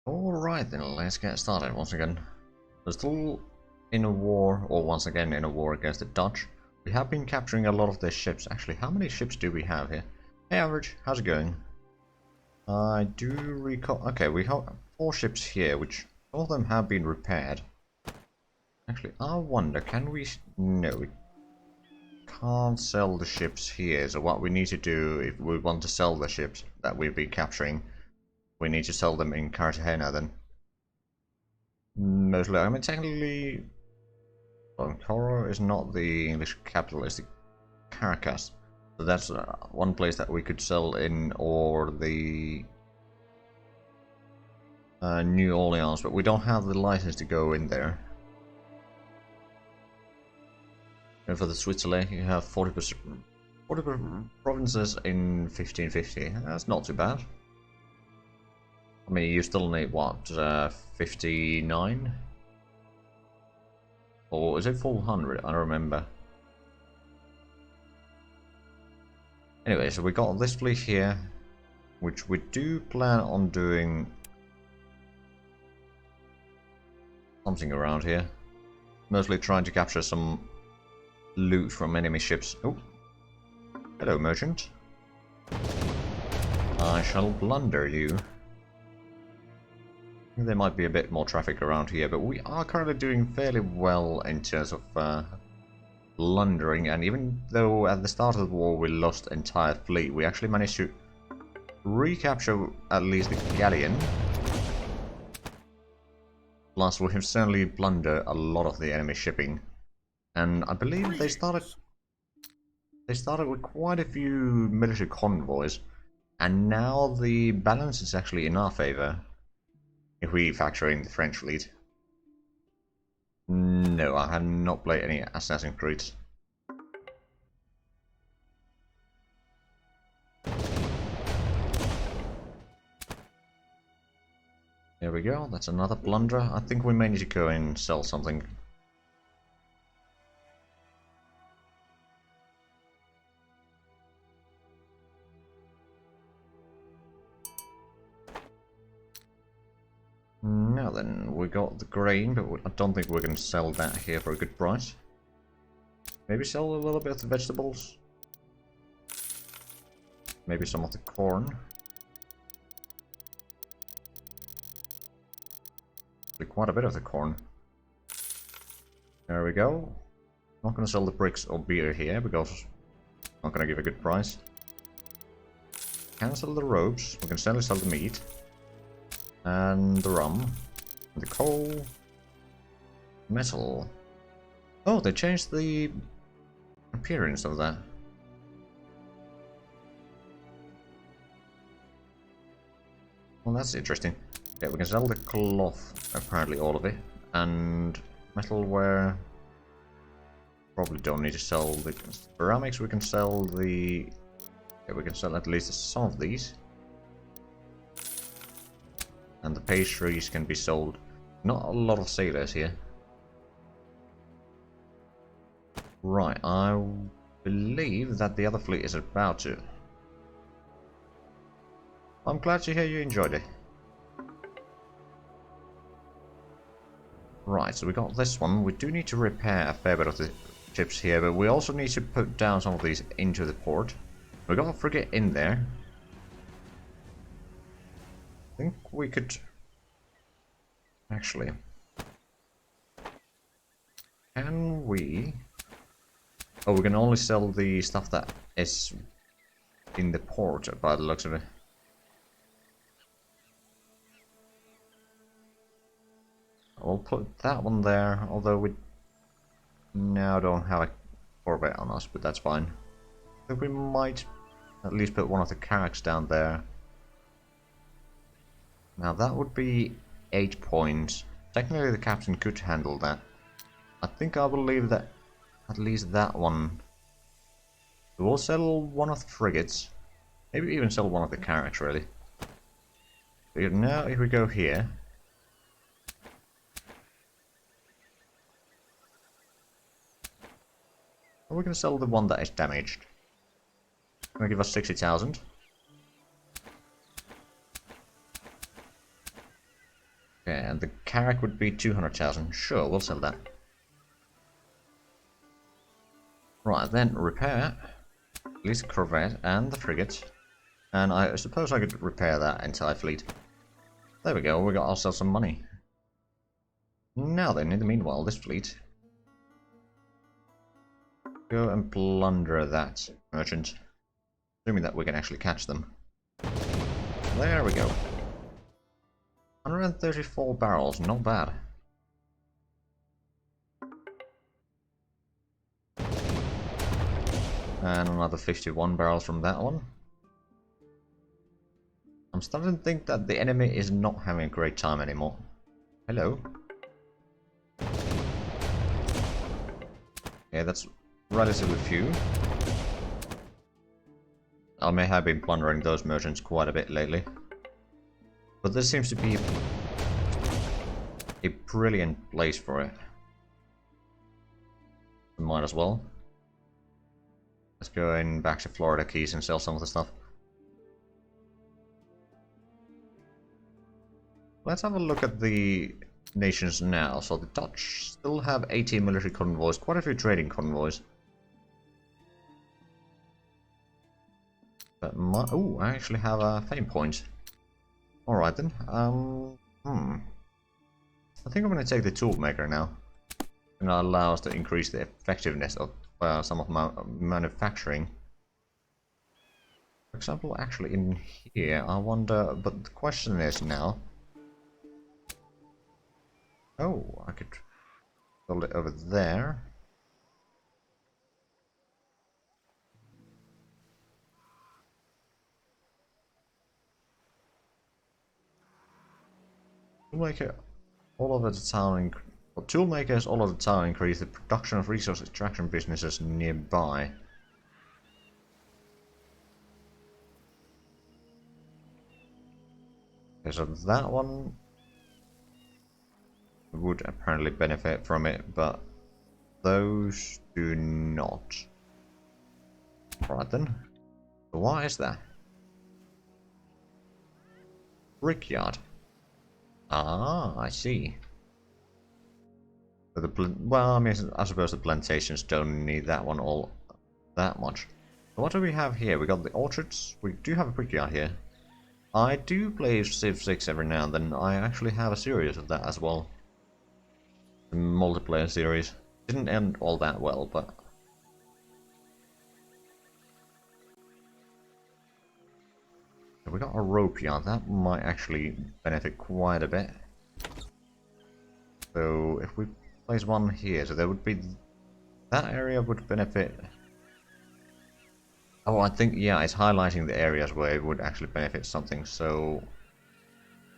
Alright then, let's get started once again. We're still in a war, or once again in a war against the Dutch. We have been capturing a lot of their ships. Actually, how many ships do we have here? Hey Average, how's it going? I do recall... Okay, we have 4 ships here, which all of them have been repaired. Actually, I wonder, can we... No, we can't sell the ships here. So what we need to do, if we want to sell the ships that we've been capturing, we need to sell them in Cartagena then. Mostly, I mean technically, Ankara is not the English capital, it's the Caracas. So that's one place that we could sell in, or the New Orleans, but we don't have the license to go in there. And for the Switzerland, you have 40% provinces in 1550. That's not too bad. I mean, you still need, what, 59? Or is it 400? I don't remember. Anyway, so we got this fleet here, which we do plan on doing something around here. Mostly trying to capture some loot from enemy ships. Oh, hello merchant. I shall plunder you. There might be a bit more traffic around here, but we are currently doing fairly well in terms of plundering, and even though at the start of the war we lost the entire fleet, we actually managed to recapture at least the galleon. Plus we have certainly plundered a lot of the enemy shipping, and I believe they started with quite a few military convoys, and now the balance is actually in our favor. If we factor in the French fleet. No, I have not played any Assassin's Creed. There we go, that's another plunder. I think we may need to go and sell something. Now then, we got the grain, but I don't think we can sell that here for a good price. Maybe sell a little bit of the vegetables. Maybe some of the corn. Quite a bit of the corn. There we go. Not gonna sell the bricks or beer here because I'm not gonna give a good price. Cancel the ropes. We can certainly sell the meat. And the rum, the coal, metal. Oh, they changed the appearance of that. Well, that's interesting. Yeah, we can sell the cloth, apparently all of it, and metalware. Probably don't need to sell the ceramics. We can sell the. Yeah, we can sell at least some of these. And the pastries can be sold. Not a lot of sailors here. Right, I believe that the other fleet is about to. I'm glad to hear you enjoyed it. Right, so we got this one. We do need to repair a fair bit of the ships here, but we also need to put down some of these into the port. We got a frigate in there. I think we could actually. Can we? Oh, we can only sell the stuff that is in the port by the looks of it. We'll put that one there, although we now don't have a corvette on us, but that's fine. I think we might at least put one of the carracks down there. Now that would be 8 points. Technically the captain could handle that. I think I will leave that, at least that one. We'll sell one of the frigates. Maybe even sell one of the carracks really. But now if we go here. We're going to sell the one that is damaged. Going to give us 60,000. carrack would be 200,000. Sure, we'll sell that. Right, then repair at least the corvette and the frigate. And I suppose I could repair that entire fleet. There we go, we got ourselves some money. Now then, in the meanwhile, this fleet. Go and plunder that merchant. Assuming that we can actually catch them. There we go. 134 barrels, not bad. And another 51 barrels from that one. I'm starting to think that the enemy is not having a great time anymore. Hello. Yeah, that's relatively few. I may have been plundering those merchants quite a bit lately. But this seems to be a brilliant place for it. Might as well. Let's go in back to Florida Keys and sell some of the stuff. Let's have a look at the nations now. So the Dutch still have 18 military convoys, quite a few trading convoys. But ooh, I actually have a fame point. Alright then. I think I'm going to take the toolmaker now. And that allows us to increase the effectiveness of some of my manufacturing. For example, actually in here, I wonder, but the question is now. Oh, I could build it over there. Toolmaker all over the town. Toolmakers all over the town increase the production of resource extraction businesses nearby. Okay, so that one would apparently benefit from it, but those do not. Right then. So what is that? Brickyard. Ah, I see. So well, I mean, I suppose the plantations don't need that one all that much. So what do we have here? We got the orchards. We do have a brickyard here. I do play Civ 6 every now and then. I actually have a series of that as well. A multiplayer series. Didn't end all that well, but we got a rope yard. That might actually benefit quite a bit. So if we place one here, so there would be that area would benefit. Oh, I think yeah, it's highlighting the areas where it would actually benefit something. So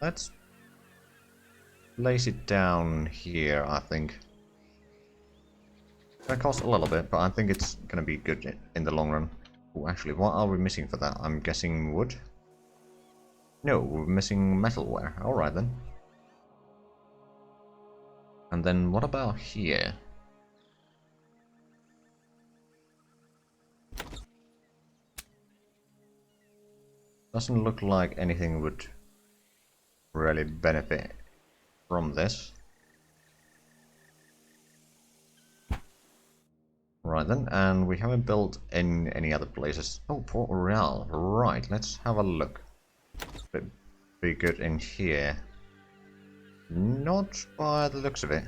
let's place it down here. I think it's gonna cost a little bit, but I think it's gonna be good in the long run. Oh, actually, what are we missing for that? I'm guessing wood. No, we're missing metalware. Alright then. And then what about here? Doesn't look like anything would really benefit from this. Right then, and we haven't built in any other places. Oh, Port Royal. Right, let's have a look. Be good in here. Not by the looks of it.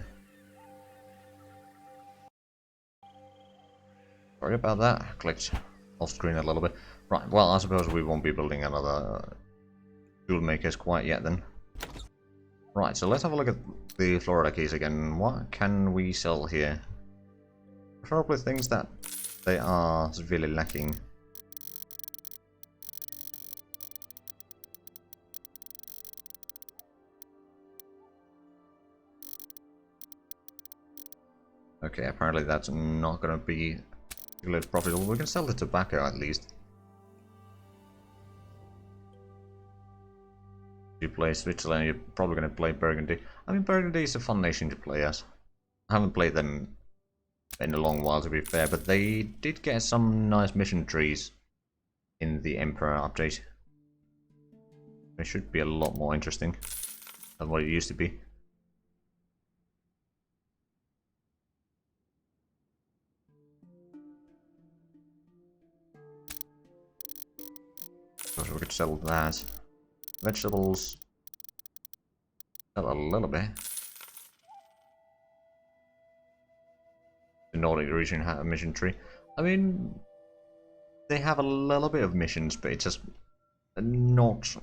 Sorry about that. Clicked off screen a little bit. Right, well, I suppose we won't be building another tool makers quite yet then. Right, so let's have a look at the Florida keys again. What can we sell here? Preferably things that they are severely lacking. Okay, apparently that's not going to be particularly profitable. We can sell the tobacco at least. If you play Switzerland, you're probably going to play Burgundy. I mean, Burgundy is a fun nation to play as. I haven't played them in a long while, to be fair, but they did get some nice mission trees in the Emperor update. It should be a lot more interesting than what it used to be. suppose we could sell that. Vegetables. Sell a little bit. The Nordic region had a mission tree. I mean, they have a little bit of missions, but it's just not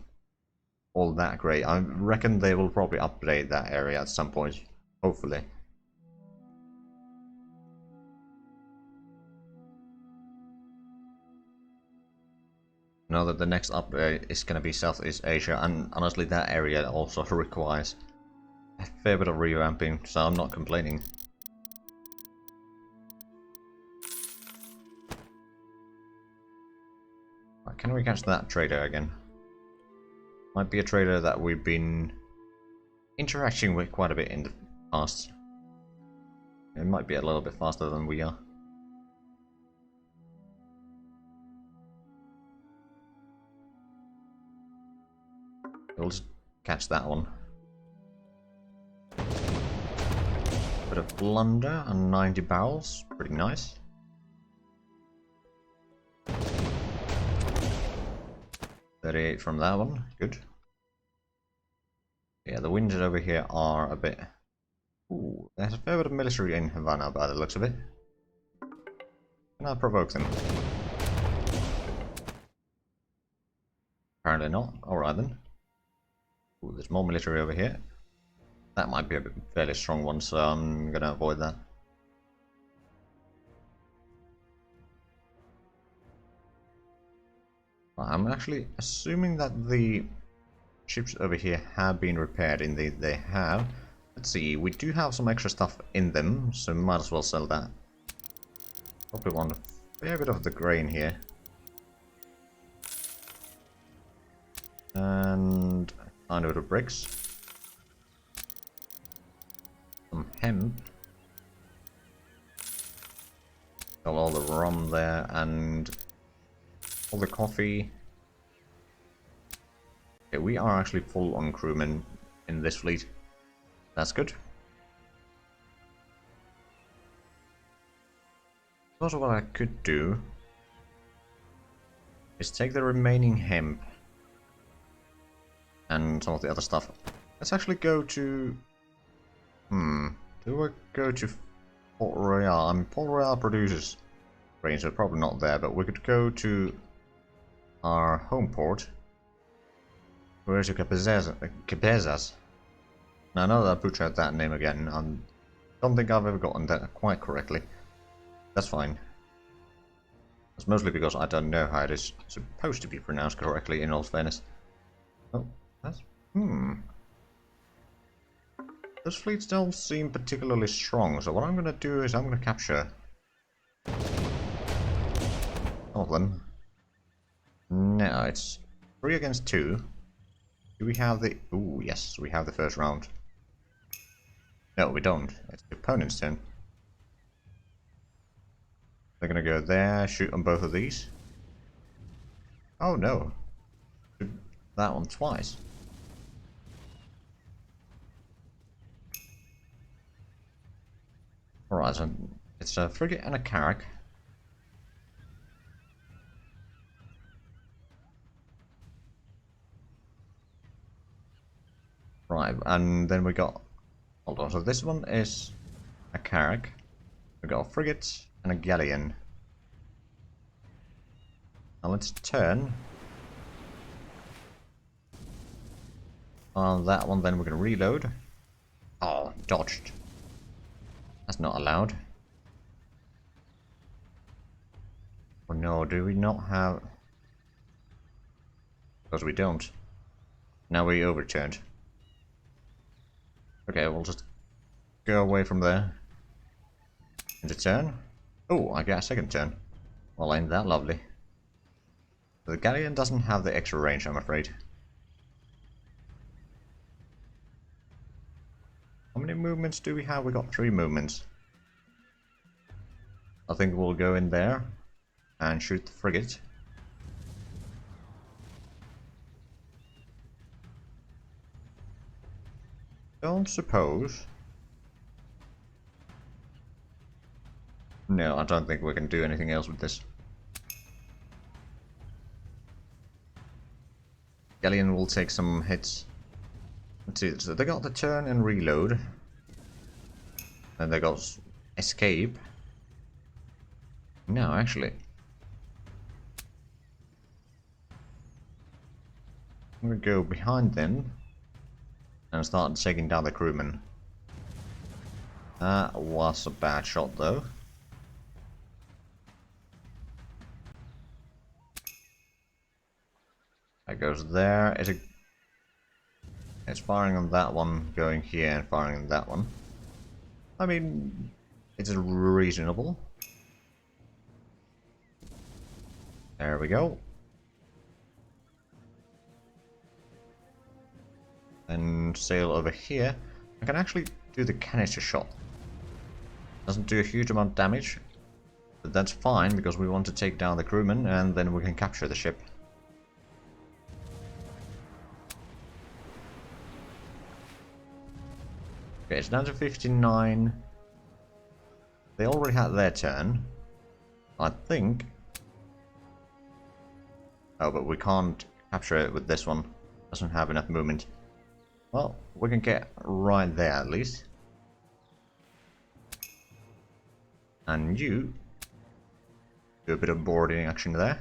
all that great. I reckon they will probably update that area at some point, hopefully. Know that the next update is going to be Southeast Asia, and honestly that area also requires a fair bit of revamping, so I'm not complaining. Right, can we catch that trader again? Might be a trader that we've been interacting with quite a bit in the past. It might be a little bit faster than we are. We'll just catch that one. Bit of plunder and 90 barrels, pretty nice. $38 from that one, good. Yeah, the winds over here are a bit... Ooh, there's a fair bit of military in Havana by the looks of it. Can I provoke them? Apparently not. Alright then. Ooh, there's more military over here. That might be a fairly strong one, so I'm gonna avoid that. I'm actually assuming that the ships over here have been repaired. Indeed, they have. Let's see, we do have some extra stuff in them, so we might as well sell that. Probably want a fair bit of the grain here. And a kind of bit of bricks. Some hemp. Got all the rum there and all the coffee. Okay, we are actually full on crewmen in this fleet. That's good. Also, what I could do is take the remaining hemp and some of the other stuff. Let's actually go to... do I go to Port Royal? I mean, Port Royal produces grain, so probably not there, but we could go to our home port. Where's your Cabezas? Now, I know that I butchered that name again. I don't think I've ever gotten that quite correctly. That's fine. It's mostly because I don't know how it is supposed to be pronounced correctly, in all fairness. Oh, that's... Those fleets don't seem particularly strong, so what I'm gonna do is I'm gonna capture all of them. Now, it's 3 against 2. Do we have the... Ooh, yes, we have the first round. No, we don't. It's the opponent's turn. They're gonna go there, shoot on both of these. Oh no. Shoot that one twice. Alright, so it's a frigate and a carrack. Right, and then we got... Hold on, so this one is a carrack. We got a frigate and a galleon. Now let's turn. On that one, then we're going to reload. Oh, dodged. That's not allowed. Oh no, do we not have... Because we don't. Now we overturned. Okay, we'll just go away from there. Into turn. Oh, I get a second turn. Well, ain't that lovely. The galleon doesn't have the extra range, I'm afraid. How many movements do we have? We got 3 movements. I think we'll go in there and shoot the frigate. Don't suppose. No, I don't think we can do anything else with this. Galleon will take some hits. Let's see, so they got the turn and reload. Then they got escape. No, actually. I'm gonna go behind them and start taking down the crewmen. That was a bad shot though. That goes there. It's firing on that one, going here and firing on that one. I mean, it's reasonable. There we go. And sail over here. I can actually do the canister shot. Doesn't do a huge amount of damage, but that's fine because we want to take down the crewmen and then we can capture the ship. Okay, it's down to 59. They already had their turn. I think. Oh, but we can't capture it with this one. Doesn't have enough movement. Well, we can get right there at least. And you do a bit of boarding action there.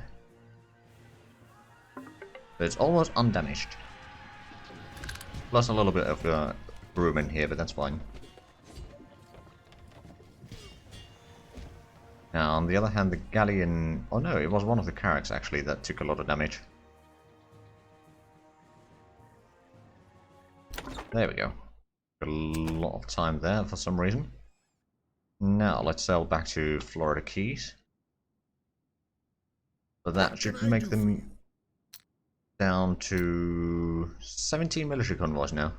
But it's almost undamaged. Plus a little bit of room in here, but that's fine. Now, on the other hand, the galleon... Oh no, it was one of the carracks actually that took a lot of damage. There we go. Got a lot of time there for some reason. Now, let's sail back to Florida Keys. So that should make them down to 17 military convoys now.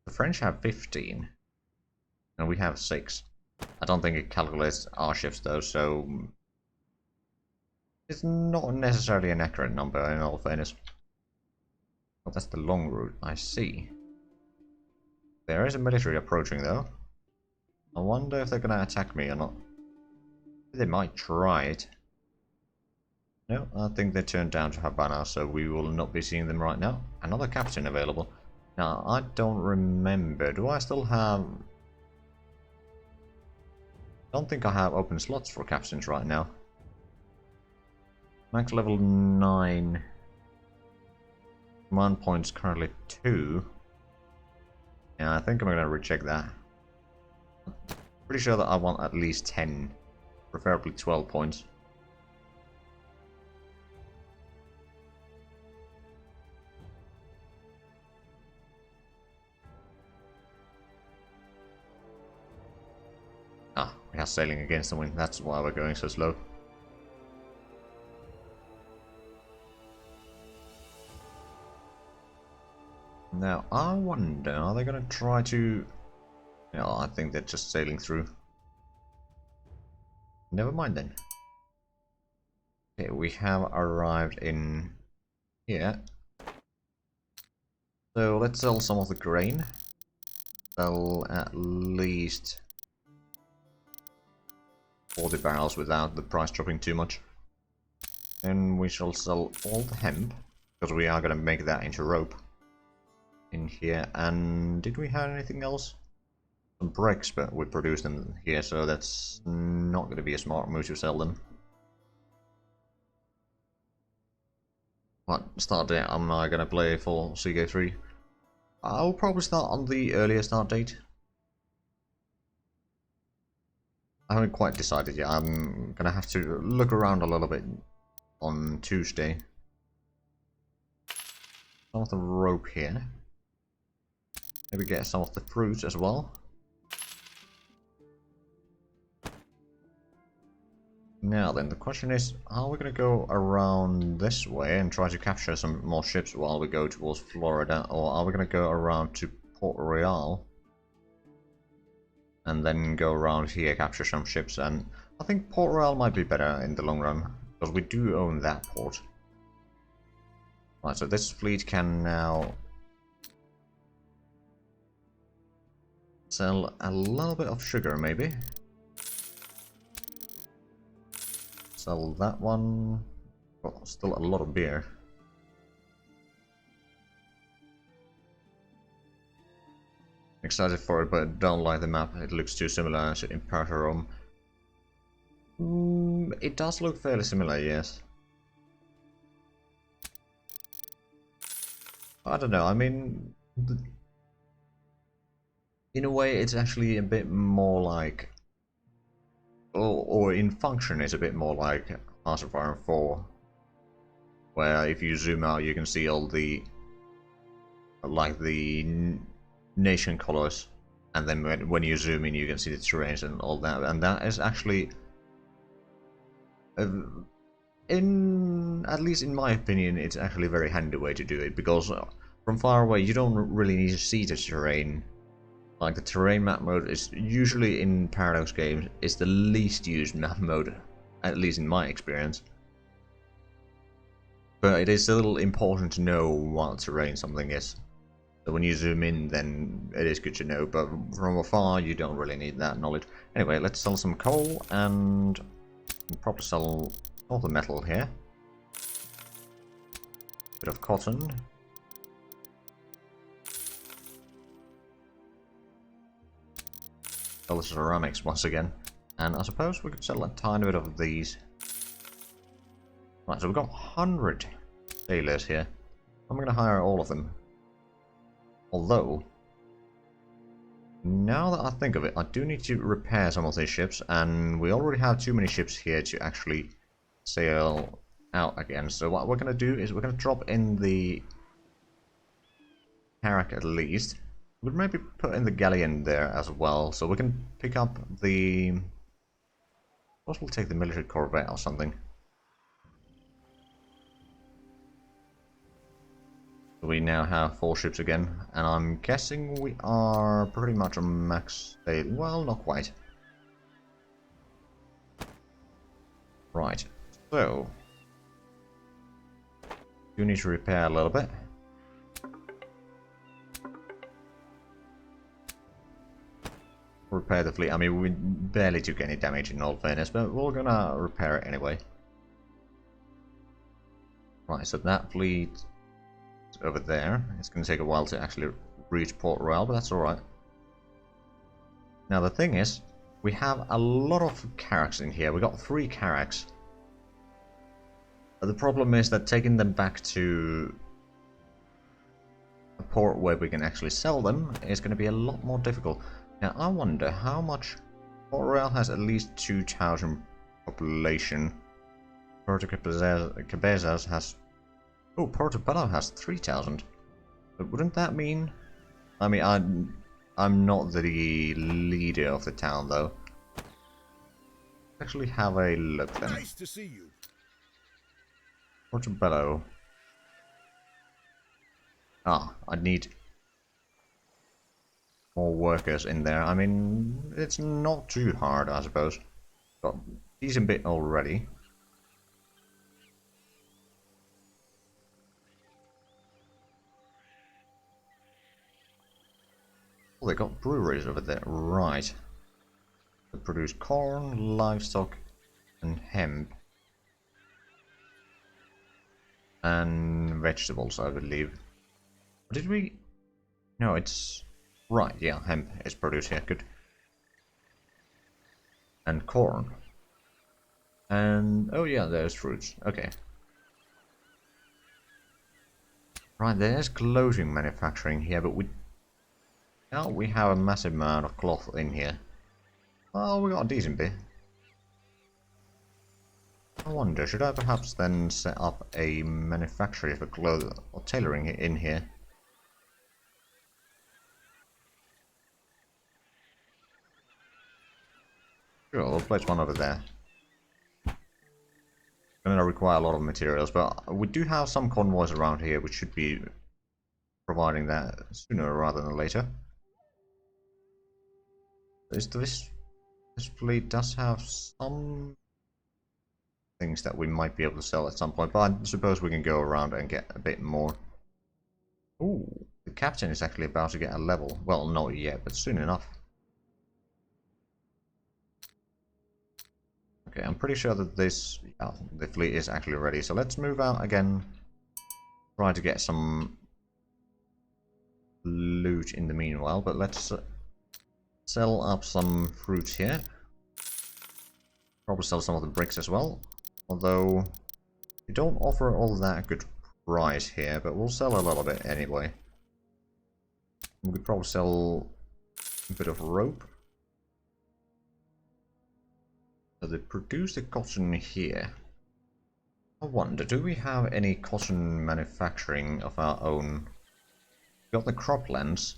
The French have 15. And we have 6. I don't think it calculates our ships though, so... It's not necessarily an accurate number in all fairness. Oh, that's the long route, I see. There is a military approaching though. I wonder if they're gonna attack me or not. They might try it. No, I think they turned down to Havana, so we will not be seeing them right now. Another captain available. Now, I don't remember. Do I still have... I don't think I have open slots for captains right now. Max level 9. Command points currently 2. Yeah, I think I'm gonna reject that. Pretty sure that I want at least 10. Preferably 12 points. Ah, we are sailing against the wind. That's why we're going so slow. Now, I wonder, are they going to try to... No, I think they're just sailing through. Never mind then. Okay, we have arrived in here. So let's sell some of the grain. Sell at least 40 barrels without the price dropping too much. And we shall sell all the hemp, because we are going to make that into rope in here. And did we have anything else? Some bricks, but we produce them here, so that's not going to be a smart move to sell them. What start date am I going to play for CK3? I'll probably start on the earlier start date. I haven't quite decided yet. I'm going to have to look around a little bit on Tuesday. Some of the rope here. Maybe get some of the fruit as well. Now then, the question is, are we going to go around this way and try to capture some more ships while we go towards Florida, or are we going to go around to Port Royal and then go around here, capture some ships? And I think Port Royal might be better in the long run, because we do own that port. Right, so this fleet can now sell a little bit of sugar, maybe. Sell that one. Oh, still a lot of beer. excited for it, but don't like the map. It looks too similar to Imperator Rome. It does look fairly similar, yes. I don't know, I mean... in a way, it's actually a bit more like... Or in function, it's a bit more like Hearts of Iron 4. Where if you zoom out, you can see all the... like the nation colors. And then when you zoom in, you can see the terrains and all that. And that is actually... at least in my opinion, it's actually a very handy way to do it, because from far away you don't really need to see the terrain. Like the terrain map mode is usually in Paradox games is the least used map mode, at least in my experience. But it is still important to know what terrain something is. So when you zoom in, then it is good to know, but from afar you don't really need that knowledge. Anyway, let's sell some coal and probably sell all the metal here. Bit of cotton. Sell the ceramics once again. And I suppose we could sell a tiny bit of these. Right, so we've got 100 sailors here. I'm going to hire all of them. Although, now that I think of it, I do need to repair some of these ships, and we already have too many ships here to actually sail out again. So what we're going to do is we're going to drop in the carrack at least. We'll maybe put in the galleon there as well, so we can pick up the... Suppose we'll take the military corvette or something. We now have 4 ships again, and I'm guessing we are pretty much on max state. Well, not quite. Right, so you need to repair a little bit. Repair the fleet. I mean, we barely took any damage in all fairness, but we're gonna repair it anyway. Right, so that fleet over there. It's going to take a while to actually reach Port Royal, but that's alright. Now the thing is, we have a lot of carracks in here. We got 3 carracks. But the problem is that taking them back to a port where we can actually sell them is going to be a lot more difficult. Now I wonder how much... Port Royal has at least 2,000 population. Puerto Cabezas has... Oh, Portobello has 3,000. But wouldn't that mean... I mean, I'm not the leader of the town, though. Let's actually have a look then. Nice to see you. Portobello. Ah, I need more workers in there. I mean, it's not too hard, I suppose. Got a decent bit already. Oh, they got breweries over there, right. They produce corn, livestock, and hemp. And vegetables, I believe. Did we... No, it's... Right, yeah, hemp is produced here, good. And corn. And... Oh yeah, there's fruits, okay. Right, there's clothing manufacturing here, but we... Now we have a massive amount of cloth in here. Oh, we got a decent bit. I wonder, should I perhaps then set up a manufactory for clothes or tailoring in here? Sure, we'll place one over there. Gonna require a lot of materials, but we do have some convoys around here which should be providing that sooner rather than later. This fleet does have some things that we might be able to sell at some point, but I suppose we can go around and get a bit more. Ooh, the captain is actually about to get a level. Well, not yet, but soon enough. Okay, I'm pretty sure that this, yeah, the fleet is actually ready. So let's move out again. Try to get some loot in the meanwhile, but let's sell up some fruits here. Probably sell some of the bricks as well. Although, we don't offer all that good price here, but we'll sell a little bit anyway. We could probably sell a bit of rope. So they produce the cotton here. I wonder, do we have any cotton manufacturing of our own? We got the croplands.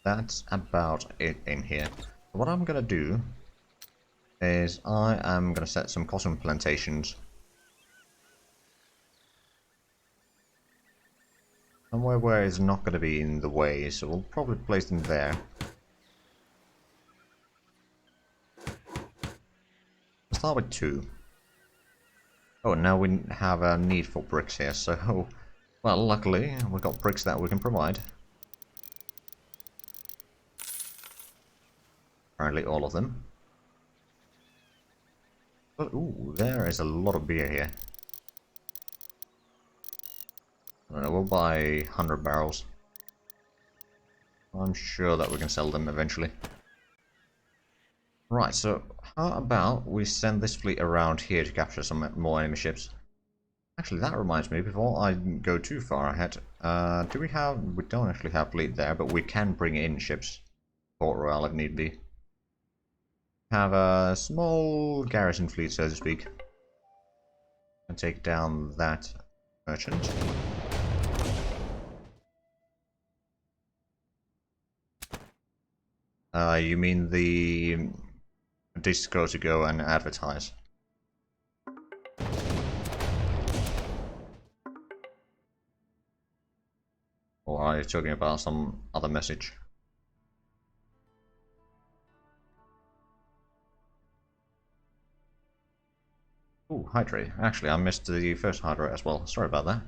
That's about it in here. What I'm gonna do is I am gonna set some cotton plantations somewhere where it's not gonna be in the way, so we'll probably place them there. Let's start with 2. Oh, now we have a need for bricks here, so well, luckily we've got bricks that we can provide. Apparently all of them. But, ooh, there is a lot of beer here. I don't know, we'll buy 100 barrels. I'm sure that we can sell them eventually. Right, so how about we send this fleet around here to capture some more enemy ships? Actually, that reminds me, before I go too far ahead, do we have... we don't actually have fleet there, but we can bring in ships. Port Royal if need be. Have a small garrison fleet, so to speak. And take down that merchant. You mean the disco to go and advertise? Or are you talking about some other message? Ooh, hydrate. Actually, I missed the first hydrate as well. Sorry about that.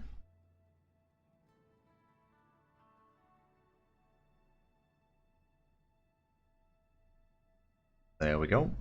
There we go.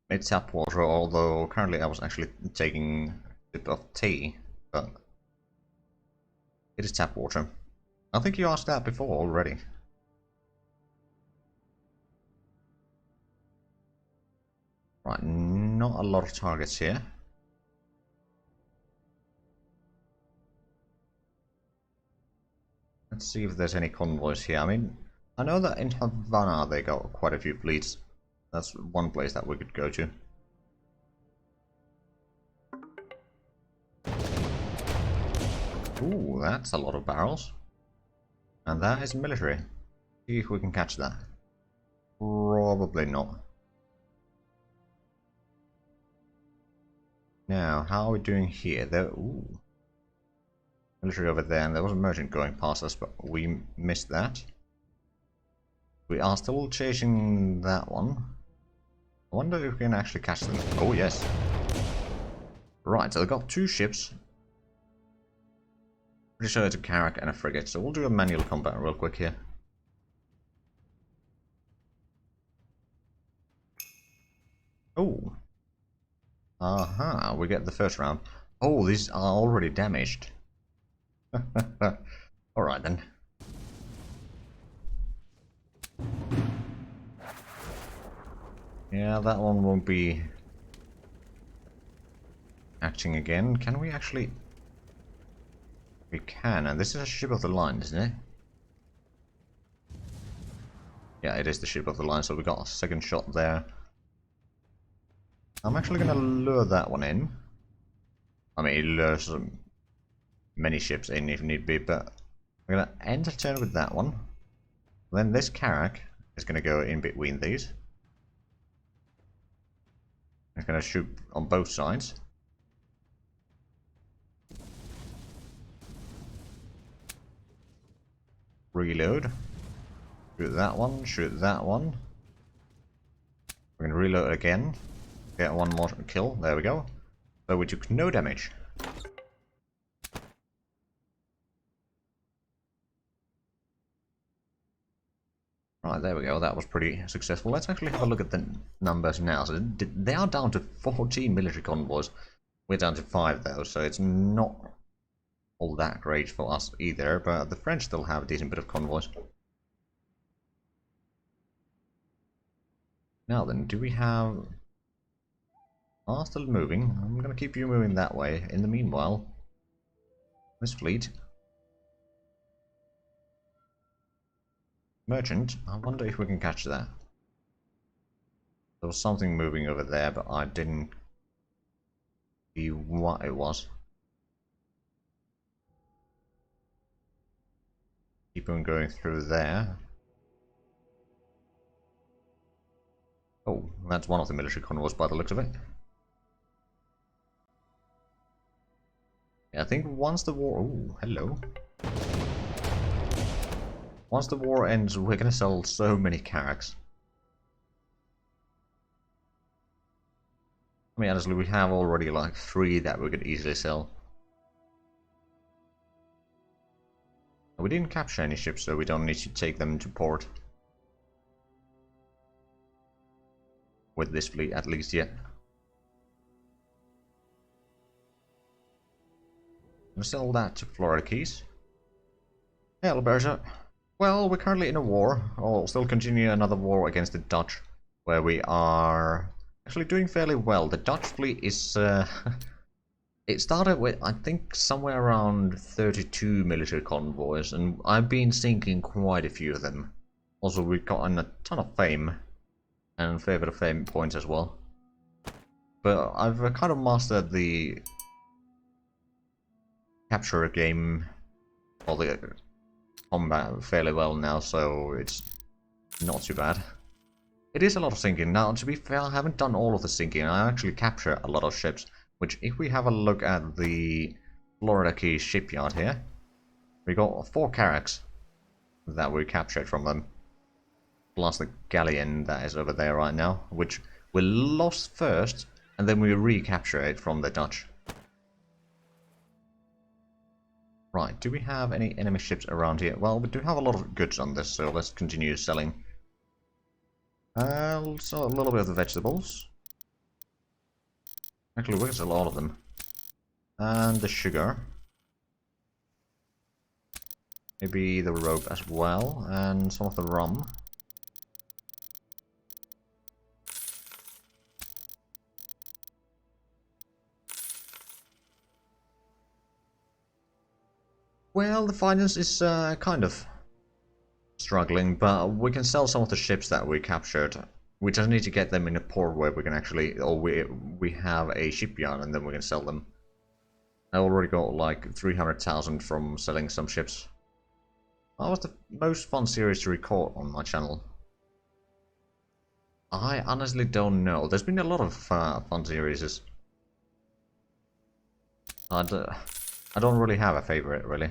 It's tap water, although currently I was actually taking a sip of tea, but it is tap water. I think you asked that before already. Right, not a lot of targets here. Let's see if there's any convoys here. I mean, I know that in Havana they got quite a few fleets. That's one place that we could go to. Ooh, that's a lot of barrels. And that is military. See if we can catch that. Probably not. Now, how are we doing here? There, ooh. Military over there, and there was a merchant going past us, but we missed that. We are still chasing that one. I wonder if we can actually catch them. Oh, yes. Right, so they've got 2 ships. Pretty sure it's a carrack and a frigate, so we'll do a manual combat real quick here. Oh. Aha, we get the first round. Oh, these are already damaged. Alright then. Yeah, that one won't be acting again. Can we actually... We can, and this is a ship of the line, isn't it? Yeah, it is the ship of the line, so we got a second shot there. I'm actually gonna lure that one in. I mean, lure some many ships in if need be, but I'm gonna end the turn with that one. Then this carrack is gonna go in between these. It's gonna shoot on both sides. Reload. Shoot that one, shoot that one. We're gonna reload again. Get one more kill, there we go. So we took no damage. Right, there we go. That was pretty successful. Let's actually have a look at the numbers now. So they are down to 14 military convoys. We're down to 5 though, so it's not all that great for us either. But the French still have a decent bit of convoys. Now then, do we have... are still moving. I'm going to keep you moving that way. In the meanwhile, this fleet... merchant, I wonder if we can catch that. There was something moving over there, but I didn't see what it was. Keep on going through there. Oh, that's one of the military convoys by the looks of it. Yeah, I think once the war... oh, hello. Once the war ends, we're gonna sell so many carracks. I mean, honestly, we have already like 3 that we could easily sell. We didn't capture any ships, so we don't need to take them to port. With this fleet, at least yet. We'll sell that to Florida Keys. Hey, Alberta. Well, we're currently in a war. I'll still continue another war against the Dutch, where we are actually doing fairly well. The Dutch fleet is... it started with, I think, somewhere around 32 military convoys, and I've been sinking quite a few of them. Also, we've gotten a ton of fame, and a fair bit of fame points as well. But I've kind of mastered the capture game, or the combat fairly well now, so it's not too bad. It is a lot of sinking. Now, to be fair, I haven't done all of the sinking. I actually capture a lot of ships, which if we have a look at the Florida Keys shipyard here, we got 4 carracks that we captured from them, plus the galleon that is over there right now, which we lost first, and then we recapture it from the Dutch. Right, do we have any enemy ships around here? Well, we do have a lot of goods on this, so let's continue selling. So a little bit of the vegetables. Actually, we can sell all of them. And the sugar. Maybe the rope as well, and some of the rum. Well, the finance is kind of struggling, but we can sell some of the ships that we captured. We just need to get them in a port where we can actually, or we have a shipyard and then we can sell them. I already got like 300,000 from selling some ships. That was the most fun series to record on my channel. I honestly don't know. There's been a lot of fun series. I don't really have a favorite, really.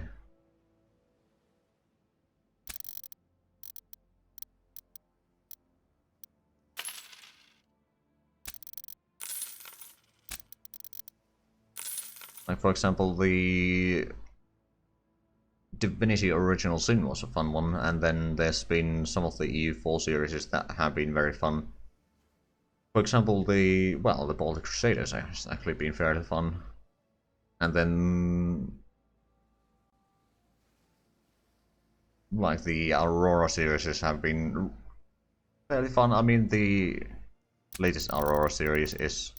Like, for example, the Divinity Original Sin was a fun one, and then there's been some of the EU4 series that have been very fun. For example, the Baltic Crusaders has actually been fairly fun. And then, like, the Aurora series have been fairly fun. I mean, the latest Aurora series is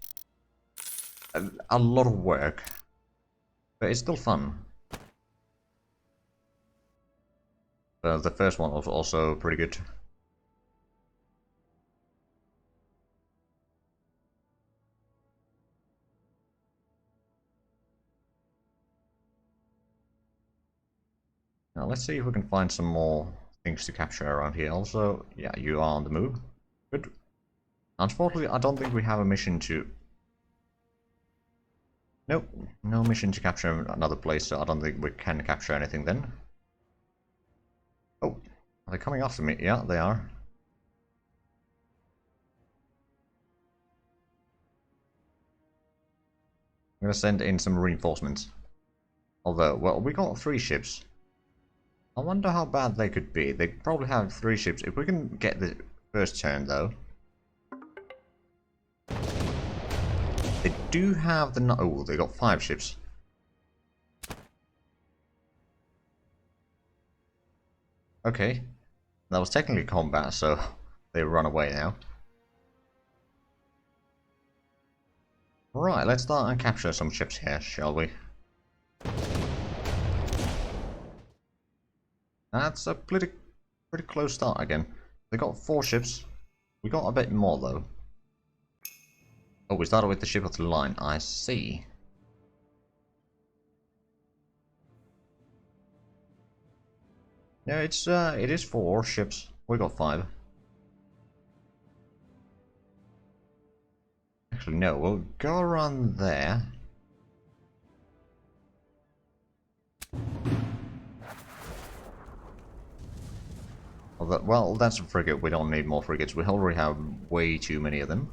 a lot of work, but it's still fun. The first one was also pretty good. Now let's see if we can find some more things to capture around here. Also, yeah, you are on the move. Good. Unfortunately, I don't think we have a mission to... Nope, no mission to capture another place, so I don't think we can capture anything then. Oh, are they coming after me? Yeah, they are. I'm gonna send in some reinforcements. Although, well, we got 3 ships. I wonder how bad they could be. They probably have 3 ships. If we can get the first turn, though. They do have the... Oh, they got 5 ships. Okay. That was technically combat, so they run away now. Right, let's start and capture some ships here, shall we? That's a pretty close start again. They got 4 ships. We got a bit more, though. Oh, we started with the ship of the line. I see. Yeah, it is 4 ships. We got 5. Actually, no. We'll go around there. Well, that's a frigate. We don't need more frigates. We already have way too many of them.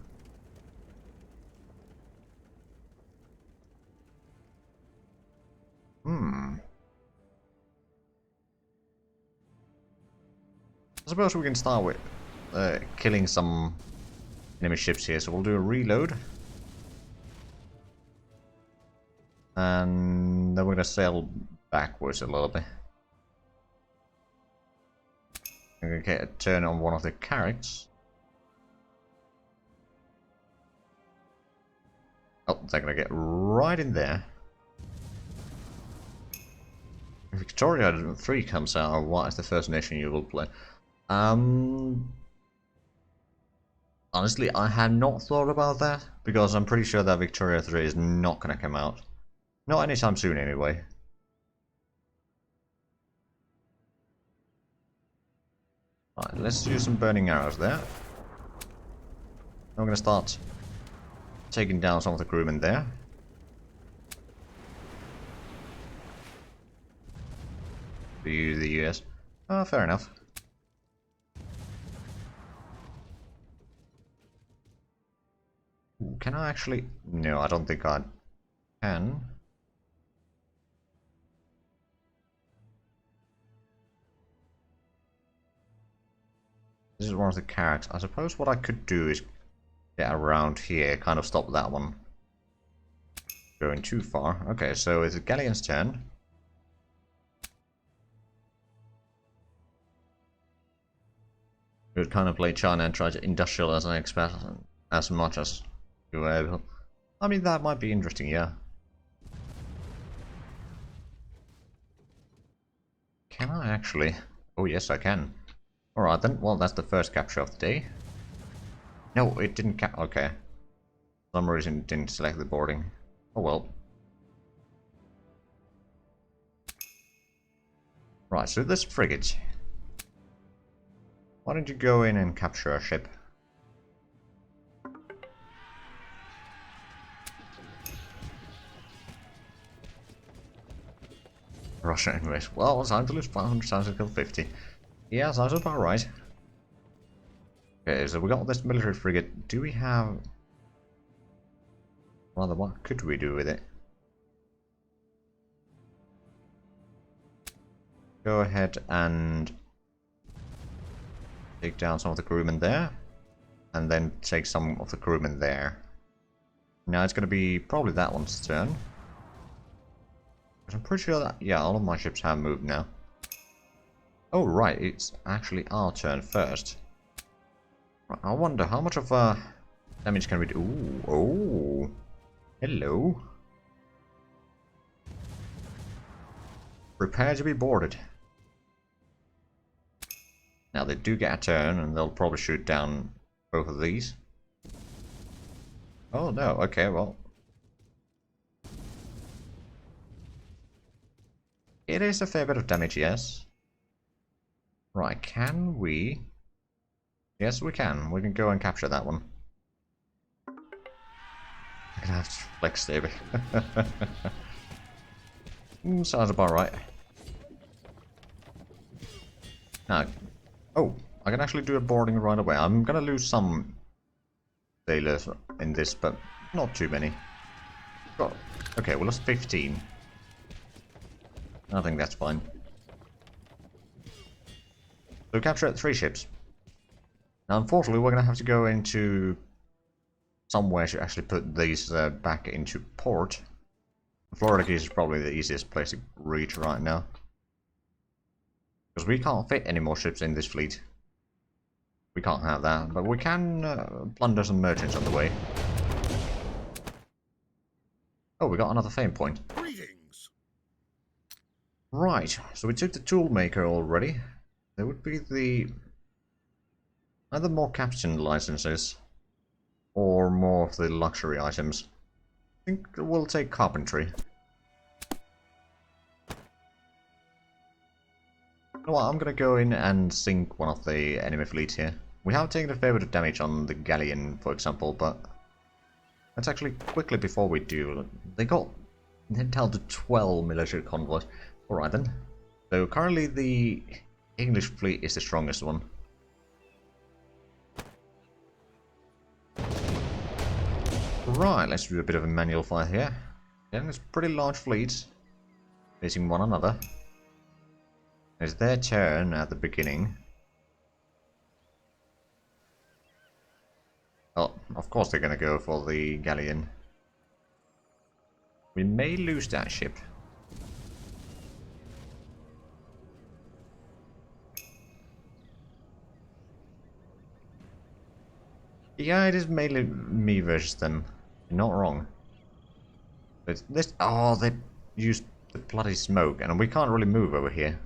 I suppose we can start with killing some enemy ships here. So we'll do a reload. And then we're going to sail backwards a little bit. I'm going to get a turn on one of the carracks. Oh, they're going to get right in there. If Victoria 3 comes out, what is the first nation you will play? Honestly, I had not thought about that, because I'm pretty sure that Victoria 3 is not going to come out. Not anytime soon, anyway. Right, let's do some burning arrows there. I'm going to start taking down some of the crewmen there. The US. Oh, fair enough. Ooh, can I actually... No, I don't think I can. This is one of the carracks. I suppose what I could do is get around here, kind of stop that one going too far. Okay, so it's the galleon's turn. You would kind of play China and try to industrialize and expand as much as you were able. I mean, that might be interesting, yeah. Can I actually? Oh, yes, I can. Alright then, well, that's the first capture of the day. No, it didn't okay. For some reason it didn't select the boarding. Oh well. Right, so this frigate. Why don't you go in and capture a ship? Russia anyways. Well, it's time to lose 500 times and kill 50. Yeah, sounds about right. Okay, so we got this military frigate. Do we have... Rather, what could we do with it? Go ahead and take down some of the crewmen there. And then take some of the crewmen there. Now it's going to be probably that one's turn. But I'm pretty sure that... Yeah, all of my ships have moved now. Oh, right, it's actually our turn first. I wonder how much of damage can we do? Ooh, oh, hello. Prepare to be boarded. Now they do get a turn, and they'll probably shoot down both of these. Oh no, okay, well. It is a fair bit of damage, yes. Right, can we... Yes, we can. We can go and capture that one. I'm gonna have to flex there. Sounds about right. Now, oh, I can actually do a boarding right away. I'm gonna lose some sailors in this, but not too many. Oh, okay, we lost 15. I think that's fine. So capture 3 ships. Now unfortunately we're going to have to go into somewhere to actually put these back into port. Florida Keys is probably the easiest place to reach right now. Because we can't fit any more ships in this fleet. We can't have that, but we can plunder some merchants on the way. Oh, we got another fame point. Greetings. Right, so we took the toolmaker already. There would be the either more captain licenses or more of the luxury items. I think we'll take carpentry. You know what, I'm gonna go in and sink one of the enemy fleets here. We have taken a fair bit of damage on the galleon, for example, but let's actually quickly before we do. They're down to 12 military convoys. Alright then. So currently the English fleet is the strongest one. Right, let's do a bit of a manual fight here. Again, it's pretty large fleets facing one another. It's their turn at the beginning. Oh, of course they're gonna go for the galleon. We may lose that ship. Yeah, it is mainly me versus them. You're not wrong. But this. Oh, they used the bloody smoke, and we can't really move over here.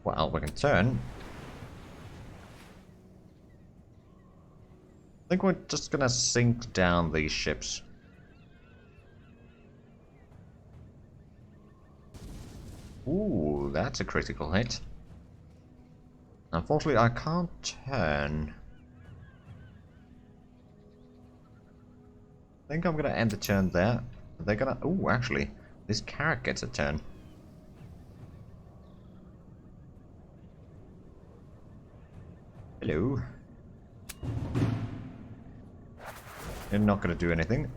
Well, we can turn. I think we're just gonna sink down these ships. Ooh, that's a critical hit. Unfortunately, I can't turn. I think I'm gonna end the turn there. They're gonna. Ooh, actually, this carrot gets a turn. Hello. You're not gonna do anything.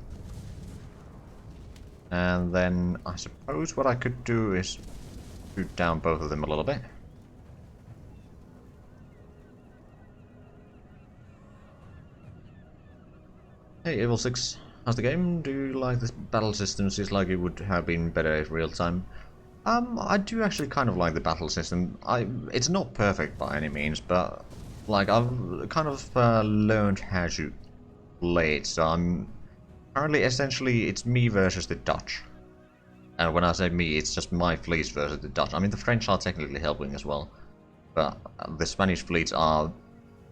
And then I suppose what I could do is shoot down both of them a little bit. Hey, Evil 6, how's the game? Do you like this battle system? Seems like it would have been better in real time. I do actually kind of like the battle system. It's not perfect by any means, but like I've kind of learned how to play it. So I'm currently essentially it's me versus the Dutch. And when I say me, it's just my fleets versus the Dutch. I mean the French are technically helping as well, but the Spanish fleets are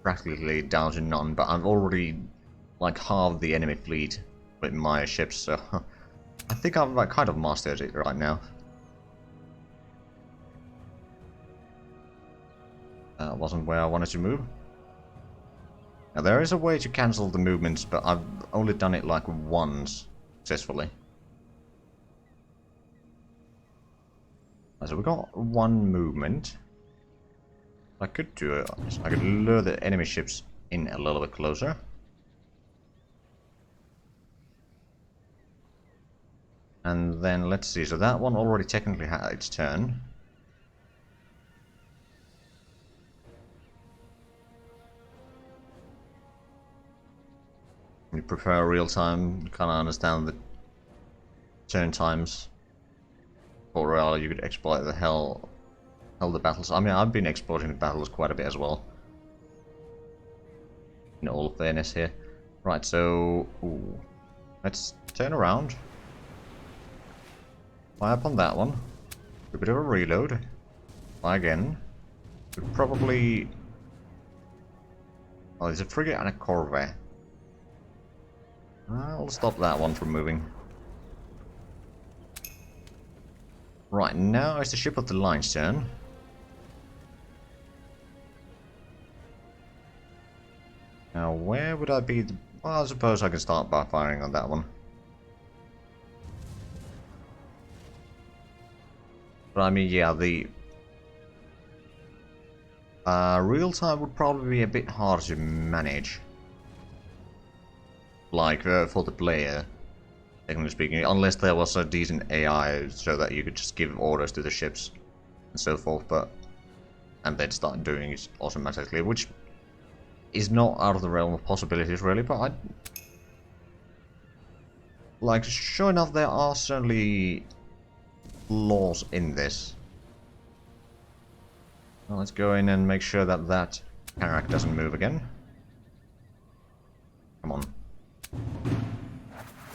practically down to none. But I've already like halved the enemy fleet with my ships, so I think I've kind of mastered it right now. That wasn't where I wanted to move. Now there is a way to cancel the movements, but I've only done it like once successfully. So we got one movement. I could do it. I could lure the enemy ships in a little bit closer. And then let's see. So that one already technically had its turn. You prefer real time, kind of understand the turn times. For real, you could exploit the hell the battles. I mean, I've been exploiting the battles quite a bit as well. In all fairness here. Right, so ooh, let's turn around. Fire upon that one. A bit of a reload. Fire again. Could probably. Oh, there's a frigate and a corvette. I'll stop that one from moving. Right, now it's the ship of the line's turn. Now, where would I be? Well, I suppose I can start by firing on that one. But I mean, yeah, the real time would probably be a bit hard to manage. like for the player, technically speaking, unless there was a decent AI so that you could just give orders to the ships and so forth, and then start doing it automatically, which is not out of the realm of possibilities really, but like, sure enough, there are certainly flaws in this. Well, let's go in and make sure that that character doesn't move again. Come on.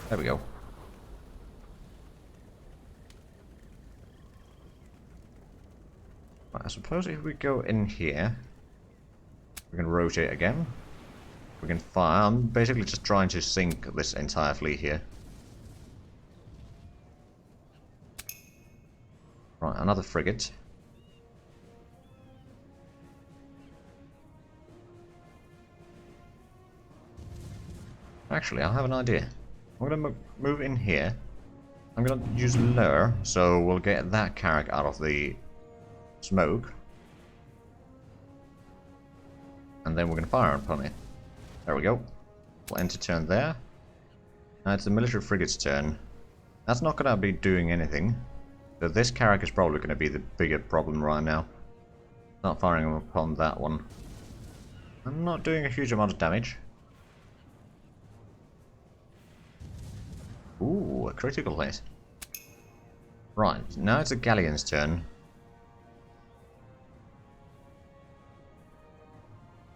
There we go. Right, I suppose if we go in here, we can rotate again. We can fire. I'm basically just trying to sink this entire fleet here. Right, another frigate. Actually, I have an idea. I'm gonna move in here. I'm gonna use lure, so we'll get that carrack out of the smoke. And then we're gonna fire upon it. There we go. We'll enter turn there. Now it's the military frigate's turn. That's not gonna be doing anything. So this carrack is probably gonna be the bigger problem right now. Not firing upon that one. I'm not doing a huge amount of damage. Ooh, a critical hit. Right, now it's a galleon's turn.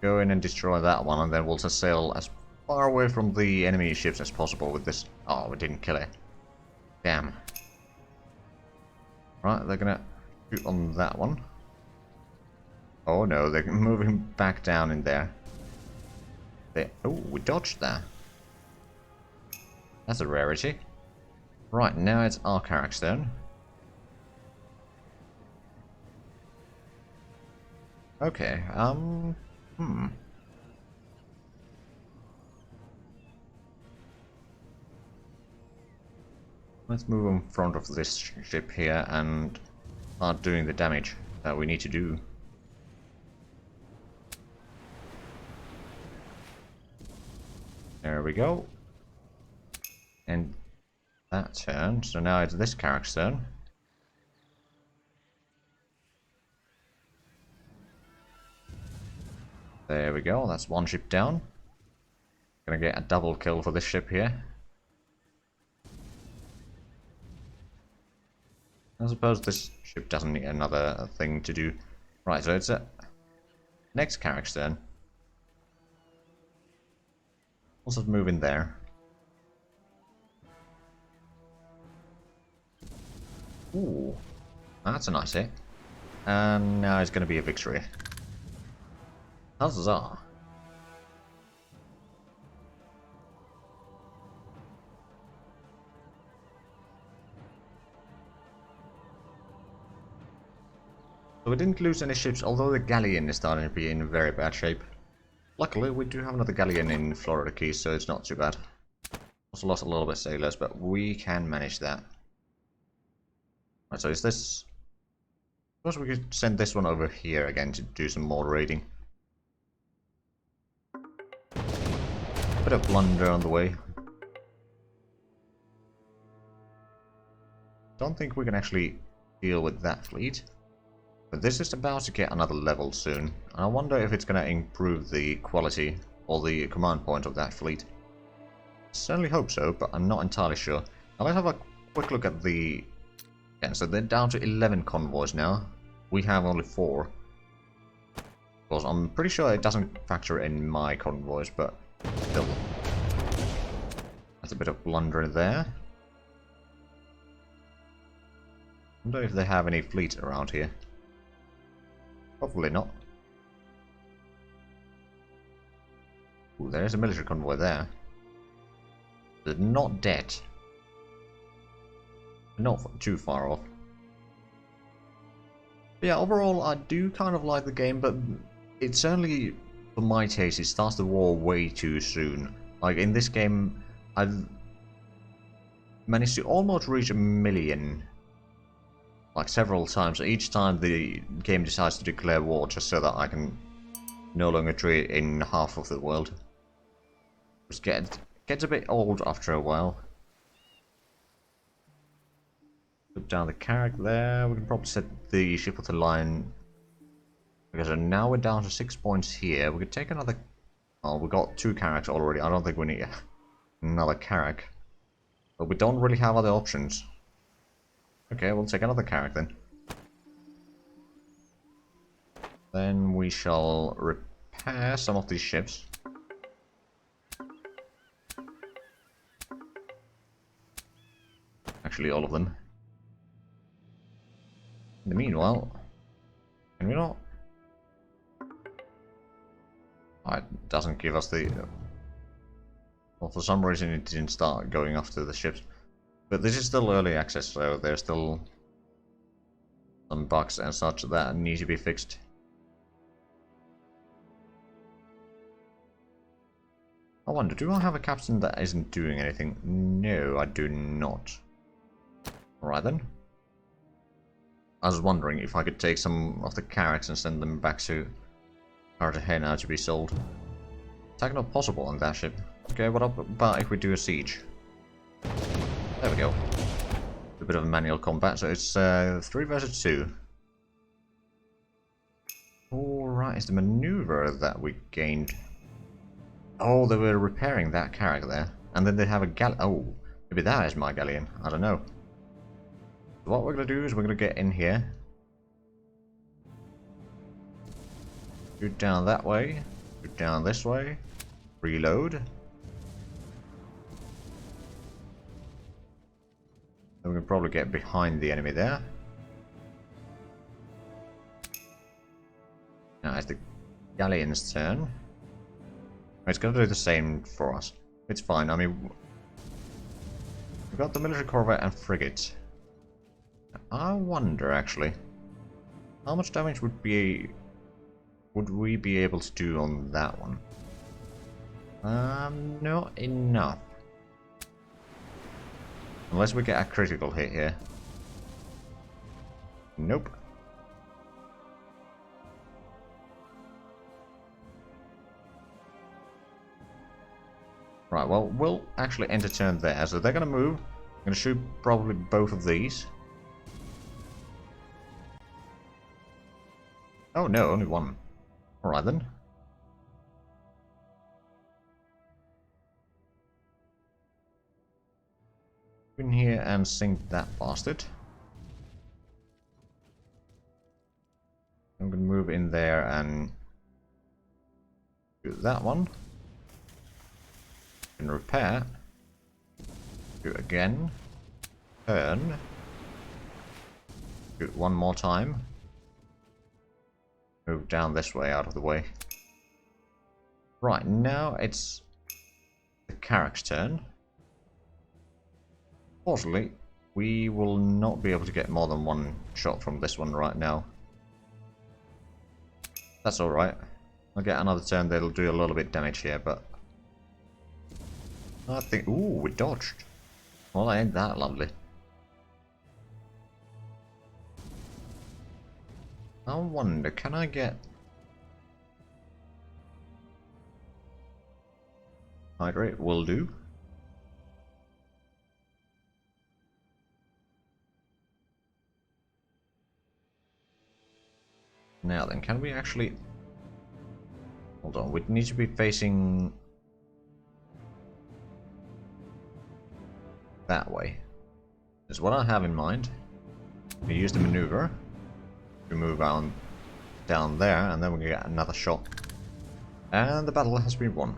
Go in and destroy that one, and then we'll just sail as far away from the enemy ships as possible with this. Oh, we didn't kill it. Damn. Right, they're gonna shoot on that one. Oh no, they're moving back down in there. Oh, we dodged that. That's a rarity. Right, now it's our carrack's turn. Okay, Let's move in front of this ship here and start doing the damage that we need to do. There we go. And that turn, so now it's this carrack's turn. There we go, that's one ship down. Gonna get a double kill for this ship here. I suppose this ship doesn't need another thing to do. Right, so it's a next carrack's turn. Let's just move in there. Ooh, that's a nice hit. And now it's going to be a victory. Huzzah! So we didn't lose any ships, although the galleon is starting to be in very bad shape. Luckily, we do have another galleon in Florida Keys, so it's not too bad. Also lost a little bit of sailors, but we can manage that. Right, so is this... I suppose we could send this one over here again to do some more raiding. Bit of blunder on the way. Don't think we can actually deal with that fleet. But this is about to get another level soon. And I wonder if it's going to improve the quality or the command point of that fleet. Certainly hope so, but I'm not entirely sure. Now let's have a quick look at the... Yeah, so they're down to 11 convoys now. We have only 4. Of course, I'm pretty sure it doesn't factor in my convoys, but still. That's a bit of blunder there. I wonder if they have any fleet around here. Probably not. Ooh, there is a military convoy there. They're not dead. Not too far off. But yeah, overall I do kind of like the game, but it certainly, for my taste, it starts the war way too soon. Like in this game, I've managed to almost reach 1 million. Like several times. Each time the game decides to declare war just so that I can no longer trade in half of the world. Just Gets a bit old after a while. Put down the carrack there. We can probably set the ship with the line. Because now we're down to 6 points here. We could take another... Oh, we got 2 carracks already. I don't think we need another carrack. But we don't really have other options. Okay, we'll take another carrack then. Then we shall repair some of these ships. Actually, all of them. In the meanwhile, can we not? Oh, it doesn't give us the... Well, for some reason it didn't start going after the ships. But this is still early access, so there's still some bugs and such that need to be fixed. I wonder, do I have a captain that isn't doing anything? No, I do not. Alright then. I was wondering if I could take some of the carracks and send them back to Cartagena to be sold. It's not possible on that ship. Okay, what about if we do a siege? There we go. A bit of a manual combat, so it's 3 versus 2. Alright, it's the maneuver that we gained. Oh, they were repairing that carrack there. And then they have a galleon. Oh, maybe that is my galleon. I don't know. What we're going to do is we're going to get in here. Shoot down that way. Shoot down this way. Reload. Then we can probably get behind the enemy there. Now it's the galleon's turn. It's going to do the same for us. It's fine. I mean, we've got the military corvette and frigate. I wonder, actually, how much damage would we be able to do on that one? Not enough. Unless we get a critical hit here. Nope. Right, well, we'll actually end a turn there. So they're going to move. I'm going to shoot probably both of these. Oh no, only one. Alright then. In here and sink that bastard. I'm going to move in there and do that one. And repair. Do it again. Turn. Do it one more time. Move down this way, out of the way. Right, now it's the carrack's turn. Fortunately, we will not be able to get more than one shot from this one right now. That's alright. I'll get another turn that'll do a little bit damage here, but I think... Ooh, we dodged. Well, ain't that lovely. I wonder, can I get... Hydrate will do. Now then, can we actually... Hold on, we need to be facing... that way. Is what I have in mind. We use the maneuver to move on down there, and then we get another shot. And the battle has been won.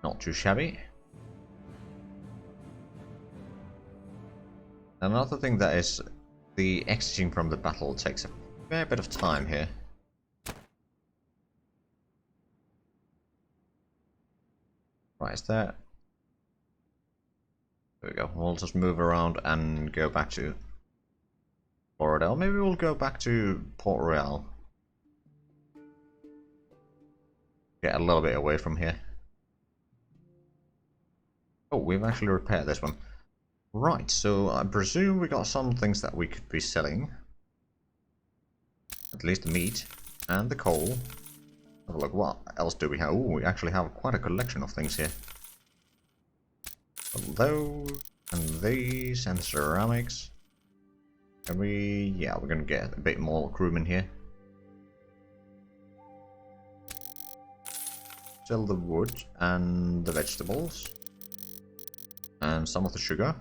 Not too shabby. Another thing that is the exiting from the battle takes a fair bit of time here. Right, is there... There we go. We'll just move around and go back to Florida. Or maybe we'll go back to Port Royal. Get a little bit away from here. Oh, we've actually repaired this one. Right, so I presume we got some things that we could be selling. At least the meat and the coal. Have a look, what else do we have? Ooh, we actually have quite a collection of things here. Those, and these, and ceramics. And yeah, we're gonna get a bit more crewmen here. Sell the wood and the vegetables. And some of the sugar.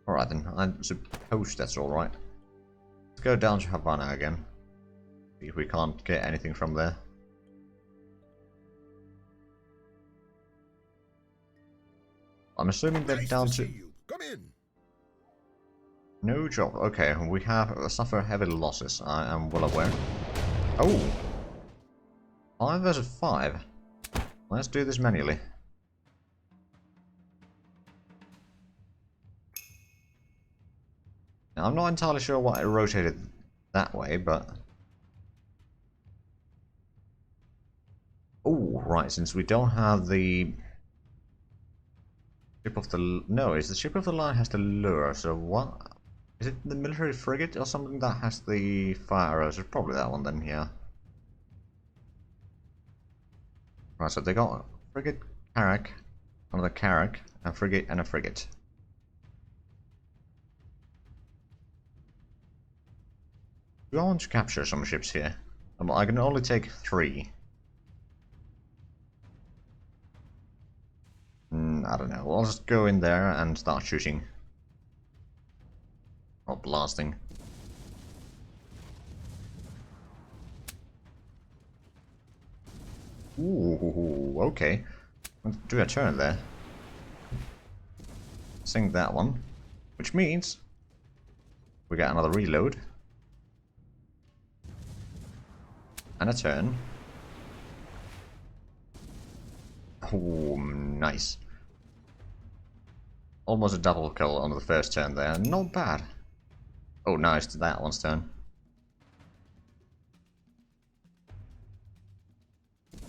Alright then, I suppose that's alright. Let's go down to Havana again. See if we can't get anything from there. I'm assuming they're down to... Come in. No job. Okay, we have suffer heavy losses. I am well aware. Oh! 5 versus 5. Let's do this manually. Now, I'm not entirely sure why it rotated that way, but... Oh, right, since we don't have the... Ship of the... No, it's the ship of the line has the lure, so what? Is it the military frigate or something that has the fire arrows? It's probably that one then, yeah. Right, so they got frigate, carrack, another carrack, a frigate, and a frigate. Do I want to capture some ships here? I can only take 3. I don't know. I'll just go in there and start shooting. Or blasting. Ooh, okay. Let's do a turn there. Sink that one. Which means we get another reload. And a turn. Oh, nice. Almost a double kill on the first turn there. Not bad. Oh, nice. That one's turn.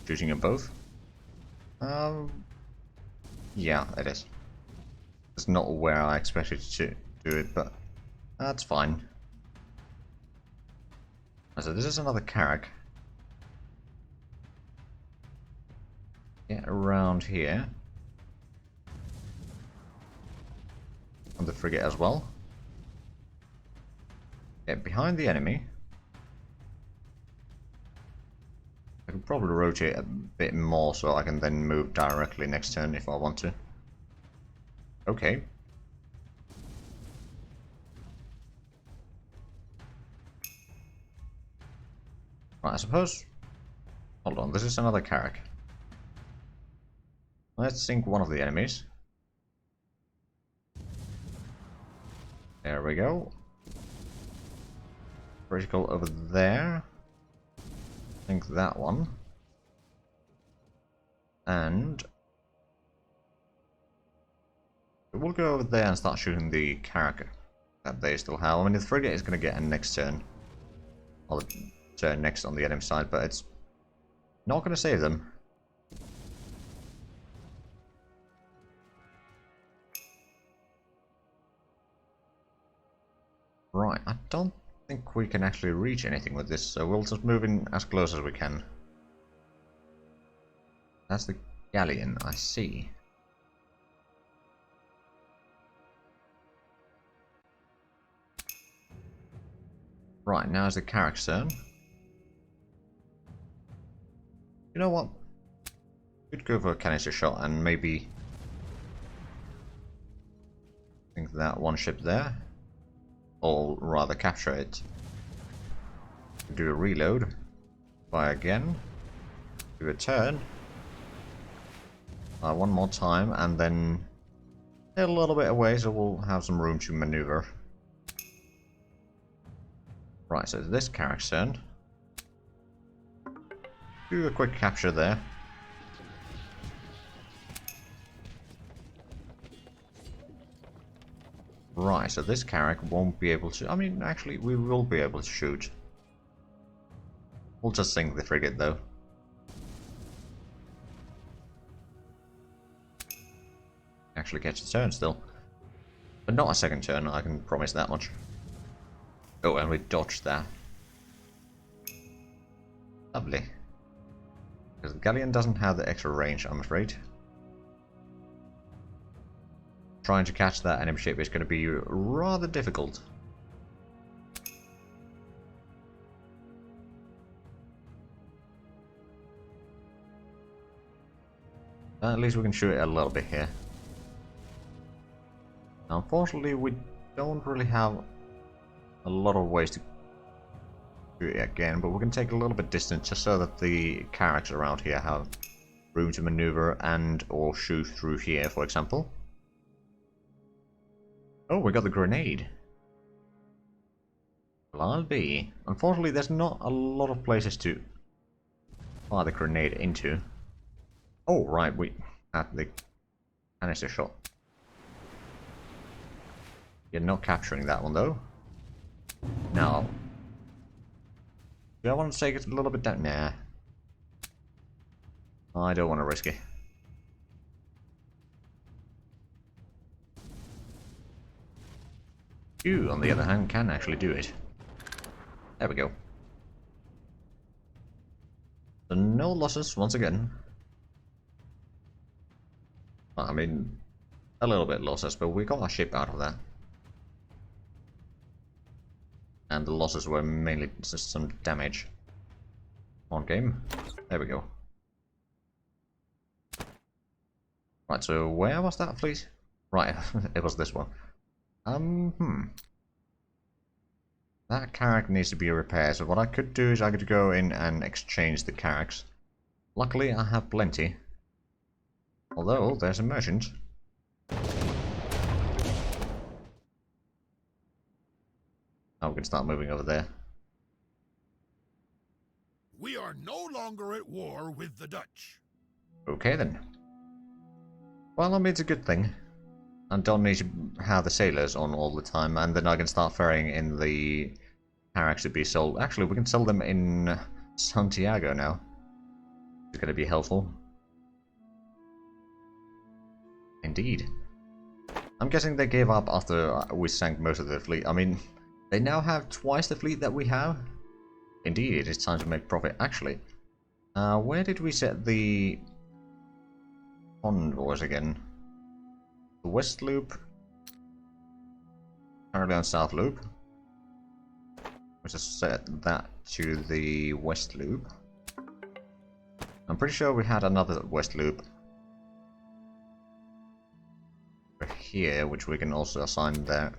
Shooting them both. Yeah, it is. It's not where I expected to do it, but that's fine. So this is another carrack. Get around here. And the frigate as well. Get behind the enemy. I could probably rotate a bit more so I can then move directly next turn if I want to. Okay. Right, I suppose... Hold on, this is another carrack. Let's sink one of the enemies. There we go. Critical over there. Sink that one. And... we'll go over there and start shooting the carrack that they still have. I mean, the frigate is going to get a next turn. Or the turn next on the enemy side, but it's not going to save them. Right, I don't think we can actually reach anything with this, so we'll just move in as close as we can. That's the galleon, I see. Right, now is the carrack's turn. You know what? Could go for a canister shot and maybe... think that one ship there. Or rather capture it. Do a reload. Fire again. Do a turn. One more time and then a little bit away so we'll have some room to maneuver. Right, so this carrack's turn. Do a quick capture there. Right, so this carrack won't be able to... I mean, actually, we will be able to shoot. We'll just sink the frigate, though. Actually gets a turn still. But not a second turn, I can promise that much. Oh, and we dodged that. Lovely. Because the galleon doesn't have the extra range, I'm afraid. Trying to catch that enemy ship is going to be rather difficult. At least we can shoot it a little bit here. Now, unfortunately, we don't really have a lot of ways to do it again, but we can take a little bit distance just so that the carracks around here have room to maneuver and or shoot through here, for example. Oh, we got the grenade. Well, I'll be. Unfortunately, there's not a lot of places to fire the grenade into. Oh, right, we had the canister shot. You're not capturing that one, though. Now, do I want to take it a little bit down? Nah. I don't want to risk it. You, on the other hand, can actually do it. There we go. So no losses once again. I mean, a little bit losses, but we got our ship out of that. And the losses were mainly just some damage. On game. There we go. Right, so where was that fleet? Right, it was this one. That carrack needs to be repaired, so what I could do is I could go in and exchange the carracks. Luckily I have plenty. Although, there's a merchant. Now we can start moving over there. We are no longer at war with the Dutch. Okay then. Well, I mean, it's a good thing. I don't need to have the sailors on all the time, and then I can start ferrying in the carracks to be sold. Actually, we can sell them in Santiago now. It's going to be helpful. Indeed. I'm guessing they gave up after we sank most of their fleet. I mean, they now have twice the fleet that we have. Indeed, it is time to make profit. Actually, where did we set the convoys again? The West Loop. Currently on South Loop. Let's just set that to the West Loop. I'm pretty sure we had another West Loop here, which we can also assign there.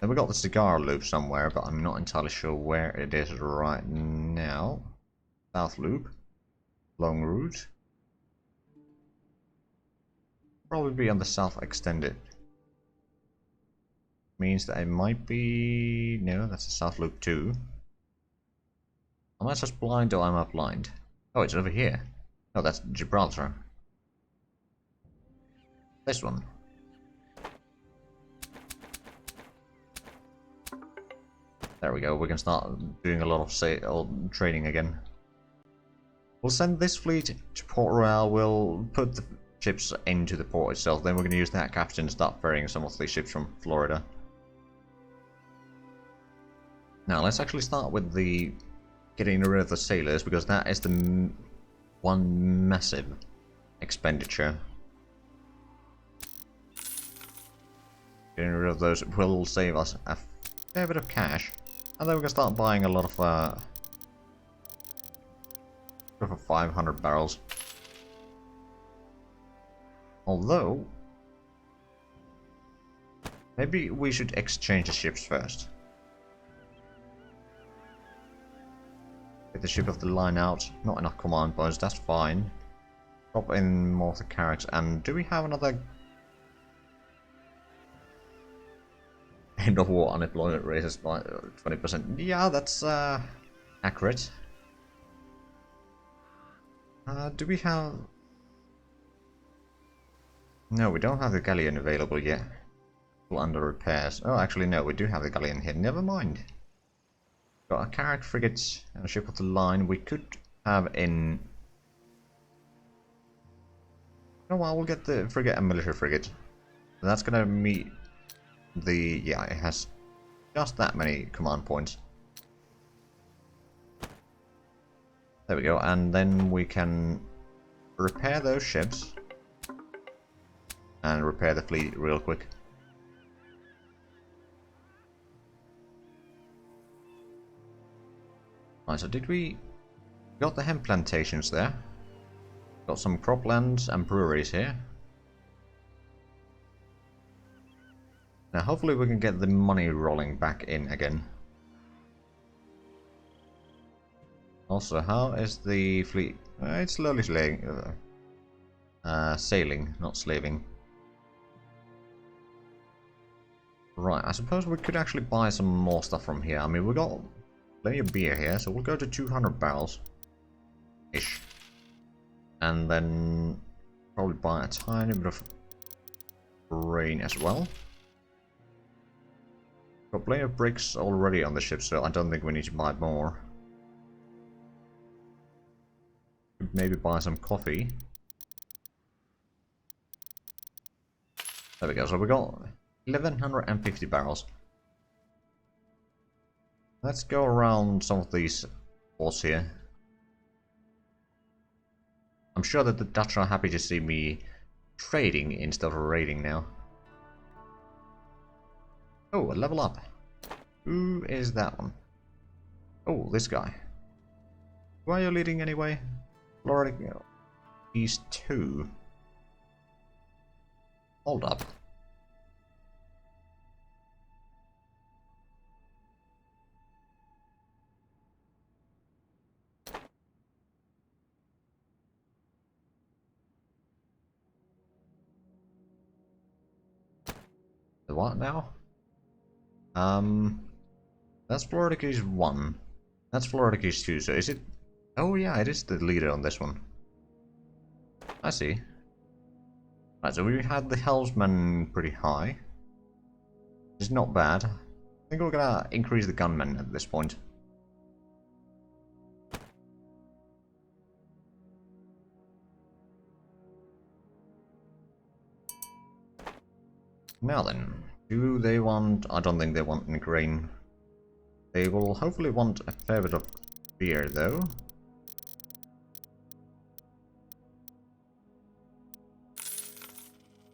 Then we got the Cigar Loop somewhere, but I'm not entirely sure where it is right now. South Loop. Long route. Probably be on the South Extended. Means that it might be... No, that's the South Loop 2. Am I just blind or am I blind? Oh, it's over here. Oh, that's Gibraltar. This one. There we go, we can start doing a lot of trading again. We'll send this fleet to Port Royal, we'll put the ships into the port itself, then we're going to use that captain to start ferrying some of these ships from Florida. Now, let's actually start with the getting rid of the sailors, because that is the one massive expenditure. Getting rid of those will save us a fair bit of cash, and then we can start buying a lot of 500 barrels. Although, maybe we should exchange the ships first. Get the ship of the line out. Not enough command points, that's fine. Drop in more of the carracks, and do we have another... End of war unemployment raises by 20%. Yeah, that's accurate. Do we have... No, we don't have the galleon available yet. Still under repairs. Oh, actually no, we do have the galleon here. Never mind. Got a carrack frigate and a ship of the line. We could have in... Oh well, we'll get the frigate and military frigate. And that's gonna meet the... Yeah, it has Just that many command points. There we go, and then we can repair those ships. And repair the fleet real quick. Right, so did we... Got the hemp plantations there. Got some croplands and breweries here. Now hopefully we can get the money rolling back in again. Also, how is the fleet? It's slowly sailing, not slaving. Right, I suppose we could actually buy some more stuff from here. I mean, we got plenty of beer here, so we'll go to 200 barrels-ish. And then probably buy a tiny bit of grain as well. Got plenty of bricks already on the ship, so I don't think we need to buy more. Could maybe buy some coffee. There we go, so we got 1150 barrels. Let's go around some of these ports here. I'm sure that the Dutch are happy to see me trading instead of raiding now. Oh, a level up. Who is that one? Oh, this guy. Why are you leading anyway? Florida. He's 2. Hold up. The what now? That's Florida Keys 1. That's Florida Keys 2, so is it... Oh yeah, it is the leader on this one. I see. Right, so we had the helmsman pretty high. It's not bad. I think we're gonna increase the gunmen at this point. Now then, do they want... I don't think they want any grain. They will hopefully want a fair bit of beer though.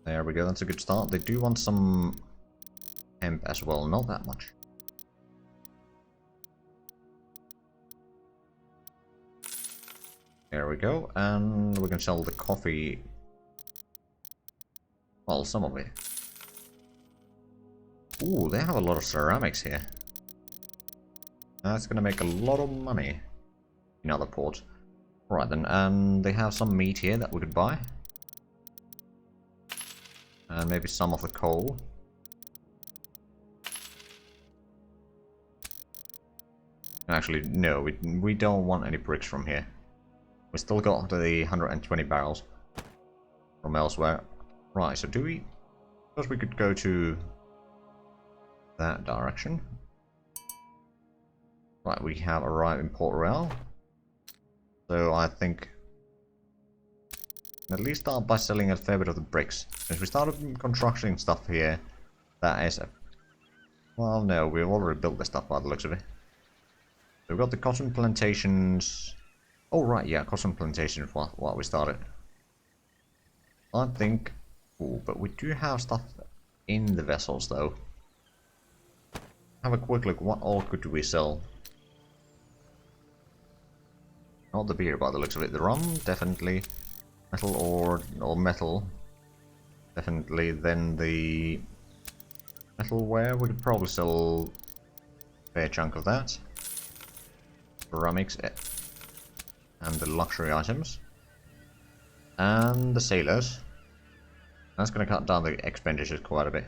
There we go, that's a good start. They do want some hemp as well, not that much. There we go, and we can sell the coffee. Well, some of it. Ooh, they have a lot of ceramics here. That's gonna make a lot of money in other ports. Right then, and they have some meat here that we could buy. And maybe some of the coal. Actually, no, we don't want any bricks from here. We still got the 120 barrels from elsewhere. Right, so do we... Suppose we could go to that direction. Right, we have arrived in Port Royal. So I think... At least start by selling a fair bit of the bricks. Since we started constructing stuff here, that is a... Well, no, we've already built this stuff by the looks of it. So we've got the cotton plantations... Oh, right, yeah, cotton plantations what we started. I think... Ooh, but we do have stuff in the vessels, though. Have a quick look, what all could we sell? Not the beer by the looks of it, the rum, definitely. Metal or metal, definitely. Then the metalware, we could probably sell a fair chunk of that. Ceramics and the luxury items. And the sailors. That's going to cut down the expenditures quite a bit.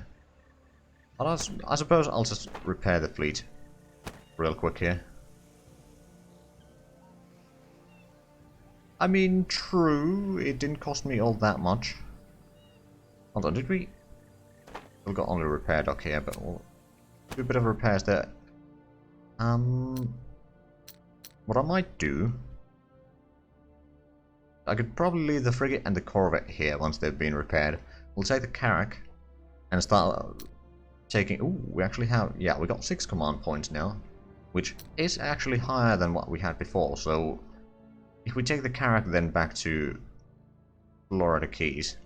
But I suppose I'll just repair the fleet real quick here. I mean, true, it didn't cost me all that much. Hold on, did we? We've got only a repair dock here, but we'll do a bit of repairs there. What I might do... I could probably leave the frigate and the corvette here once they've been repaired. We'll take the carrack and start taking... Ooh, we actually have... Yeah, we got 6 command points now, which is actually higher than what we had before. So if we take the Karak then back to Florida Keys,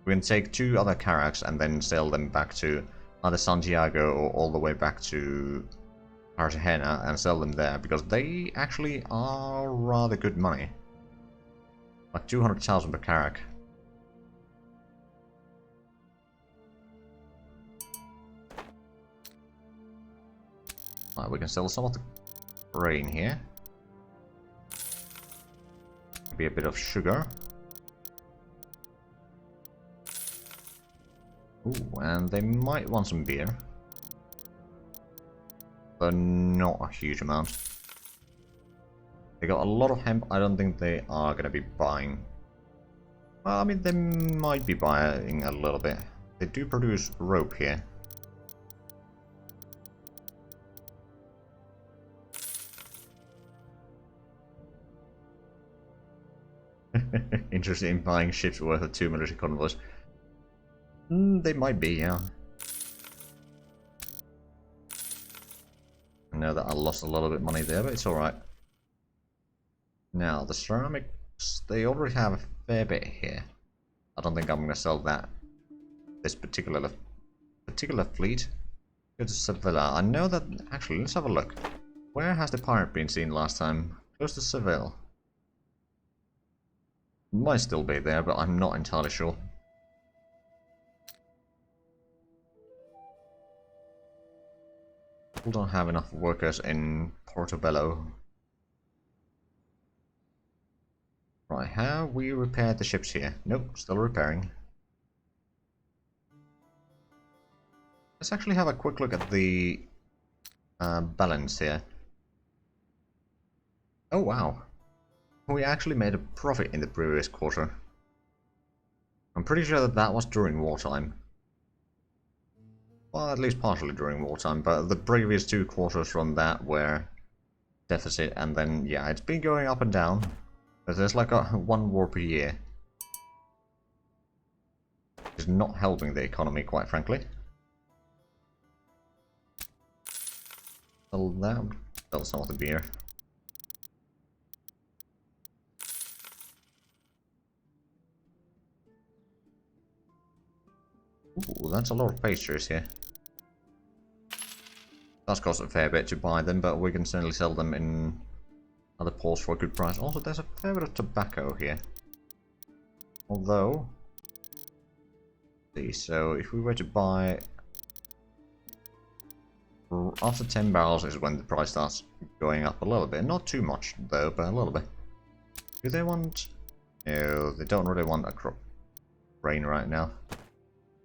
we can take 2 other Karaks and then sell them back to either Santiago or all the way back to Cartagena and sell them there, because they actually are rather good money. Like 200,000 per Karak. Right, we can sell some of the grain here. Maybe a bit of sugar. Ooh, and they might want some beer. But not a huge amount. They got a lot of hemp. I don't think they are gonna be buying. Well, I mean, they might be buying a little bit. They do produce rope here. Interested in buying ships worth of 2 military convoys. They might be, yeah. I know that I lost a little bit of money there, but it's alright. Now, the ceramics, they already have a fair bit here. I don't think I'm going to sell that. This particular fleet. Go to Sevilla. I know that... Actually, let's have a look. Where has the pirate been seen last time? Close to Seville. Might still be there, but I'm not entirely sure. We don't have enough workers in Portobello. Right, have we repaired the ships here? Nope, still repairing. Let's actually have a quick look at the balance here. Oh wow, we actually made a profit in the previous quarter. I'm pretty sure that that was during wartime. Well, at least partially during wartime, but the previous 2 quarters from that were deficit, and then, yeah, it's been going up and down. But there's like a 1 war per year. It's not helping the economy, quite frankly. Sell that, sell some of the beer. Ooh, that's a lot of pastries here. Does cost a fair bit to buy them, but we can certainly sell them in other ports for a good price. Also, there's a fair bit of tobacco here. Although, see, so if we were to buy after 10 barrels is when the price starts going up a little bit. Not too much though, but a little bit. Do they want? No, they don't really want a crop grain right now.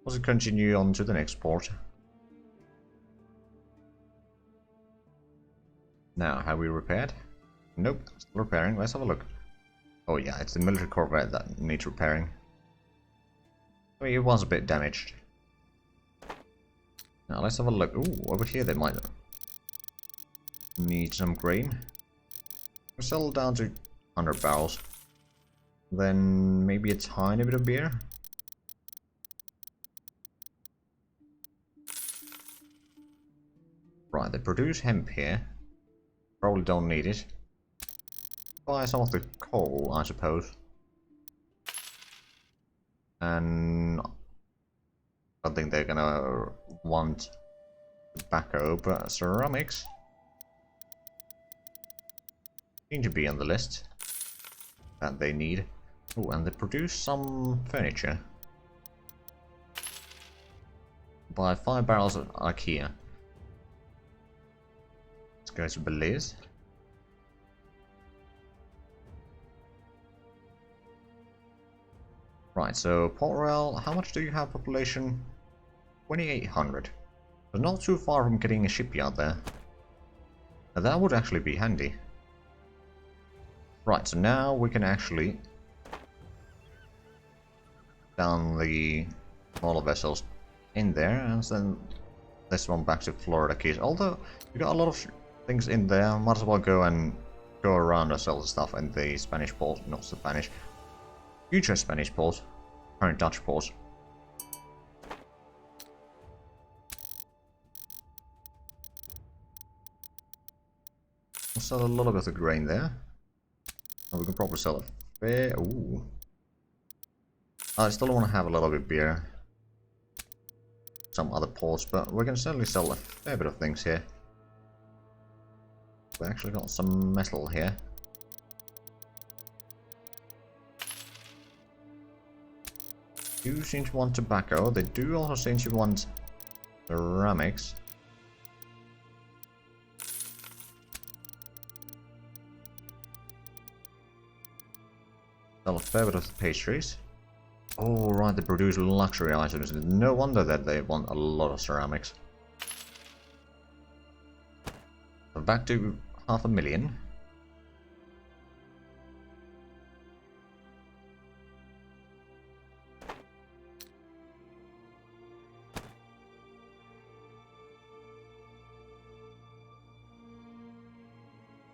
Let's continue on to the next port. Now, have we repaired? Nope, still repairing. Let's have a look. Oh yeah, it's the military corvette that needs repairing. I mean, it was a bit damaged. Now let's have a look. Ooh, over here they might need some grain. We'll settle down to 100 barrels. Then maybe a tiny bit of beer. Right, they produce hemp here. Probably don't need it. Buy some of the coal, I suppose. And I don't think they're gonna want tobacco, but ceramics seem to be on the list that they need. Oh, and they produce some furniture. Buy 5 barrels of IKEA. Let's go to Belize. Right, so Port Royal, how much do you have population? 2,800. So not too far from getting a shipyard there. Now that would actually be handy. Right, so now we can actually down the smaller vessels in there and send this one back to Florida Keys. Although we got a lot of things in there, might as well go around and sell the stuff in the Spanish port, not Spanish. Future Spanish ports, current Dutch ports. We'll sell a little bit of grain there. And we can probably sell it fair. Ooh. I still want to have a little bit of beer. Some other ports, but we can certainly sell a fair bit of things here. We actually got some metal here. Do seem to want tobacco. They do also seem to want ceramics. Sell a fair bit of pastries. Oh right, they produce luxury items. No wonder that they want a lot of ceramics. So back to 500,000.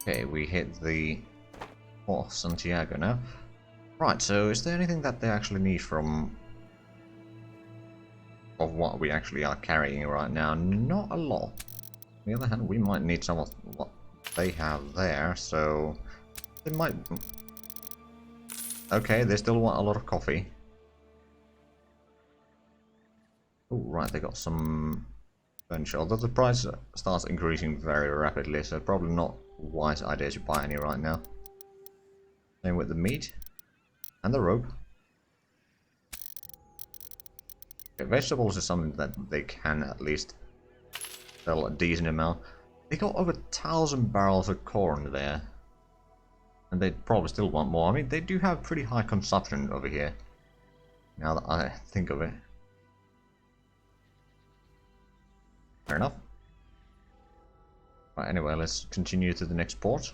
Okay, we hit the Port of Santiago now. Right, so is there anything that they actually need from of what we actually are carrying right now? Not a lot. On the other hand, we might need some of what they have there, so they might... Okay, they still want a lot of coffee. Oh, right, they got some furniture, although the price starts increasing very rapidly, so probably not a wise idea to buy any right now. Same with the meat. And the rope. Okay, vegetables is something that they can at least sell a decent amount. They got over 1,000 barrels of corn there. And they probably still want more. I mean, they do have pretty high consumption over here. Now that I think of it. Fair enough. Right, anyway, let's continue to the next port.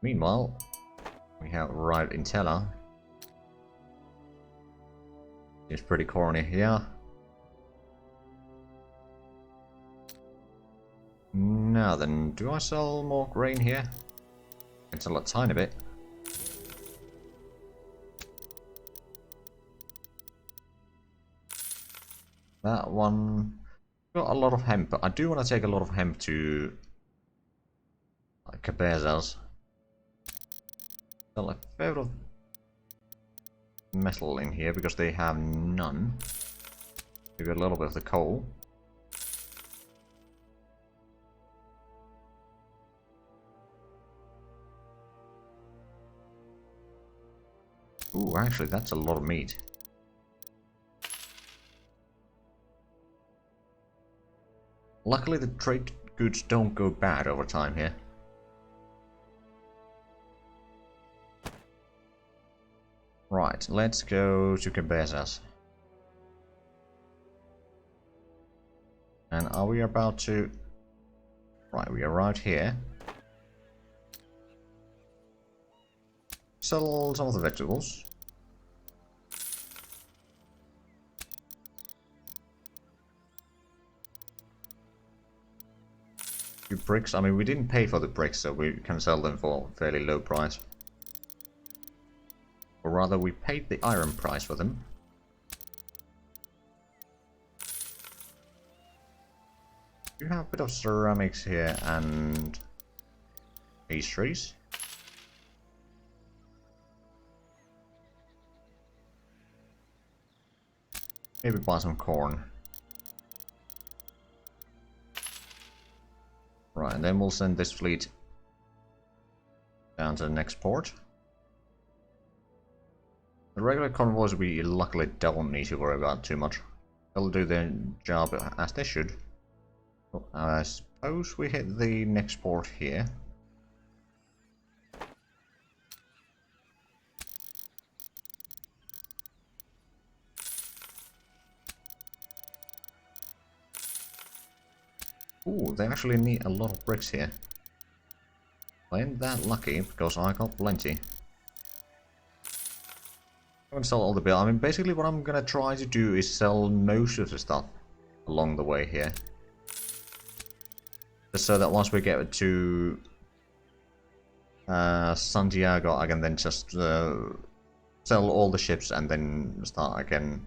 Meanwhile, we have arrived in Tella. It's pretty corny here. Now then, do I sell more grain here? I can sell a tiny bit. That one got a lot of hemp, but I do want to take a lot of hemp to Cabezas. Sell a fair bit of metal in here because they have none. We got a little bit of the coal. Ooh, actually, that's a lot of meat. Luckily, the trade goods don't go bad over time here. Right, let's go to Cabezas. And are we about to... Right, we arrived here. Sell some of the vegetables. Few bricks. I mean, we didn't pay for the bricks, so we can sell them for a fairly low price. Or rather, we paid the iron price for them. You have a bit of ceramics here and pastries. Maybe buy some corn. Right, and then we'll send this fleet down to the next port. The regular convoys we luckily don't need to worry about too much. They'll do their job as they should. I suppose we hit the next port here. Ooh, they actually need a lot of bricks here. I ain't that lucky because I got plenty. I'm gonna sell all the bill. I mean, basically what I'm gonna try to do is sell most of the stuff along the way here. Just so that once we get to Santiago, I can then just sell all the ships and then start again.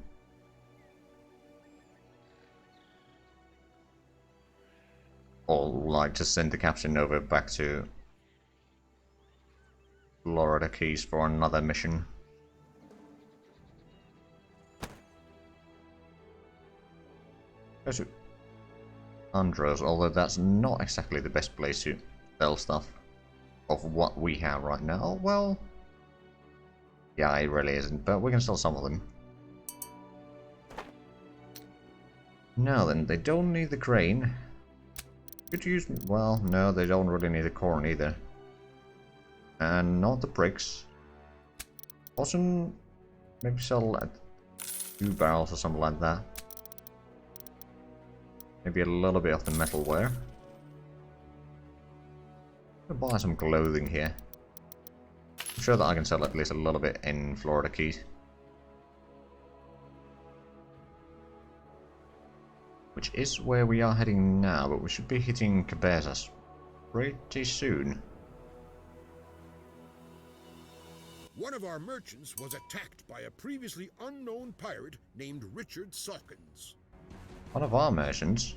Or like just send the captain over back to Florida Keys for another mission. Go to Andros, although that's not exactly the best place to sell stuff of what we have right now. Well, yeah, it really isn't, but we can sell some of them. Now then, they don't need the crane. Could use... well, no, they don't really need the corn either. And not the bricks. Also, maybe sell 2 barrels or something like that. Maybe a little bit of the metalware. I'm gonna buy some clothing here. I'm sure that I can sell at least a little bit in Florida Keys. Which is where we are heading now, but we should be hitting Cabezas pretty soon. One of our merchants was attacked by a previously unknown pirate named Richard Sawkins. One of our merchants?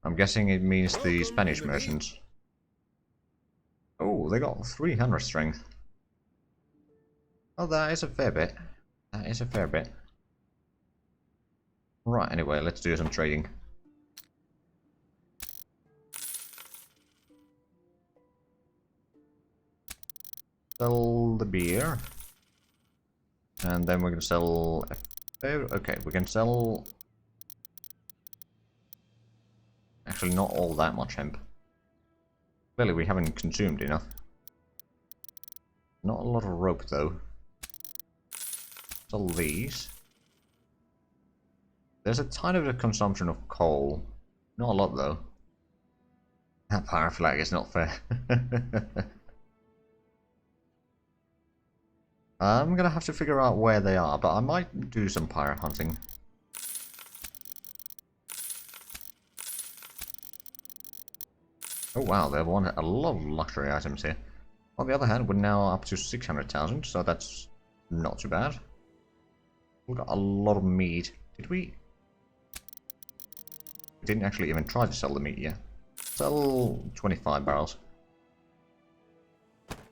I'm guessing it means the Spanish merchants. Oh, they got 300 strength. Oh, that is a fair bit. That is a fair bit. Right, anyway, let's do some trading. Sell the beer. And then we're gonna sell... okay, we can sell... actually, not all that much hemp. Clearly, we haven't consumed enough. Not a lot of rope, though. Sell these. There's a tiny bit of consumption of coal. Not a lot, though. That power flag is not fair. I'm gonna have to figure out where they are, but I might do some pirate hunting. Oh wow, they have a lot of luxury items here. On the other hand, we're now up to 600,000, so that's not too bad. We've got a lot of meat. Did we? We didn't actually even try to sell the meat yet. Sell 25 barrels.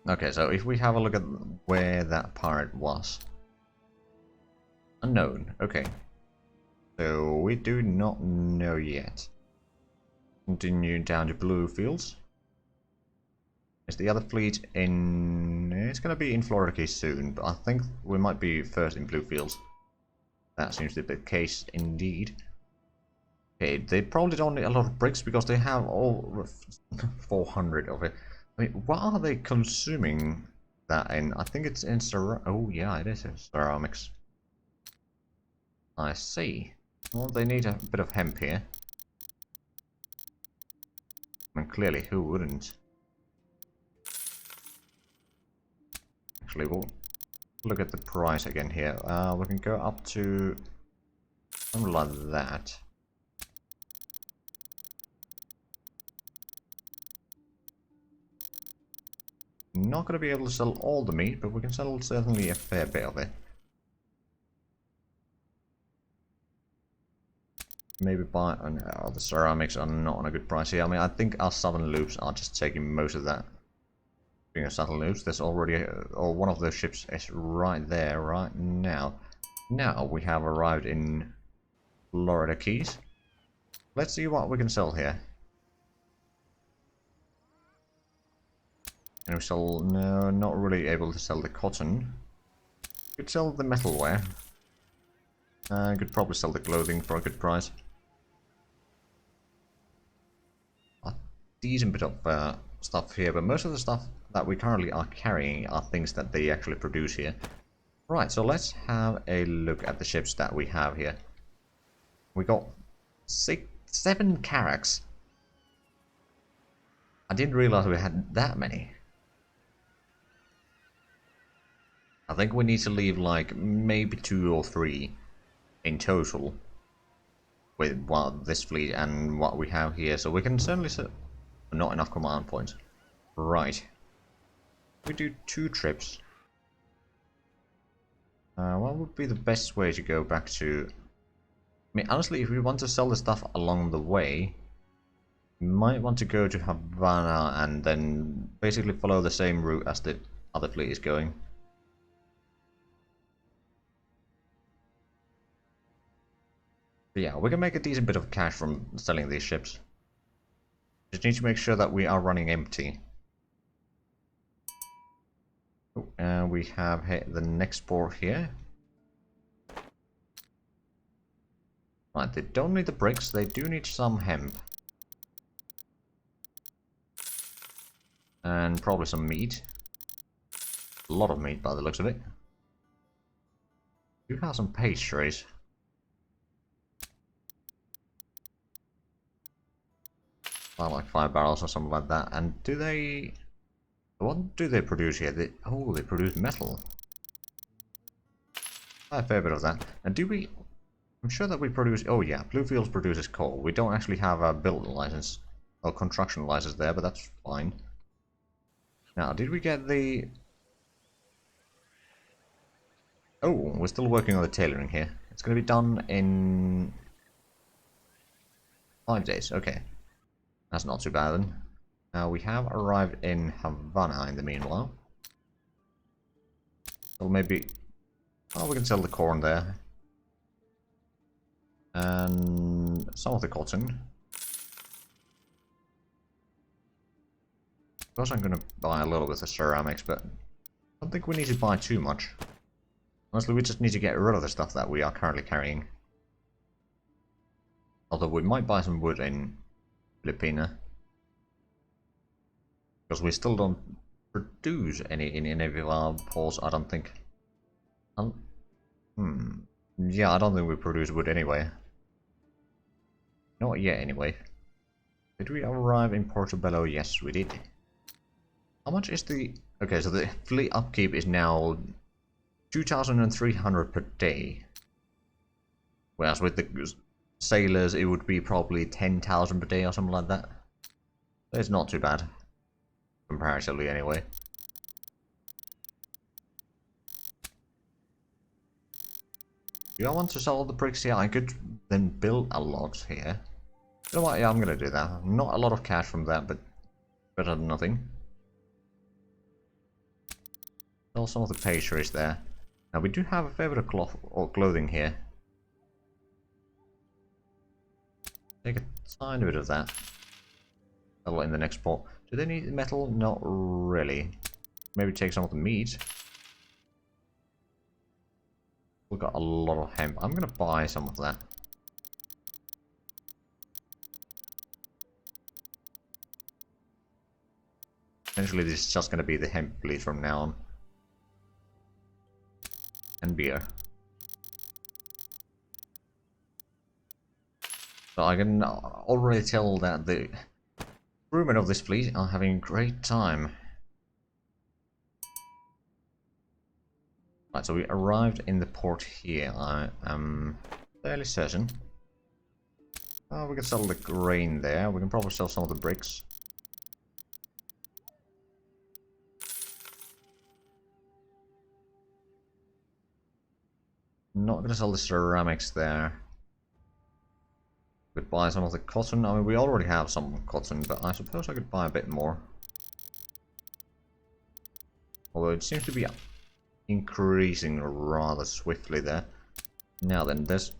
Okay, so if we have a look at where that pirate was. Unknown, okay. So we do not know yet. Continue down to blue fields. Is the other fleet in... it's gonna be in Florida Keys soon, but I think we might be first in blue fields. That seems to be the case indeed. Okay, they probably don't need a lot of bricks because they have all 400 of it. I mean, what are they consuming that in? I think it's in oh yeah, it is in ceramics. I see. Well, they need a bit of hemp here. I mean, clearly, who wouldn't? Actually, we'll look at the price again here. We can go up to something like that. Not going to be able to sell all the meat, but we can sell certainly a fair bit of it. Maybe buy... oh, the ceramics are not on a good price here. I mean, I think our southern loops are just taking most of that. Being a southern loops, there's already... or one of those ships is right there, right now. Now we have arrived in Florida Keys. Let's see what we can sell here. And we sell... no, not really able to sell the cotton. Could sell the metalware. Could probably sell the clothing for a good price. A decent bit of stuff here, but most of the stuff that we currently are carrying are things that they actually produce here. Right, so let's have a look at the ships that we have here. We got 7 carracks. I didn't realize we had that many. I think we need to leave like maybe 2 or 3 in total with this fleet and what we have here, so we can certainly not enough command points. Right, we do 2 trips. What would be the best way to go back to mean, honestly, if we want to sell the stuff along the way, we might want to go to Havana and then basically follow the same route as the other fleet is going. But yeah, we can make a decent bit of cash from selling these ships. Just need to make sure that we are running empty. Oh, and we have hit the next port here. Right, they don't need the bricks, they do need some hemp. And probably some meat. A lot of meat by the looks of it. Do have some pastries. Like 5 barrels or something like that. And do they... What do they produce here? Oh, they produce metal. A fair bit of that. And do we... I'm sure that we produce... Oh yeah, Bluefields produces coal. We don't actually have a build license or construction license there, but that's fine. Now, did we get the... Oh, we're still working on the tailoring here. It's going to be done in 5 days. Okay. That's not too bad then. Now, we have arrived in Havana in the meanwhile. So maybe... Oh, we can sell the corn there. And some of the cotton. Of course I'm going to buy a little bit of ceramics, but I don't think we need to buy too much. Honestly, we just need to get rid of the stuff that we are currently carrying. Although we might buy some wood in Filipina. Because we still don't produce any in any of our ports, I don't think. Yeah, I don't think we produce wood anyway. Not yet, anyway. Did we arrive in Portobello? Yes, we did. How much is the... Okay, so the fleet upkeep is now 2,300 per day. Whereas with the sailors, it would be probably 10,000 per day or something like that. So it's not too bad. Comparatively, anyway. Do I want to sell the bricks here? I could then build a lot here. You know what? Yeah, I'm gonna do that. Not a lot of cash from that, but better than nothing. Sell some of the pastries there. Now we do have a fair bit of cloth or clothing here. Take a tiny bit of that. A lot in the next port. Do they need metal? Not really. Maybe take some of the meat. We've got a lot of hemp. I'm gonna buy some of that. Essentially, this is just gonna be the hemp fleet from now on. And beer. So I can already tell that the crewmen of this fleet are having a great time. Right, so we arrived in the port here. I am fairly certain. Oh, we can sell the grain there. We can probably sell some of the bricks. Not gonna sell the ceramics there. Could buy some of the cotton. I mean, we already have some cotton, but I suppose I could buy a bit more. Although it seems to be increasing rather swiftly there. Now then, there's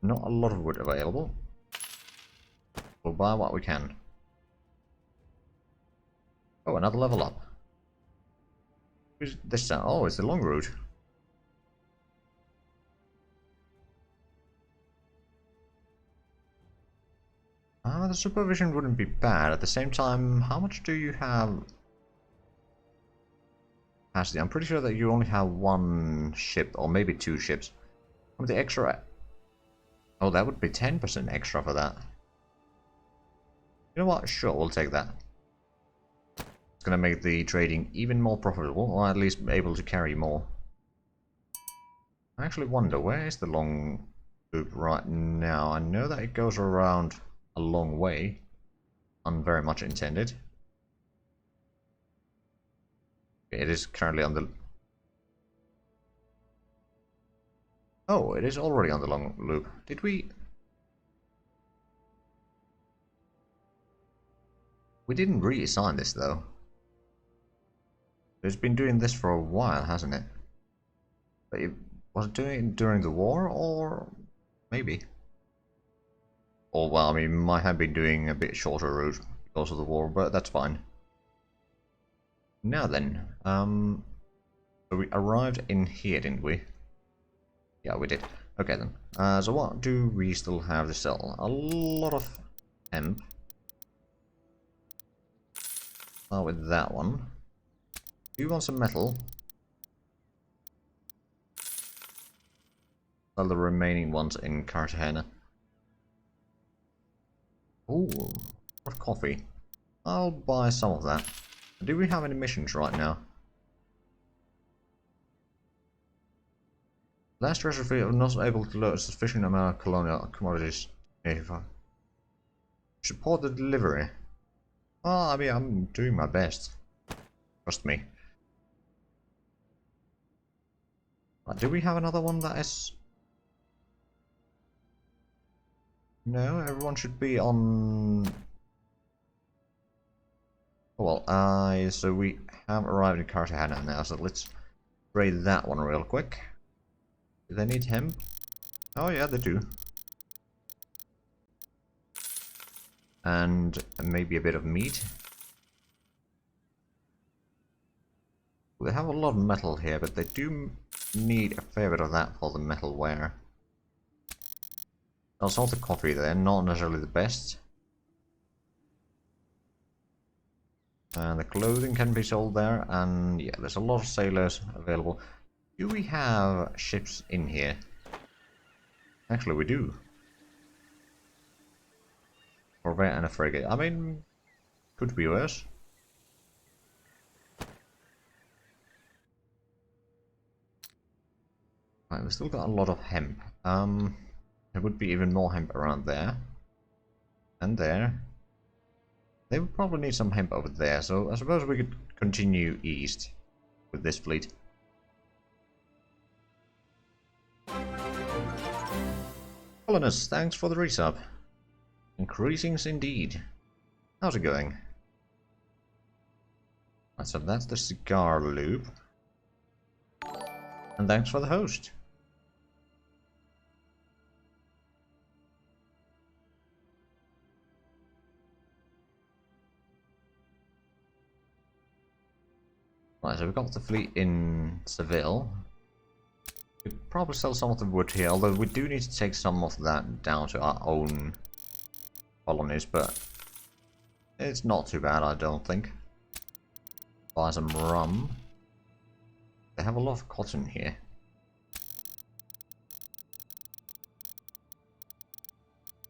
not a lot of wood available. We'll buy what we can. Oh, another level up. Who's this down? Oh, it's the long route. The supervision wouldn't be bad. At the same time, how much do you have capacity? I'm pretty sure that you only have one ship, or maybe 2 ships. The extra... Oh, that would be 10% extra for that. You know what? Sure, we'll take that. It's gonna make the trading even more profitable, or at least able to carry more. I actually wonder, where is the long loop right now? I know that it goes around a long way. Very much intended. It is currently on the... Oh, it is already on the long loop. Did we... We didn't reassign this though. It's been doing this for a while, hasn't it? But was it doing it during the war, or maybe? Or well, I mean, might have been doing a bit shorter route because of the war, but that's fine. Now then, so we arrived in here, didn't we? Yeah, we did. Okay then. So what do we still have to sell? A lot of hemp. Start with that one. Do you want some metal? Sell the remaining ones in Cartagena. Ooh, what coffee? I'll buy some of that. Do we have any missions right now? Last treasure field was not able to load a sufficient amount of colonial commodities. Support the delivery. Well, I mean, I'm doing my best. Trust me. Do we have another one that is... No, everyone should be on... Oh, well, so we have arrived in Cartagena now, so let's trade that one real quick. Do they need hemp? Oh yeah, they do. And maybe a bit of meat. They have a lot of metal here, but they do need a fair bit of that for the metalware. Also, the coffee there, not necessarily the best. And the clothing can be sold there, and yeah, there's a lot of sailors available. Do we have ships in here? Actually, we do. Corvette and a frigate. I mean, could be worse. Right, we've still got a lot of hemp. There would be even more hemp around there. And there. They would probably need some hemp over there, so I suppose we could continue east with this fleet. Colonists, thanks for the resub. Increasing indeed. How's it going? Right, so that's the cigar loop. And thanks for the host. Right, so we've got the fleet in Seville. We could probably sell some of the wood here, although we do need to take some of that down to our own colonies, but it's not too bad, I don't think. Buy some rum. They have a lot of cotton here.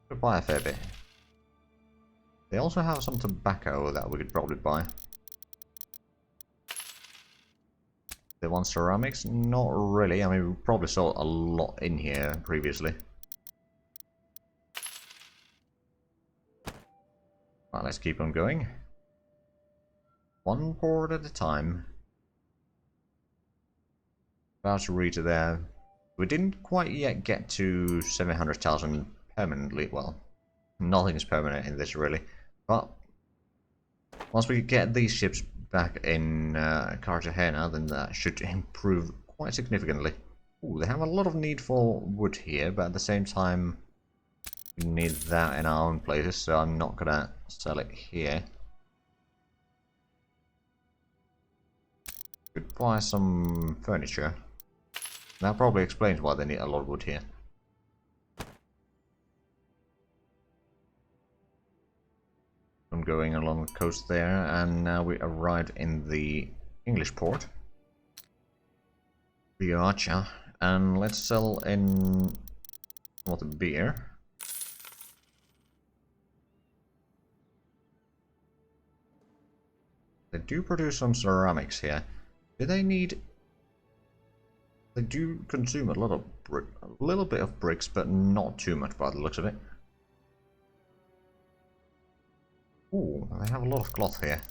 Could buy a fair bit. They also have some tobacco that we could probably buy. They want ceramics? Not really. I mean, we probably saw a lot in here previously. Right, let's keep on going. One port at a time. About to reach there. We didn't quite yet get to 700,000 permanently. Well, nothing is permanent in this really. But once we get these ships back in Cartagena, then that should improve quite significantly. Ooh, they have a lot of need for wood here, but at the same time we need that in our own places, so I'm not gonna sell it here. Could buy some furniture. That probably explains why they need a lot of wood here. I'm going along the coast there, and now we arrived in the English port, Rioja, and let's sell in some of the beer. They do produce some ceramics here. Do they need... They do consume a lot of a little bit of bricks, but not too much by the looks of it. Ooh, they have a lot of cloth here.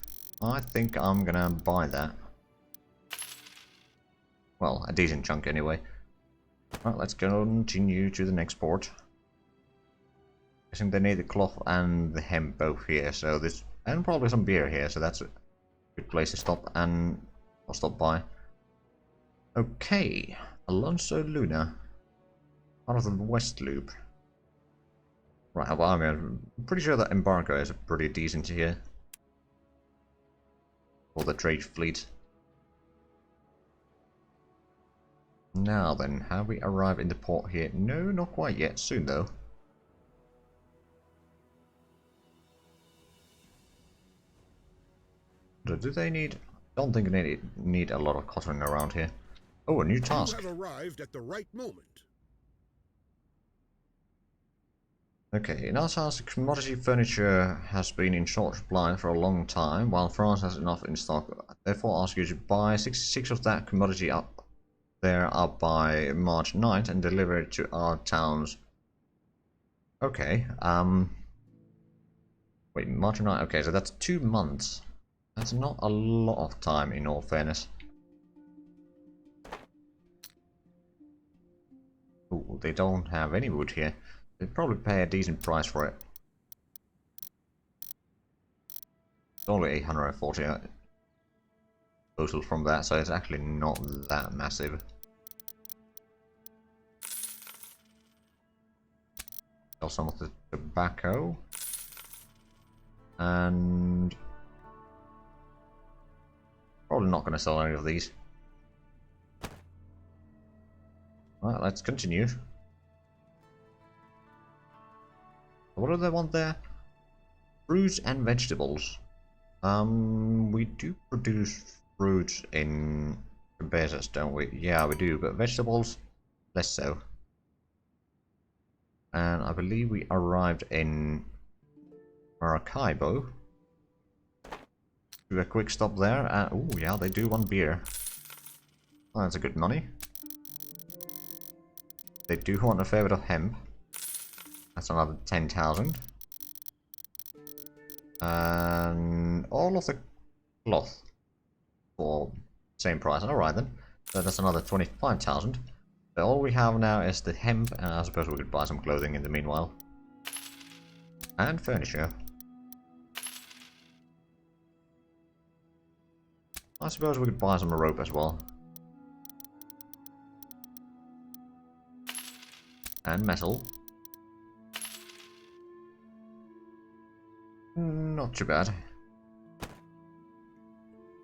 I think I'm gonna buy that. Well, a decent chunk anyway. Well, let's continue to the next port. I think they need the cloth and the hemp both here, so there's and probably some beer here, so that's a good place to stop and I'll stop by. Okay, Alonso Luna, part of the West Loop. Right, well, I'm pretty sure that Embargo is pretty decent here for the trade fleet. Now then, have we arrived in the port here? No, not quite yet. Soon though. Do they need... Don't think they need a lot of cotton around here. Oh, a new task. You have arrived at the right moment. Okay, in our task, commodity furniture has been in short supply for a long time, while France has enough in stock. Therefore, ask you to buy 66 of that commodity up there up by March 9th and deliver it to our towns. Okay, wait, March 9th, okay, so that's 2 months. That's not a lot of time, in all fairness. Ooh, they don't have any wood here. They'd probably pay a decent price for it. It's only 840 total from that, so it's actually not that massive. Sell some of the tobacco. And... probably not going to sell any of these. Right, let's continue. What do they want there? Fruits and vegetables. We do produce fruits in Cabezas, don't we? Yeah, we do, but vegetables, less so. And I believe we arrived in Maracaibo. Do a quick stop there. Oh, yeah, they do want beer. Well, that's a good money. They do want a fair bit of hemp. That's another 10,000. And all of the cloth for same price. Alright then. So that's another 25,000. So all we have now is the hemp, and I suppose we could buy some clothing in the meanwhile. And furniture. I suppose we could buy some rope as well. And metal. Not too bad.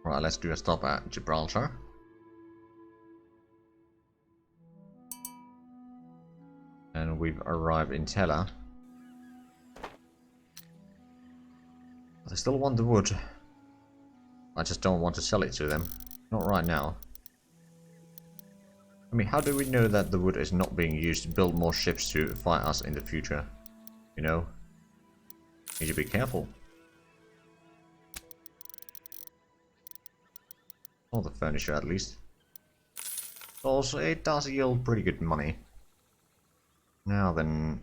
Right, let's do a stop at Gibraltar. And we've arrived in Tella. They still want the wood. I just don't want to sell it to them. Not right now. I mean, how do we know that the wood is not being used to build more ships to fight us in the future? You know? Need to be careful. All the furniture at least. Also, it does yield pretty good money. Now then...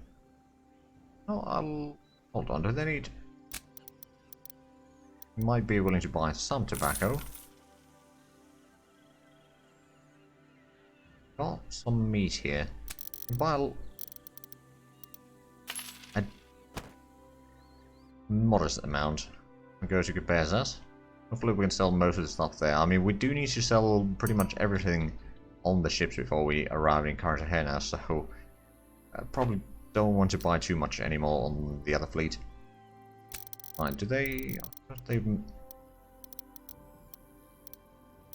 oh, I'll... hold on, do they need... might be willing to buy some tobacco. Got some meat here. Buy a modest amount. And go to Cabezas. Hopefully we can sell most of the stuff there. I mean, we do need to sell pretty much everything on the ships before we arrive in Cartagena, so I probably don't want to buy too much anymore on the other fleet. Right, do they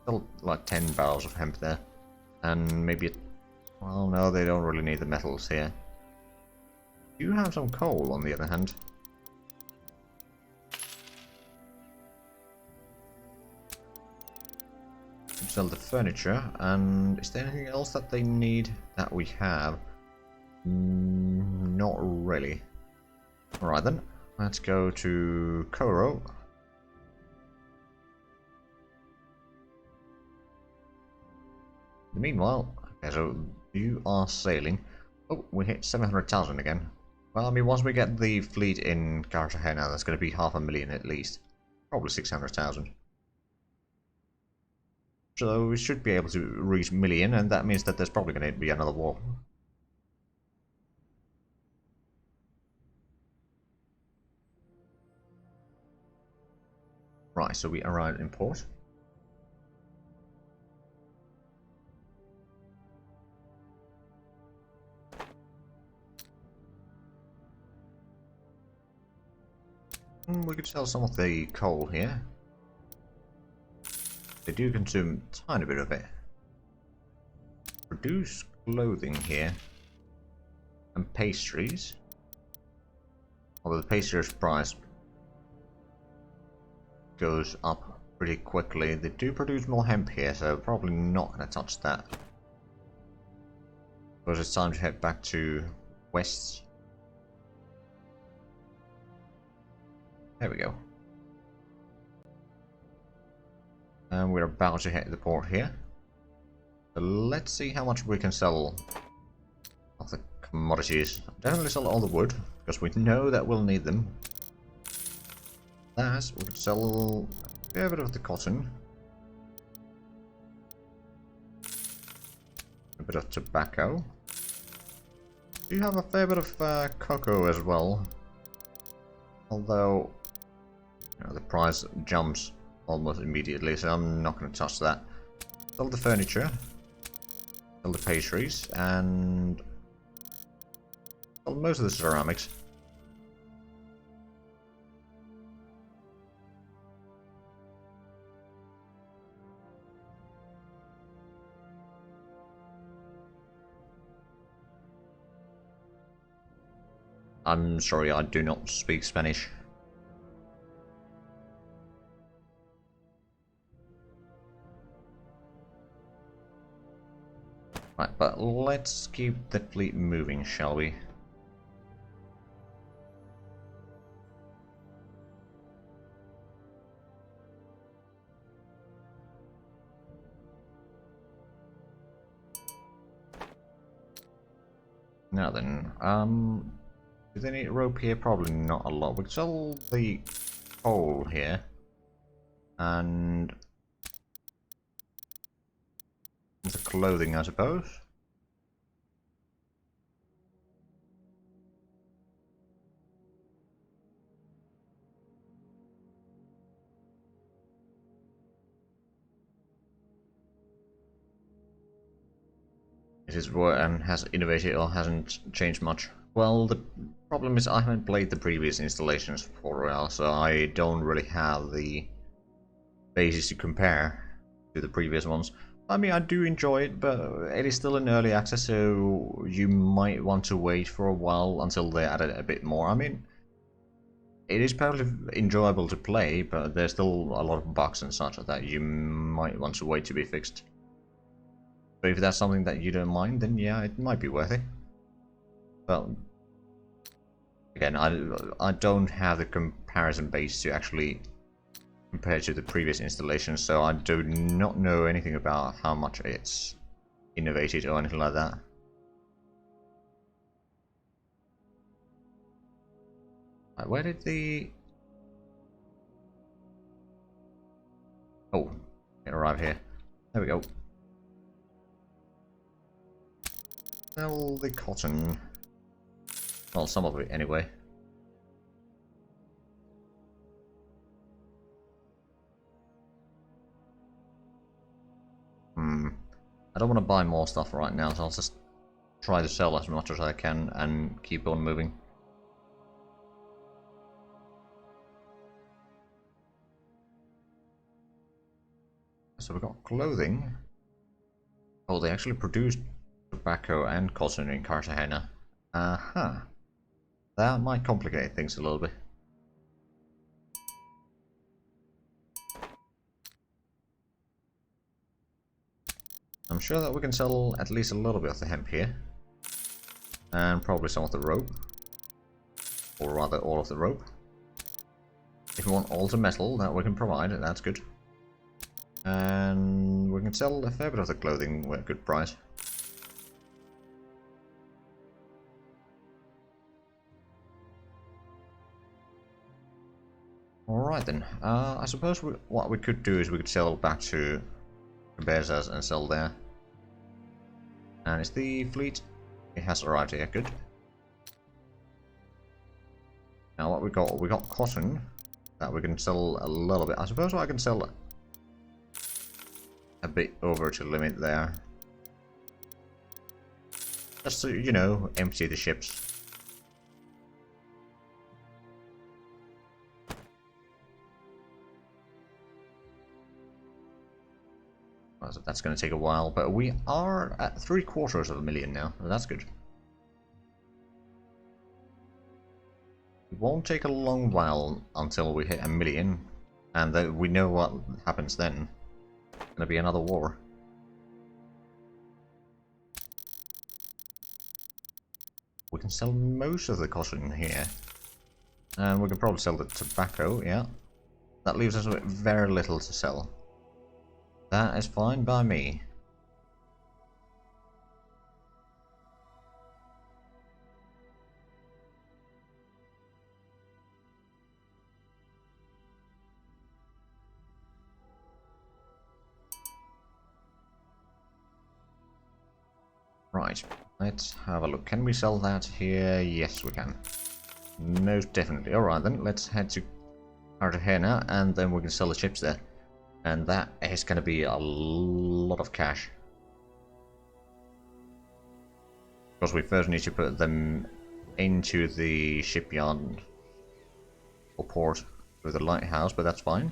sell like 10 barrels of hemp there? And maybe well, no, they don't really need the metals here. Do you have some coal on the other hand? Sell the furniture, and is there anything else that they need that we have? Not really. Alright then, let's go to Coro. Meanwhile, okay, so you are sailing. Oh, we hit 700,000 again. Well, I mean, once we get the fleet in Cartagena, that's going to be 500,000 at least. Probably 600,000. So we should be able to reach million, and that means that there's probably going to be another war. Right, so we arrived in port. We could sell some of the coal here. They do consume a tiny bit of it. Produce clothing here. And pastries. Although the pastries price goes up pretty quickly. They do produce more hemp here, so probably not going to touch that. Because it's time to head back to west. There we go. And we're about to hit the port here. So let's see how much we can sell of the commodities. Definitely sell all the wood, because we know that we'll need them. That, we could sell a fair bit of the cotton. A bit of tobacco. We have a fair bit of cocoa as well. Although, you know, the price jumps almost immediately, so I'm not going to touch that. Sell the furniture. Sell the pastries, and sell most of the ceramics. I'm sorry, I do not speak Spanish. Right, but let's keep the fleet moving, shall we? Now then, do they need rope here? Probably not a lot. We can sell the coal here. And the clothing, I suppose. This is what has innovated or hasn't changed much. Well, the problem is I haven't played the previous installations for a while, so I don't really have the basis to compare to the previous ones. I mean, I do enjoy it, but it is still in early access, so you might want to wait for a while until they add a bit more. I mean, it is perfectly enjoyable to play, but there's still a lot of bugs and such that you might want to wait to be fixed. But if that's something that you don't mind, then yeah, it might be worth it. But again, I don't have the comparison base to actually compare to the previous installation, so I do not know anything about how much it's innovated or anything like that. Right, where did the... Oh, it arrived here. There we go. Sell the cotton. Well, some of it anyway. I don't want to buy more stuff right now, so I'll just try to sell as much as I can and keep on moving. So we've got clothing. Oh, they actually produce tobacco and cotton in Cartagena. Aha. That might complicate things a little bit. I'm sure that we can sell at least a little bit of the hemp here. And probably some of the rope. Or rather, all of the rope. If we want all the metal that we can provide, that's good. And we can sell a fair bit of the clothing at a good price. Alright then, I suppose what we could do is we could sell back to repairs us and sell there. And is the fleet? It has arrived here, good. Now what we got? We got cotton that we can sell a little bit. I suppose I can sell a bit over to limit there. Just to, you know, empty the ships. So that's going to take a while, but we are at 750,000 now. That's good. It won't take a long while until we hit 1 million, and then we know what happens then. It's going to be another war. We can sell most of the cotton here, and we can probably sell the tobacco. Yeah, that leaves us with very little to sell. That is fine by me. Right, let's have a look. Can we sell that here? Yes, we can. Most definitely. Alright then, let's head to Cartagena and then we can sell the ships there. And that is going to be a lot of cash. Because we first need to put them into the shipyard or port with the lighthouse, but that's fine.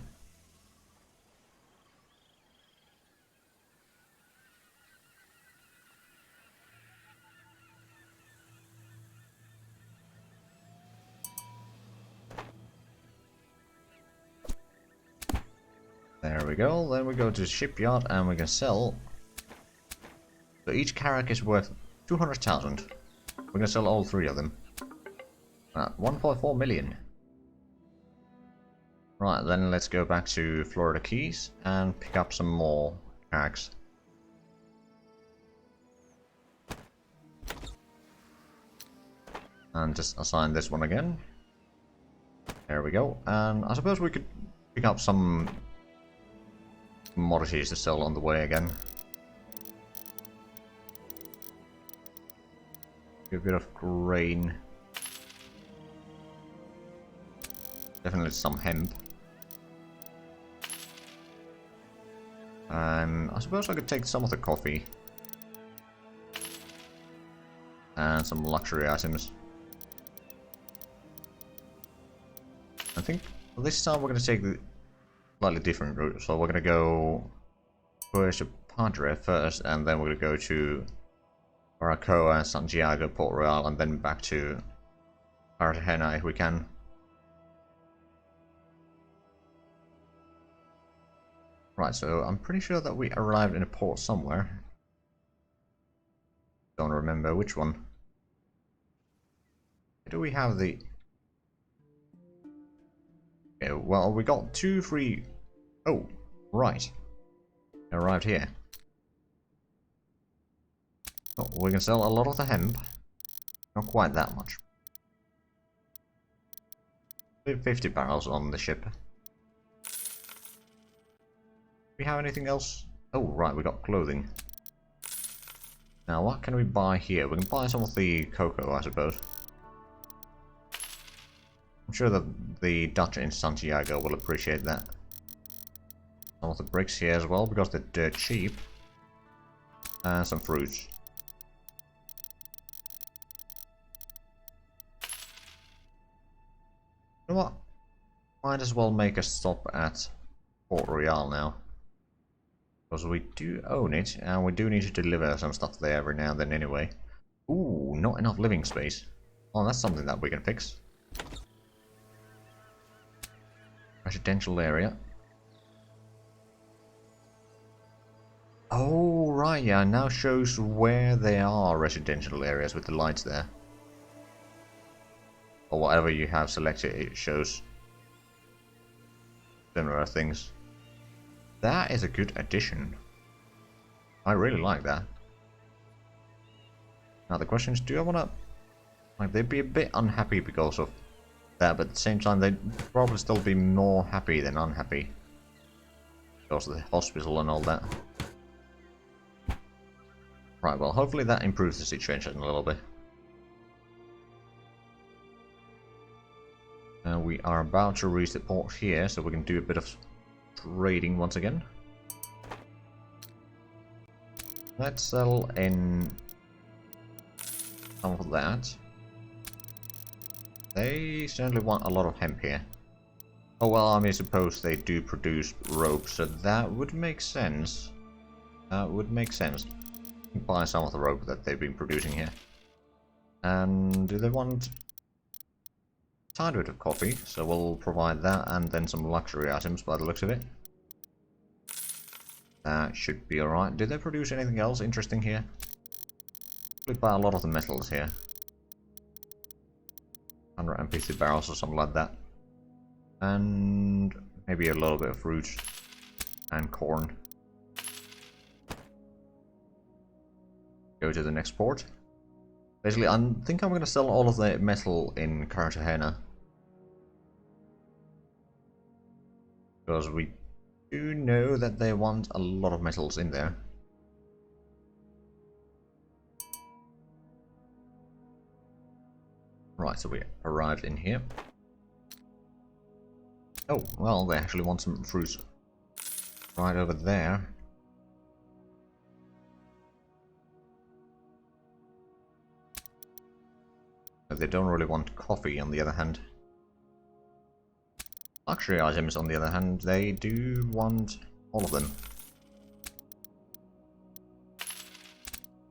There we go, then we go to the shipyard and we can sell. So each carrack is worth 200,000. We're going to sell all 3 of them. At 1.4 million. Right, then let's go back to Florida Keys and pick up some more carracks. And just assign this one again. There we go. And I suppose we could pick up some commodities to sell on the way again. A bit of grain. Definitely some hemp. And I suppose I could take some of the coffee. And some luxury items. I think this time we're going to take the slightly different route. So we're going to go Puerto Padre first, and then we're going to go to Baracoa, Santiago, Port Royal, and then back to Cartagena if we can. Right, so I'm pretty sure that we arrived in a port somewhere. Don't remember which one. Do we have the... Okay, well, we got 2 free... Oh, right. Arrived here. Oh, we can sell a lot of the hemp. Not quite that much. 50 barrels on the ship. Do we have anything else? Oh, right, we got clothing. Now, what can we buy here? We can buy some of the cocoa, I suppose. I'm sure that the Dutch in Santiago will appreciate that. Some of the bricks here as well, because they're dirt cheap. And some fruits. You know what? Might as well make a stop at Port Royal now. Because we do own it, and we do need to deliver some stuff there every now and then anyway. Ooh, not enough living space. Oh, that's something that we can fix. Residential area. Oh, right, yeah, now shows where there are residential areas with the lights there. Or whatever you have selected, it shows similar things. That is a good addition. I really like that. Now the question is, do I want to... Like, they'd be a bit unhappy because of that, but at the same time they'd probably still be more happy than unhappy. Because of the hospital and all that. Right, well, hopefully that improves the situation a little bit. We are about to reach the port here, so we can do a bit of trading once again. Let's sell in some of that. They certainly want a lot of hemp here. Oh well, I mean, suppose they do produce rope, so that would make sense. That would make sense. Buy some of the rope that they've been producing here. And do they want a tiny bit of coffee? So we'll provide that and then some luxury items by the looks of it. That should be alright. Did they produce anything else interesting here? We buy a lot of the metals here. 150 barrels or something like that. And maybe a little bit of fruit and corn. Go to the next port. Basically, I think I'm going to sell all of the metal in Cartagena. Because we do know that they want a lot of metals in there. Right, so we arrived in here. Oh, well, they actually want some fruits right over there. But they don't really want coffee, on the other hand. Luxury items, on the other hand, they do want all of them.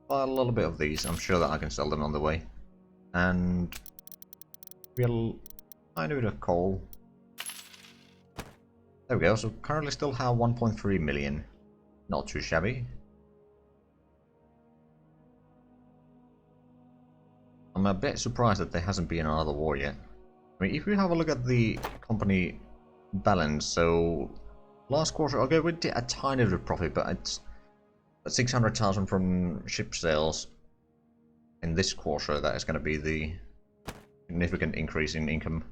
Buy a little bit of these, I'm sure that I can sell them on the way. And we'll find a bit of coal. There we go, so currently still have 1.3 million. Not too shabby. I'm a bit surprised that there hasn't been another war yet. I mean, if we have a look at the company balance, so last quarter, okay, we did a tiny bit of profit, but it's 600,000 from ship sales. In this quarter, that is going to be the significant increase in income.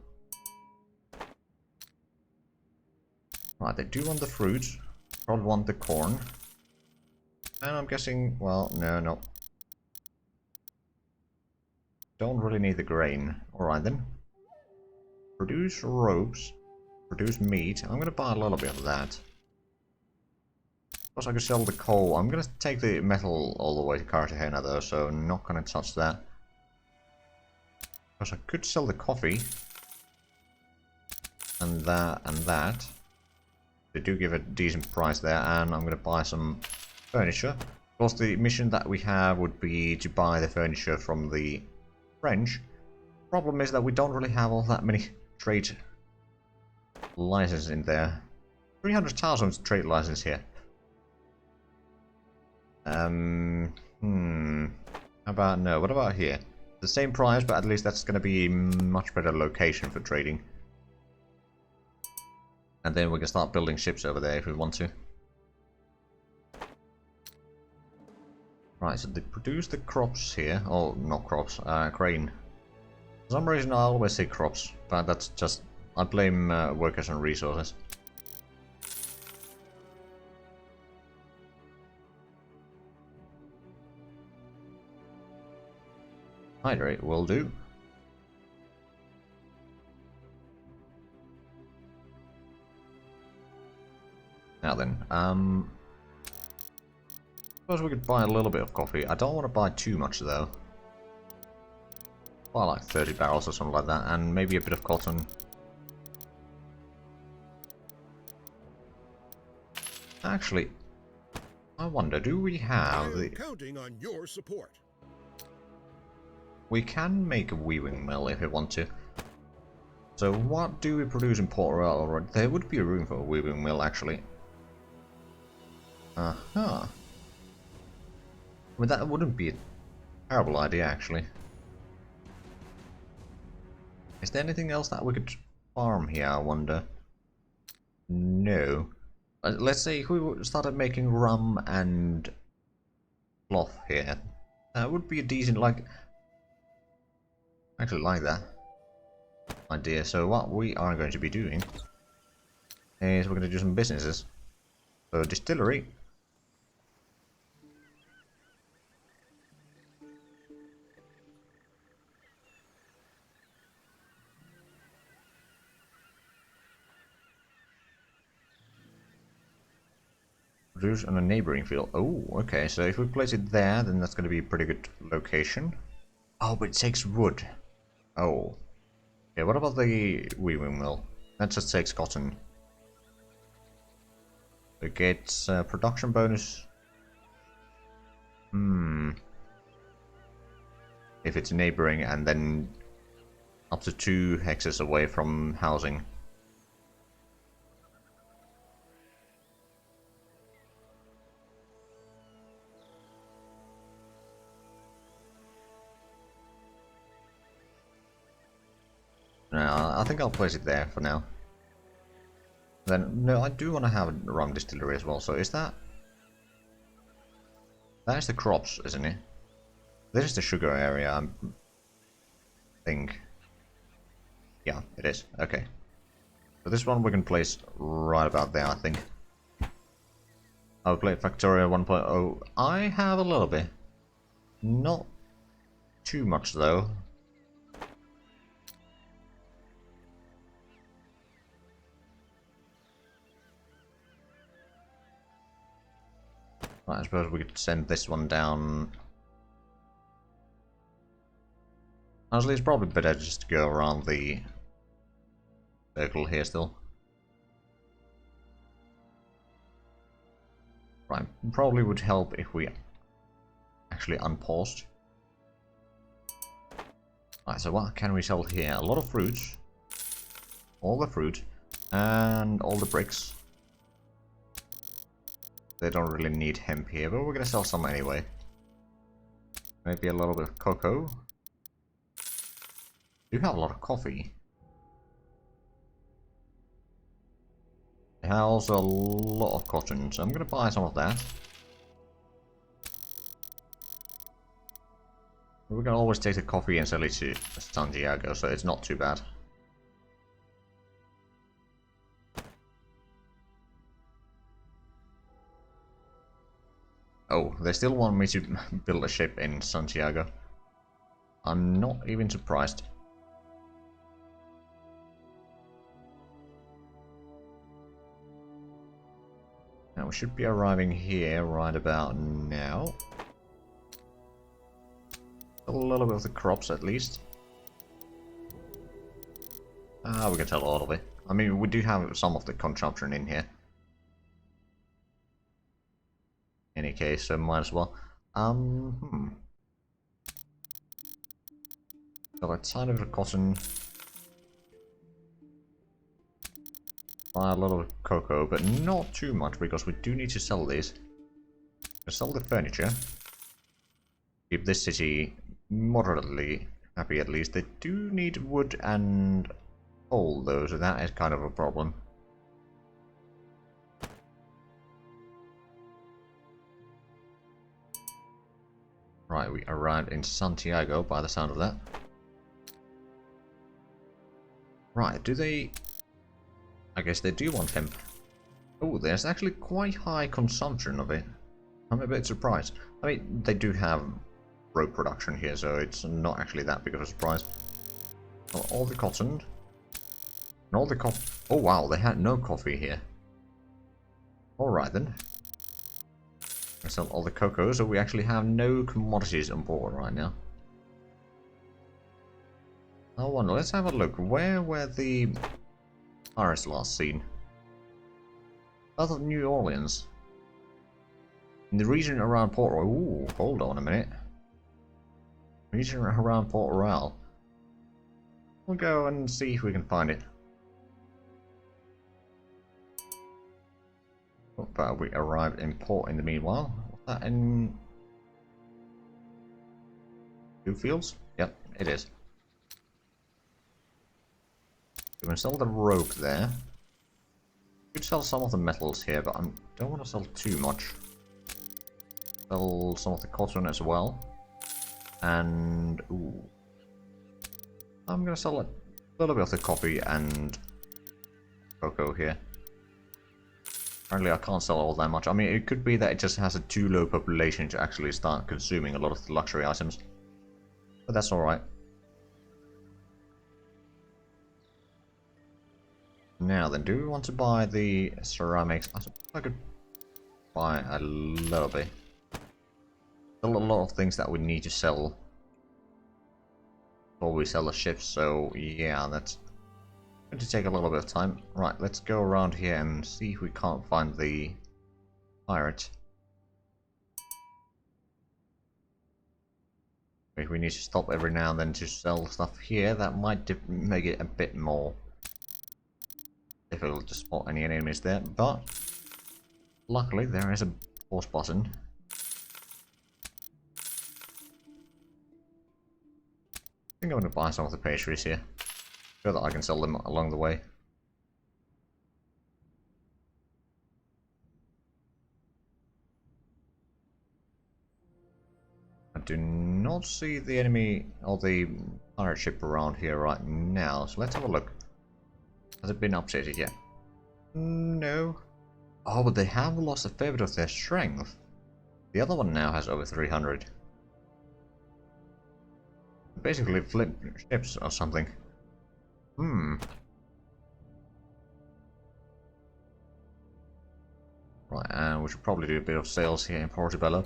Right, they do want the fruit, probably want the corn. And I'm guessing, well, no. Don't really need the grain. Alright then. Produce ropes, produce meat. I'm going to buy a little bit of that. Of course I could sell the coal. I'm going to take the metal all the way to Cartagena though, so I'm not going to touch that. Because I could sell the coffee. And that, and that. They do give a decent price there, and I'm going to buy some furniture. Of course, the mission that we have would be to buy the furniture from the French. Problem is that we don't really have all that many trade licenses in there. 300,000 trade license here. How about no? What about here? The same price, but at least that's going to be a much better location for trading. And then we can start building ships over there if we want to. Right, so they produce the crops here. Oh, not crops, grain. For some reason I always say crops, but that's just... I blame workers and resources. Hydrate will do. Now then, suppose we could buy a little bit of coffee. I don't want to buy too much though. Buy like 30 barrels or something like that, and maybe a bit of cotton. Actually, I wonder, do we have the... counting on your support. We can make a weaving mill if we want to. So what do we produce in Port Royal? There would be room for a weaving mill actually. I mean, that wouldn't be a terrible idea, actually. Is there anything else that we could farm here, I wonder? No. Let's say if we started making rum and cloth here. That would be a decent, like... I actually like that idea. So what we are going to be doing is we're going to do some businesses. So distillery. Produce on a neighboring field. Oh, okay. So if we place it there, then that's going to be a pretty good location. Oh, but it takes wood. Oh. Okay, what about the weaving mill? That just takes cotton. It gets production bonus. If it's neighboring and then up to 2 hexes away from housing. No, I think I'll place it there for now. Then, no, I do want to have a rum distillery as well, so is that... That is the crops, isn't it? This is the sugar area, I think. Yeah, it is. Okay. So this one we can place right about there, I think. I'll play Factorio 1.0. I have a little bit. Not too much, though. Right, I suppose we could send this one down. Honestly, it's probably better just to go around the circle here still. Right, probably would help if we actually unpaused. Right, so what can we sell here? A lot of fruits. All the fruit. And all the bricks. They don't really need hemp here, but we're gonna sell some anyway. Maybe a little bit of cocoa. We do have a lot of coffee. They have also a lot of cotton, so I'm gonna buy some of that. We can always take the coffee and sell it to Santiago, so it's not too bad. Oh, they still want me to build a ship in Santiago. I'm not even surprised. Now we should be arriving here right about now. A little bit of the crops at least. We can sell all of it. I mean, we do have some of the consumption in here. In any case, so might as well. Got a tiny bit of cotton. Buy a lot of cocoa, but not too much because we do need to sell these. We'll sell the furniture. Keep this city moderately happy at least. They do need wood and coal though, so that is kind of a problem. Right, we arrived in Santiago by the sound of that. Right, do they... I guess they do want hemp. Oh, there's actually quite high consumption of it. I'm a bit surprised. I mean, they do have rope production here, so it's not actually that big of a surprise. Well, all the cotton. And all the coffee. Oh wow, they had no coffee here. Alright then. I sell all the cocoa, so we actually have no commodities on board right now. I wonder, let's have a look. Where were the pirates last seen? South of New Orleans. In the region around Port Royal. Ooh, hold on a minute. Region around Port Royal. We'll go and see if we can find it. Oh, but we arrived in port in the meanwhile. What's that in... Two fields? Yep, it is. We can sell the rope there. We could sell some of the metals here, but I don't want to sell too much. Sell some of the cotton as well. And... ooh. I'm going to sell a little bit of the coffee and cocoa here. Apparently I can't sell all that much. I mean, it could be that it just has a too low population to actually start consuming a lot of the luxury items. But that's alright. Now then, do we want to buy the ceramics? I could by a little bit. Still a lot of things that we need to sell before we sell the ships, so yeah, that's going to take a little bit of time. Right, let's go around here and see if we can't find the pirate. If we need to stop every now and then to sell stuff here, that might make it a bit more difficult to spot any enemies there, but luckily there is a pause button. I think I'm going to buy some of the pastries here, so that I can sell them along the way. I do not see the enemy or the pirate ship around here right now, so let's have a look. Has it been updated yet? No. Oh, but they have lost a fair bit of their strength. The other one now has over 300. Basically flip ships or something. Right, and we should probably do a bit of sales here in Portobello.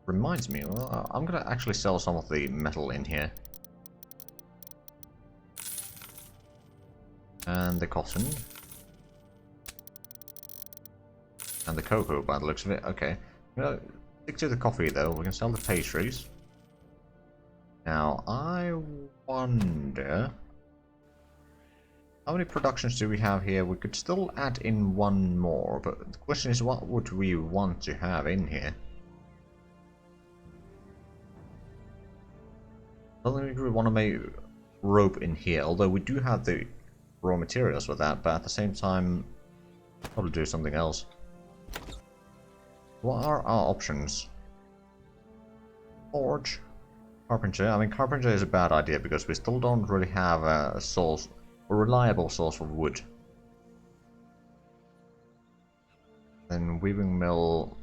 Reminds me, well, I'm gonna actually sell some of the metal in here. And the cotton. And the cocoa by the looks of it. Okay. Stick to the coffee though, we can sell the pastries. Now, I wonder... how many productions do we have here? We could still add in one more, but the question is, what would we want to have in here? I don't think we want to make rope in here, although we do have the raw materials for that, but at the same time, probably do something else. What are our options? Forge, carpenter. I mean, carpenter is a bad idea because we still don't really have a source, a reliable source of wood. Then weaving mill,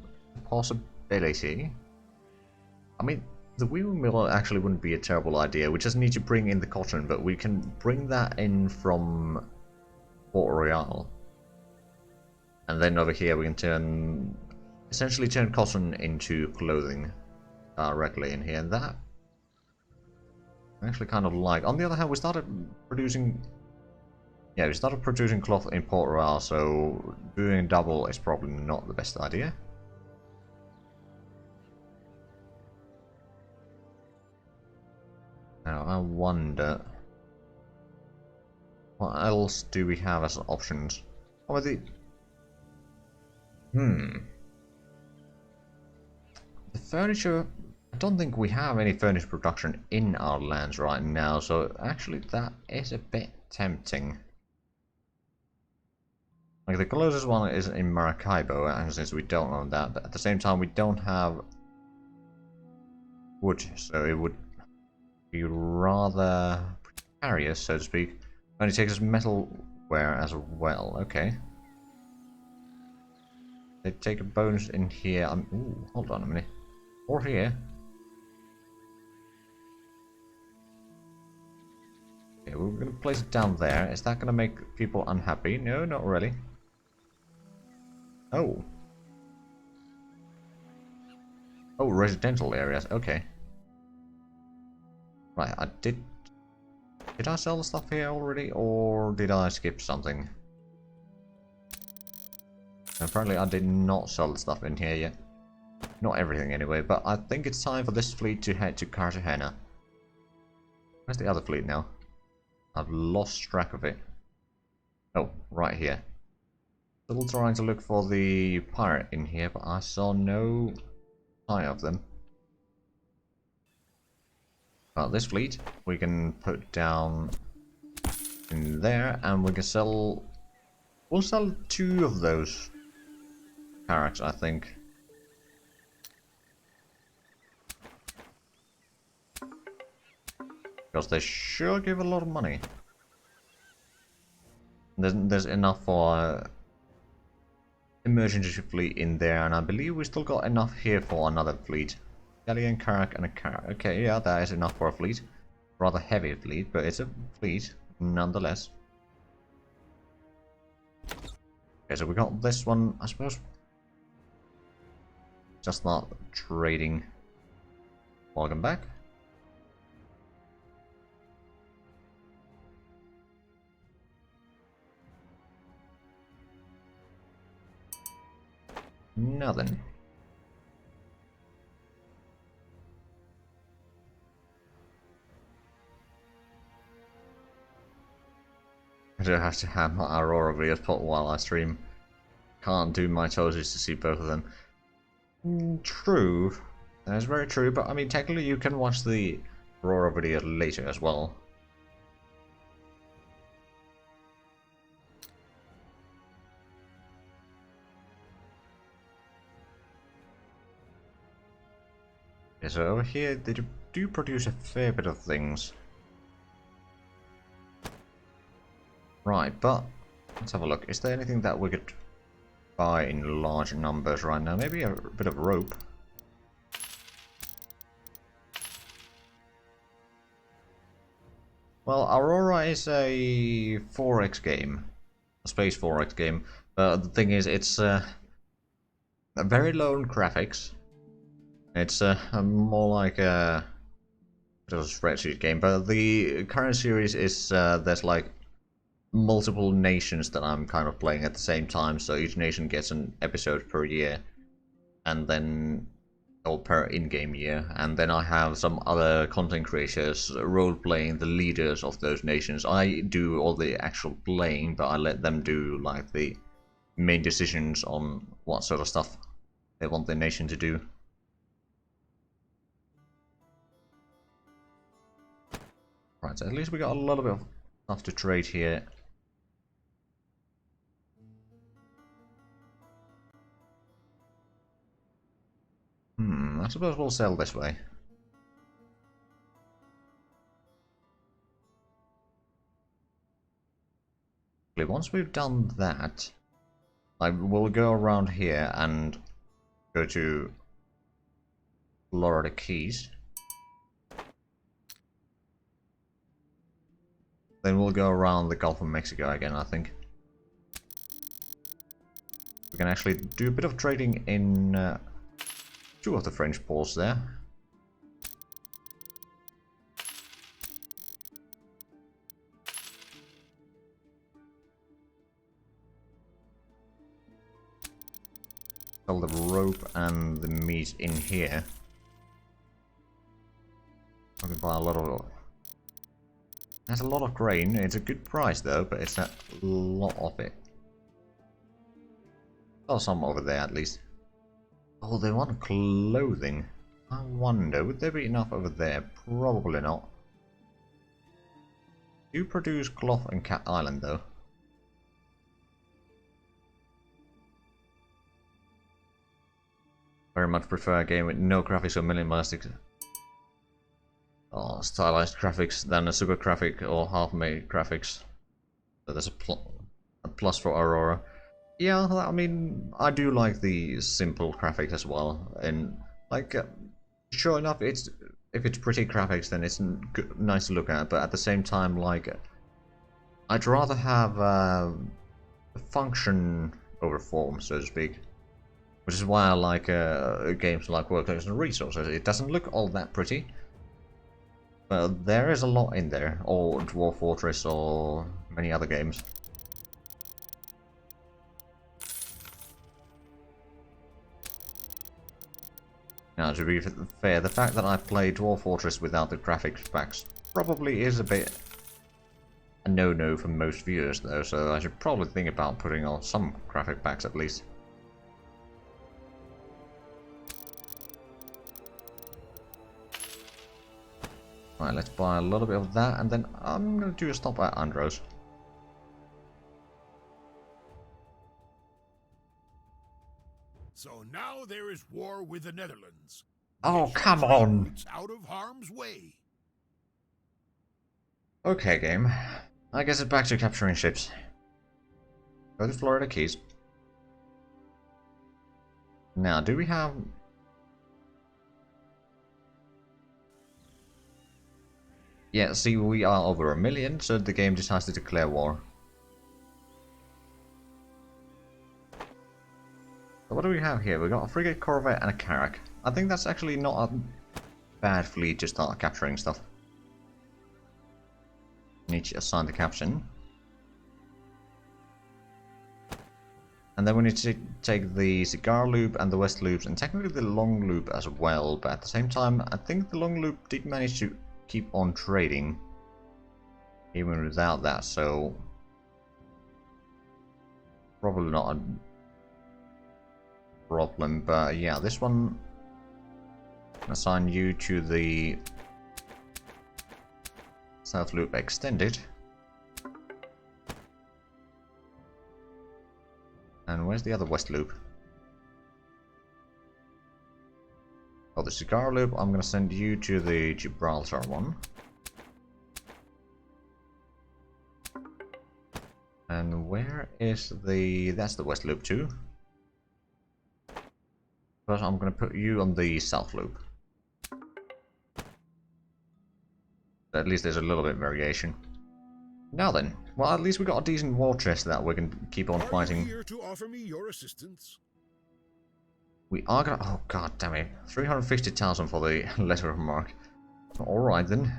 possibility. I mean, the weaving mill actually wouldn't be a terrible idea. We just need to bring in the cotton, but we can bring that in from Port Royal. And then over here we can essentially turn cotton into clothing directly in here. And that I actually kind of like. On the other hand, we started producing cloth in Port Royal, so doing double is probably not the best idea. Now, I wonder, what else do we have as options? Oh, the furniture, I don't think we have any furniture production in our lands right now, so actually that is a bit tempting. Like, the closest one is in Maracaibo, and since we don't own that, but at the same time we don't have wood, so it would be rather precarious, so to speak. Only takes us metalware as well. Okay. They take a bonus in here. Ooh, hold on a minute. Or here. Okay, we're gonna place it down there. Is that gonna make people unhappy? No, not really. Oh. Oh, residential areas. Okay. Right, did I sell the stuff here already, or did I skip something? Apparently I did not sell the stuff in here yet. Not everything anyway, but I think it's time for this fleet to head to Cartagena. Where's the other fleet now? I've lost track of it. Oh, right here. Still trying to look for the pirate in here, but I saw no sign of them. Well, this fleet we can put down in there, and we can sell. We'll sell 2 of those carracks, I think. Because they sure give a lot of money. There's enough for emergency fleet in there, and I believe we still got enough here for another fleet. Galleon, carrack, and a carrack. Okay, yeah, that is enough for a fleet. Rather heavy fleet, but it's a fleet nonetheless. Okay, so we got this one, I suppose. Just not trading. Welcome back. Nothing. I don't have to have my Aurora videos put while I stream. Can't do my choices to see both of them. True. That is very true, but I mean, technically you can watch the Aurora video later as well. Okay, so over here they do produce a fair bit of things. Right, but let's have a look. Is there anything that we could buy in large numbers right now? Maybe a bit of rope. Well, Aurora is a 4X game. A space 4X game. But the thing is, it's a very low in graphics. It's more like a bit of a spreadsheet game. But the current series is, there's like multiple nations that I'm kind of playing at the same time, so each nation gets an episode per year, and then, or per in-game year, and then I have some other content creators role-playing the leaders of those nations. I do all the actual playing, but I let them do like the main decisions on what sort of stuff they want their nation to do. Right, so at least we got a little bit of stuff to trade here. I suppose we'll sell this way. Once we've done that, I will go around here and go to Florida Keys. Then we'll go around the Gulf of Mexico again, I think. We can actually do a bit of trading in two of the French ports there. Sell the rope and the meat in here. I can buy a lot of... That's a lot of grain. It's a good price though, but it's a lot of it. Oh, some over there at least. Oh, they want clothing. I wonder, would there be enough over there? Probably not. Do you produce cloth in Cat Island though? Very much prefer a game with no graphics or minimalistic or stylized graphics than a super graphic or half-made graphics. So there's a plus for Aurora. Yeah, I mean, I do like the simple graphics as well, and like, sure enough, if it's pretty graphics, then it's nice to look at. But at the same time, like, I'd rather have function over form, so to speak. Which is why I like games like Workers and Resources. It doesn't look all that pretty, but there is a lot in there, or Dwarf Fortress, or many other games. Now, to be fair, the fact that I play Dwarf Fortress without the graphics packs probably is a bit a no-no for most viewers, though, so I should probably think about putting on some graphic packs at least. Right, let's buy a little bit of that, and then I'm going to do a stop at Andros. So now there is war with the Netherlands. Oh, Get your come trade on! routes out of harm's way. Okay, game. I guess it's back to capturing ships. Go to Florida Keys. Now, do we have... Yeah, see, we are over 1 million, so the game decides to declare war. So what do we have here? We got a frigate, corvette, and a carrack. I think that's actually not a bad fleet to start capturing stuff. Need to assign the captain. And then we need to take the cigar loop and the west loops, and technically the long loop as well, but at the same time, I think the long loop did manage to keep on trading, even without that, so probably not a problem, but yeah, this one, assign you to the south loop extended. And where's the other west loop? Oh, the cigar loop, I'm gonna send you to the Gibraltar one. And where is the... that's the west loop too. But I'm gonna put you on the south loop. At least there's a little bit of variation. Now then, well, at least we got a decent war chest that we can keep on fighting. Are you here to offer me your assistance? We are gonna... oh god damn it. 350,000 for the letter of marque. Alright then.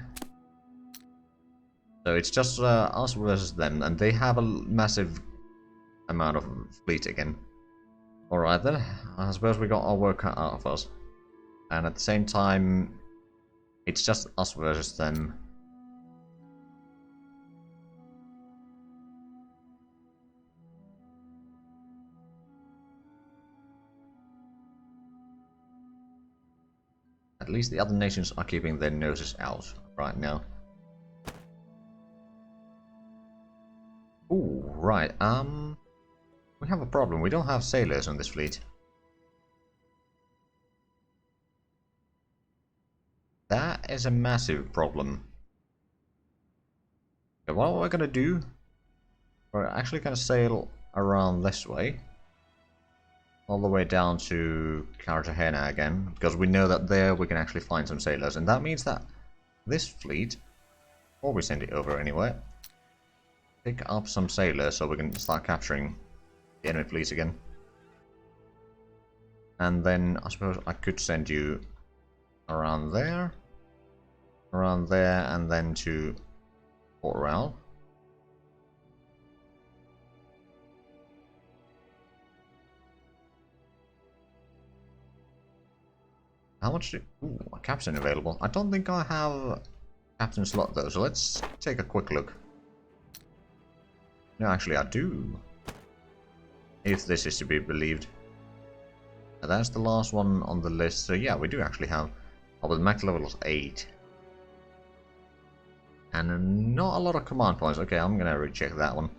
So it's just us versus them, and they have a massive amount of fleet again. Alright then, I suppose we got our work cut out of us. And at the same time, it's just us versus them. At least the other nations are keeping their noses out right now. Ooh, right, we have a problem. We don't have sailors on this fleet. That is a massive problem. Okay, what we're gonna do, we're actually gonna sail around this way. All the way down to Cartagena again, because we know that there we can actually find some sailors, and that means that this fleet, or we send it over anyway, pick up some sailors so we can start capturing the enemy fleets again. And then I suppose I could send you around there, and then to Port Royal. How much do... ooh, a captain available. I don't think I have a captain slot though, so let's take a quick look. No, actually I do. If this is to be believed. Now, that's the last one on the list, so yeah, we do actually have... oh, but the max level is 8. And not a lot of command points. Okay, I'm gonna recheck that one.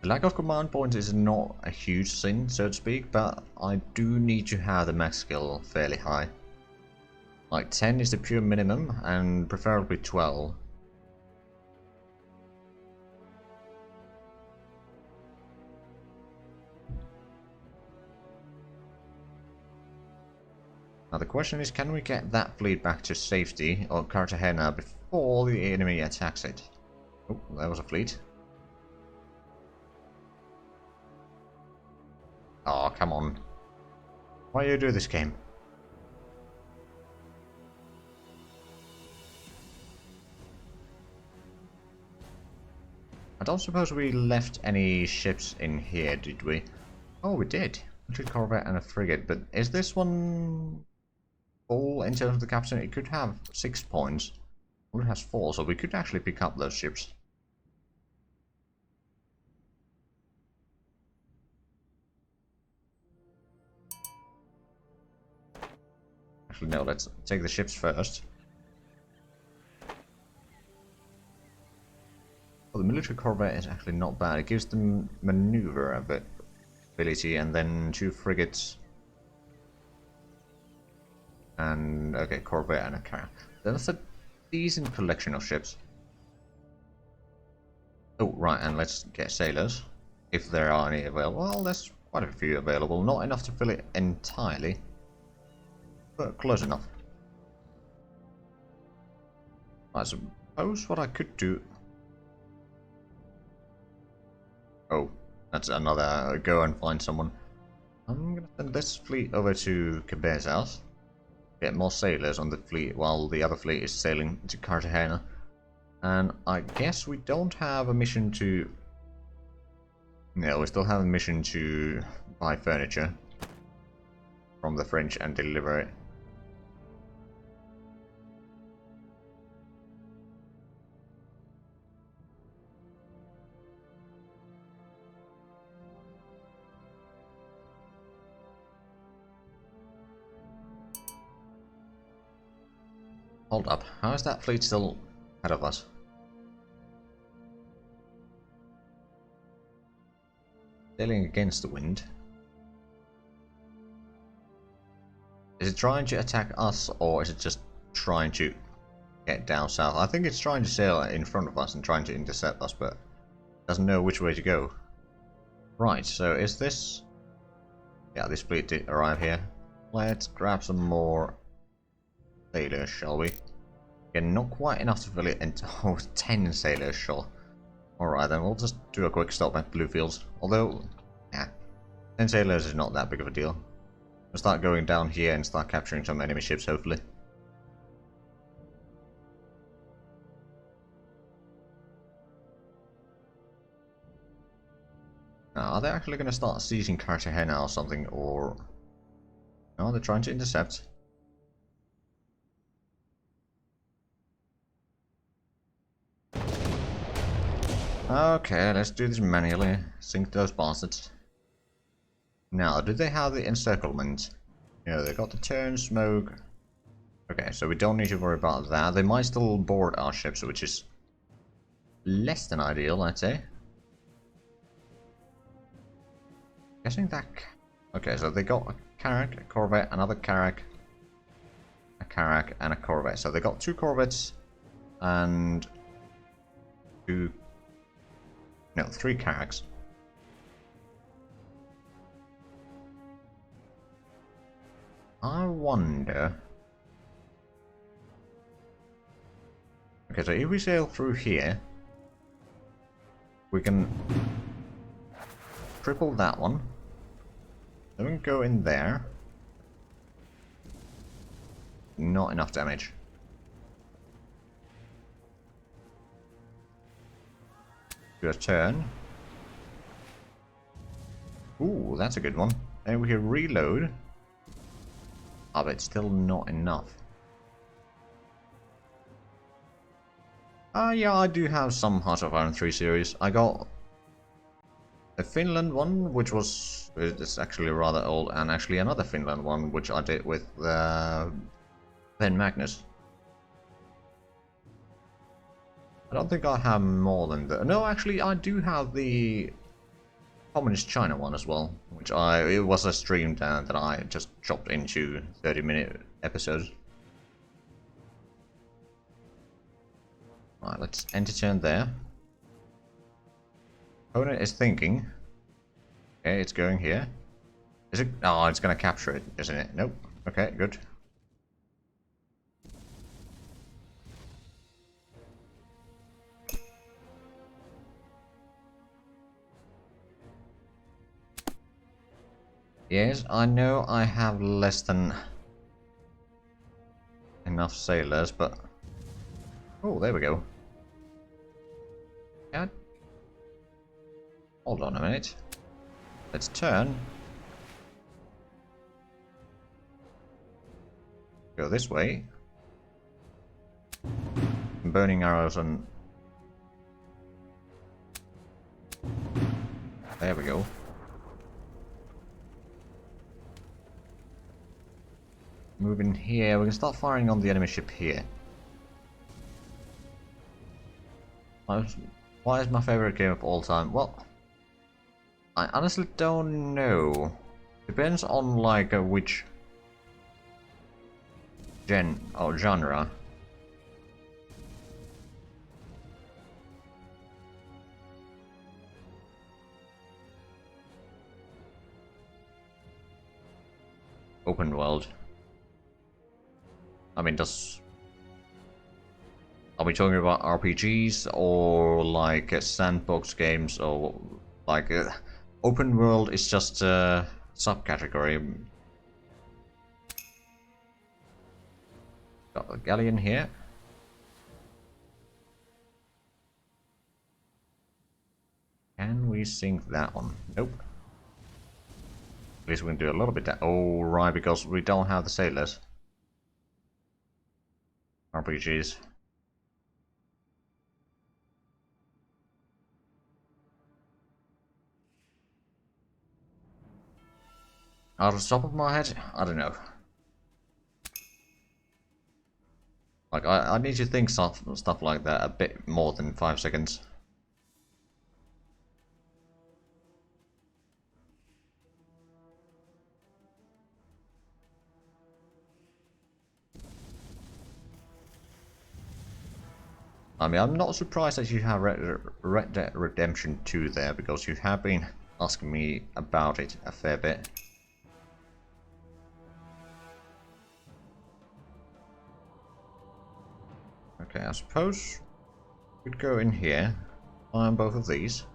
The lack of command points is not a huge sin, so to speak, but I do need to have the max skill fairly high. Like 10 is the pure minimum, and preferably 12. Now the question is, can we get that fleet back to safety, or Cartagena, before the enemy attacks it? Oh, there was a fleet. Oh, come on. Why do you do this game? I don't suppose we left any ships in here, did we? Oh, we did. A corvette and a frigate, but is this one full in terms of the captain? It could have 6 points. Well, it has 4, so we could actually pick up those ships. Actually, no, let's take the ships first. Well, the military corvette is actually not bad. It gives them maneuver ability, and then 2 frigates. And, okay, corvette and a car. That's a decent collection of ships. Oh, right, and let's get sailors. If there are any available. Well, there's quite a few available. Not enough to fill it entirely. But close enough. I suppose what I could do... oh, That's another go and find someone. I'm gonna send this fleet over to Kabir's house. Get more sailors on the fleet while the other fleet is sailing to Cartagena. And I guess we don't have a mission to... No, we still have a mission to buy furniture from the French and deliver it. Hold up, how is that fleet still ahead of us? Sailing against the wind. Is it trying to attack us, or is it just trying to get down south? I think it's trying to sail in front of us and trying to intercept us, but doesn't know which way to go. Right, so is this... Yeah, this fleet did arrive here. Let's grab some more sailors, shall we? Again, not quite enough to fill it into 10 sailors, sure. Alright then, we'll just do a quick stop at Bluefields. Although, yeah, 10 sailors is not that big of a deal. We'll start going down here and start capturing some enemy ships, hopefully. Now, are they actually going to start seizing Cartagena or something, or... No, they're trying to intercept. Okay, let's do this manually. Sink those bastards. Now, do they have the encirclement? Yeah, they got the turn, smoke. Okay, so we don't need to worry about that. They might still board our ships, which is less than ideal, I'd say. Guessing that... Okay, so they got a Carrack, a Corvette, another Carrack, a Carrack, and a Corvette. So they got 2 Corvettes and 2... No, 3 Carracks. I wonder... Okay, so if we sail through here, we can triple that one. Then we can go in there. Not enough damage. Do a turn. Ooh, that's a good one. And we can reload. Oh, but it's still not enough. Yeah, I do have some Heart of Iron 3 series. I got a Finland one, which was... It's actually rather old, and actually another Finland one, which I did with Ben Magnus. I don't think I have more than the... No, actually, I do have the Communist China one as well, which it was a stream that I just chopped into 30-minute episodes. Right, let's enter turn there. Opponent is thinking. Okay, it's going here. Is it? Oh, it's gonna capture it, isn't it? Nope. Okay, good. Yes, I know I have less than enough sailors, but... Oh, there we go. Yeah. Hold on a minute. Let's turn. Go this way. Burning arrows and... There we go. Move in here. We can start firing on the enemy ship here. Why is my favorite game of all time? Well, I honestly don't know. Depends on like which gen or genre. Open world. I mean, are we talking about RPGs or like sandbox games or like open world is just a subcategory. Got a galleon here. Can we sink that one? Nope. At least we can do a little bit that. Oh, right, because we don't have the sailors. RPGs. Out of the top of my head, I don't know. Like, I need to think stuff like that a bit more than 5 seconds. I mean, I'm not surprised that you have Red Dead Redemption 2 there, because you have been asking me about it a fair bit. Okay, I suppose we'd go in here, find both of these.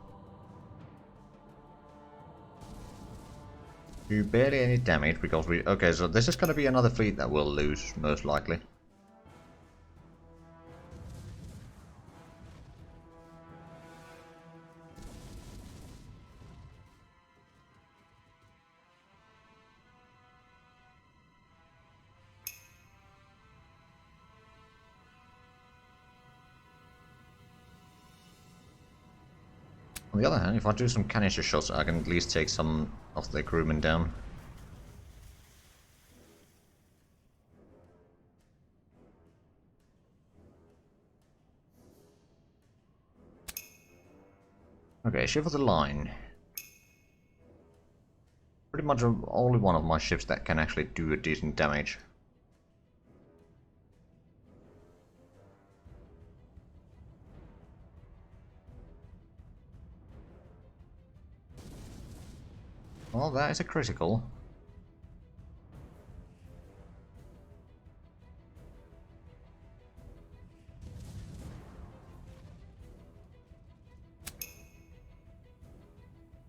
Do barely any damage because we... Okay, so this is going to be another fleet that we'll lose, most likely. On the other hand, if I do some canister shots, I can at least take some of the crewmen down. Okay, ship of the line. Pretty much only one of my ships that can actually do a decent damage. Well, that is a critical.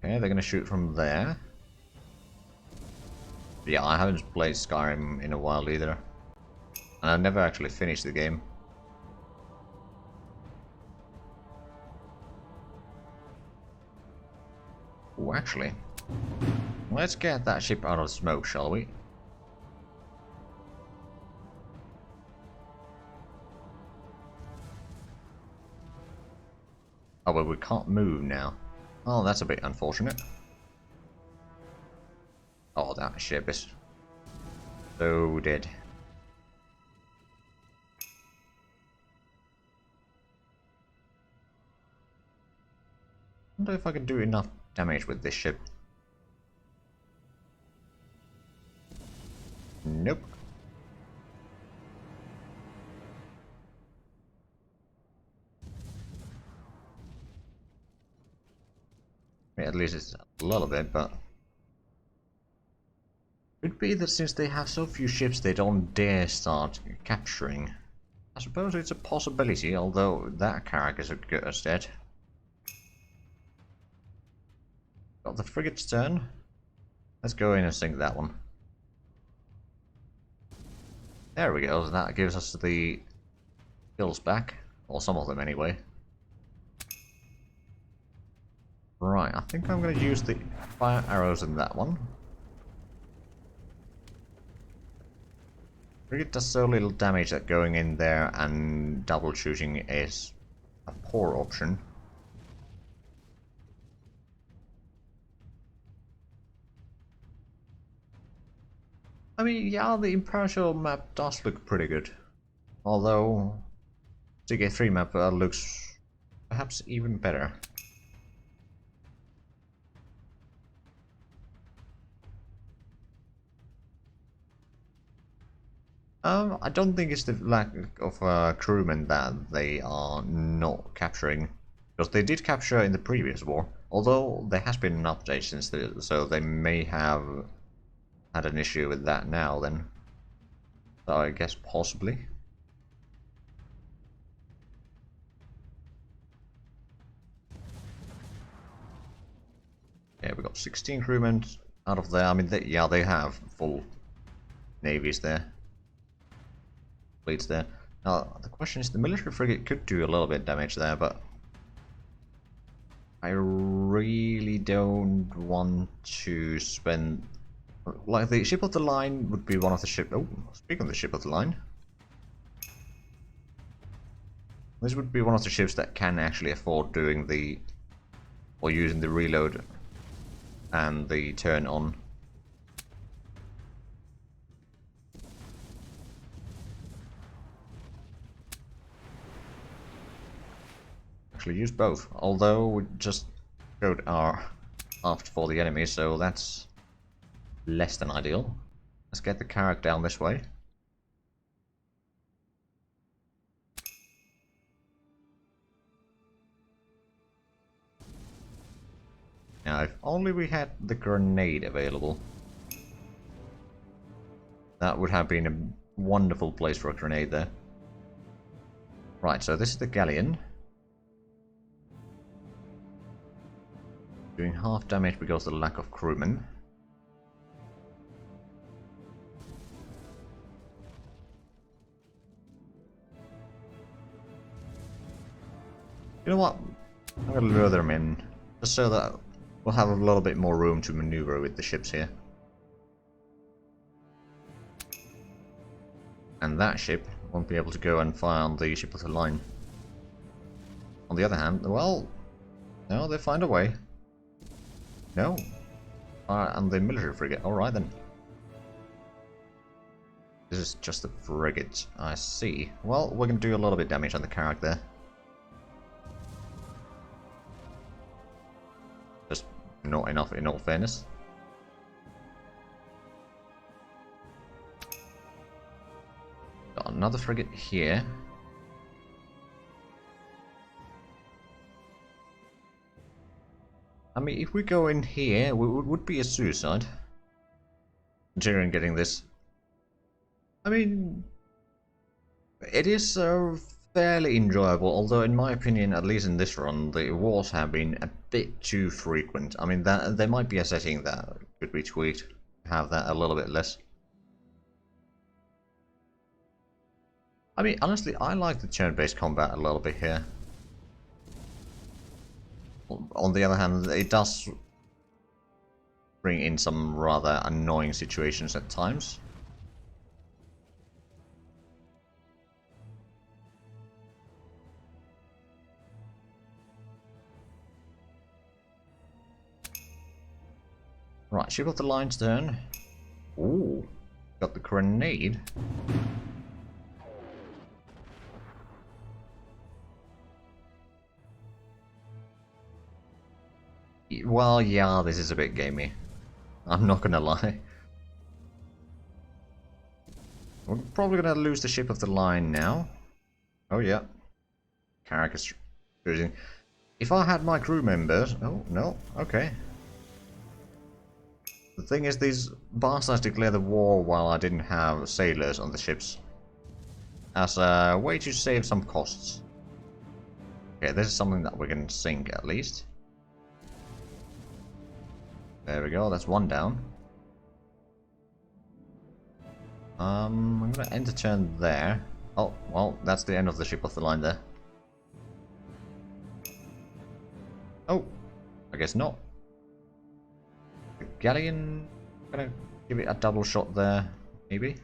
Okay, they're gonna shoot from there. Yeah, I haven't played Skyrim in a while either. And I've never actually finished the game. Oh, actually, let's get that ship out of smoke, shall we? Oh, but we can't move now. Oh, that's a bit unfortunate. Oh, that ship is so dead. I wonder if I can do enough damage with this ship. Nope. I mean, at least it's a little bit, but... Could be that since they have so few ships, they don't dare start capturing. I suppose it's a possibility, although that character's a good as dead. Got the frigate's turn. Let's go in and sink that one. There we go, that gives us the kills back. Or some of them anyway. Right, I think I'm going to use the fire arrows in that one. Frigate does so little damage that going in there and double shooting is a poor option. I mean, yeah, the Impartial map does look pretty good. Although, CK3 map looks perhaps even better. I don't think it's the lack of crewmen that they are not capturing. Because they did capture in the previous war. Although there has been an update since then, so they may have had an issue with that now then. So I guess possibly. Yeah, we got 16 crewmen out of there. I mean, yeah, they have full navies there. Fleets there. Now, the question is, the military frigate could do a little bit of damage there, but I really don't want to spend... Like, the ship of the line would be one of the ship... Oh, speaking of the ship of the line, this would be one of the ships that can actually afford doing the... or using the reload and the turn on. Actually use both, although we just showed our aft for the enemy, so that's less than ideal. Let's get the carrack down this way. Now, if only we had the grenade available. That would have been a wonderful place for a grenade there. Right, so this is the galleon. Doing half damage because of the lack of crewmen. You know what? I'm gonna lure them in, just so that we'll have a little bit more room to maneuver with the ships here. And that ship won't be able to go and fire on the ship of the line. On the other hand, well, no, they find a way. No. And the military frigate. Alright then. This is just a frigate. I see. Well, we're going to do a little bit of damage on the carrack there. Just not enough in all fairness. Got another frigate here. I mean, if we go in here, it would be a suicide. Considering getting this. I mean, it is fairly enjoyable, although in my opinion, at least in this run, the wars have been a bit too frequent. I mean, there might be a setting that could be tweaked, have that a little bit less. I mean, honestly, I like the turn-based combat a little bit here. On the other hand, it does bring in some rather annoying situations at times. Right, ship of the line's turn. Ooh, got the grenade. Well, yeah, this is a bit gamey. I'm not gonna lie. We're probably gonna lose the ship of the line now. Oh yeah. Carrack is cruising. If I had my crew members... Oh, no. Okay. The thing is, these bastards declared the war while I didn't have sailors on the ships. As a way to save some costs. Okay, this is something that we can sink at least. There we go, that's one down. I'm gonna end the turn there. Oh, well, that's the end of the ship of the line there. Oh, I guess not. The galleon, gonna give it a double shot there, maybe.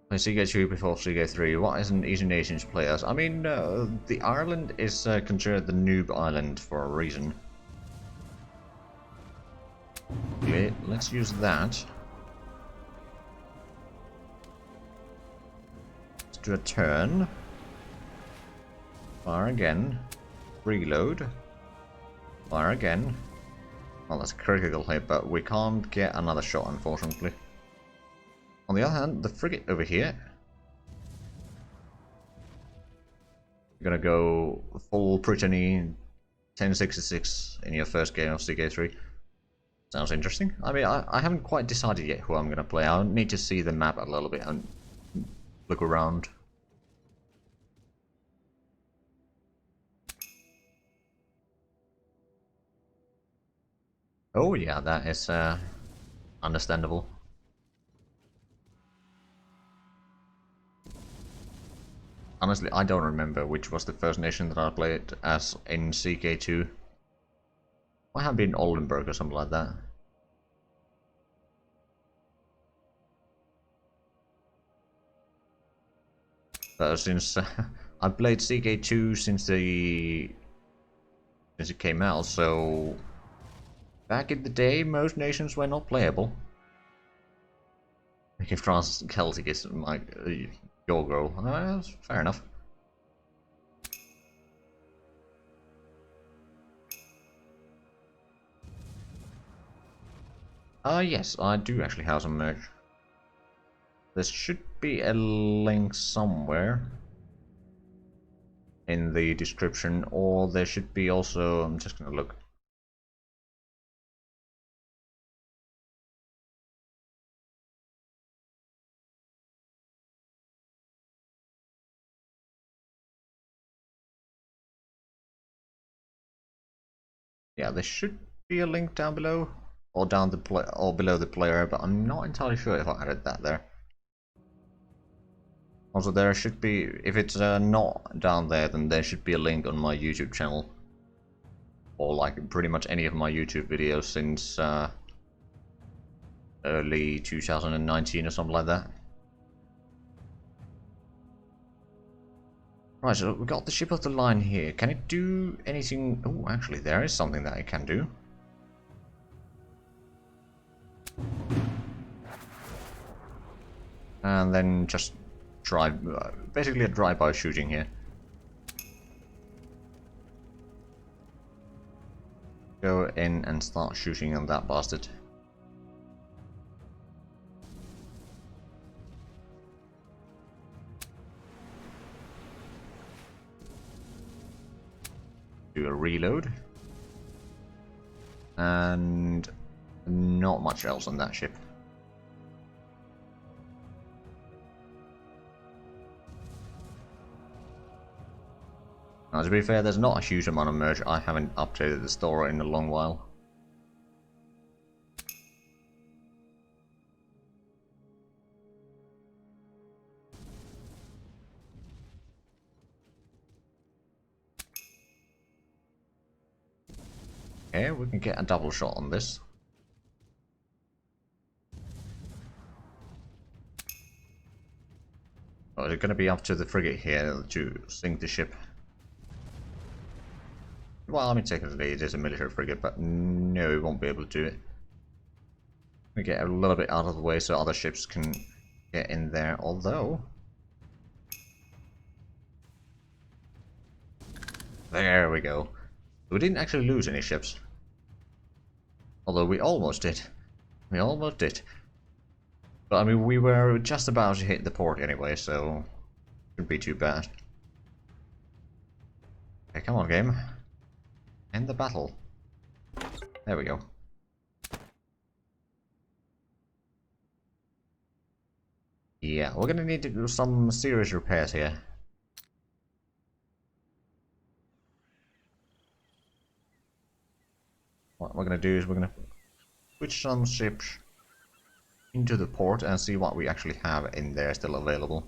Play Seagate 2 before Seagate 3. What is an Easy Nations players? I mean, the island is considered the noob island for a reason. Okay, let's use that. Let's do a turn. Fire again. Reload. Fire again. Well, that's a critical hit, but we can't get another shot, unfortunately. On the other hand, the frigate over here. You're gonna go full Brittany 1066 in your first game of CK3. Sounds interesting. I mean, I haven't quite decided yet who I'm gonna play. I'll need to see the map a little bit and look around. Oh yeah, that is understandable. Honestly, I don't remember which was the first nation that I played as in CK2. Might have been Oldenburg or something like that. But since I played CK2 since it came out, so back in the day, most nations were not playable. If France Celtic is my your goal, that's fair enough. Yes, I do actually have some merch. There should be a link somewhere in the description, or there should be also, I'm just gonna look. Yeah, there should be a link down below, or down the or below the player, but I'm not entirely sure if I added that there. Also, there should be, if it's not down there, then there should be a link on my YouTube channel, or like pretty much any of my YouTube videos since early 2019 or something like that. Right, so we got the ship of the line here. Can it do anything? Oh, actually, there is something that it can do. And then just drive, basically a drive-by shooting here. Go in and start shooting on that bastard. Do a reload. And not much else on that ship. Now, to be fair, there's not a huge amount of merch. I haven't updated the store in a long while. Okay, we can get a double shot on this. Oh, is it going to be up to the frigate here to sink the ship? Well, I mean, technically it is a military frigate, but no, we won't be able to do it. We get a little bit out of the way so other ships can get in there, although... There we go. We didn't actually lose any ships. Although we almost did. We almost did. But I mean, we were just about to hit the port anyway, so... shouldn't be too bad. Okay, come on, game. End the battle. There we go. Yeah, we're gonna need to do some serious repairs here. What we're gonna do is we're gonna switch some ships into the port and see what we actually have in there still available.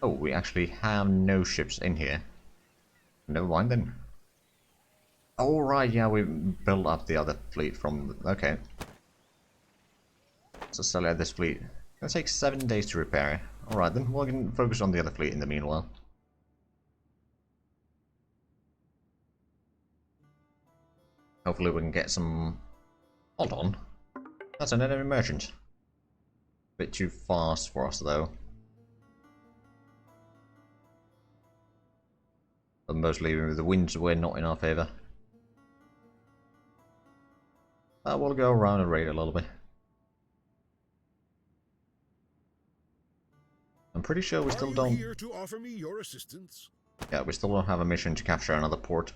Oh, we actually have no ships in here. Never mind then. Oh right, yeah, we built up the other fleet from... okay. So sell out this fleet. It's gonna take 7 days to repair. Alright then, we can focus on the other fleet in the meanwhile. Hopefully we can get some... hold on. That's an enemy merchant. Bit too fast for us though. But mostly the winds were not in our favour. We'll go around and raid a little bit. I'm pretty sure we still don't... here to offer me your assistance? Yeah, we still don't have a mission to capture another port.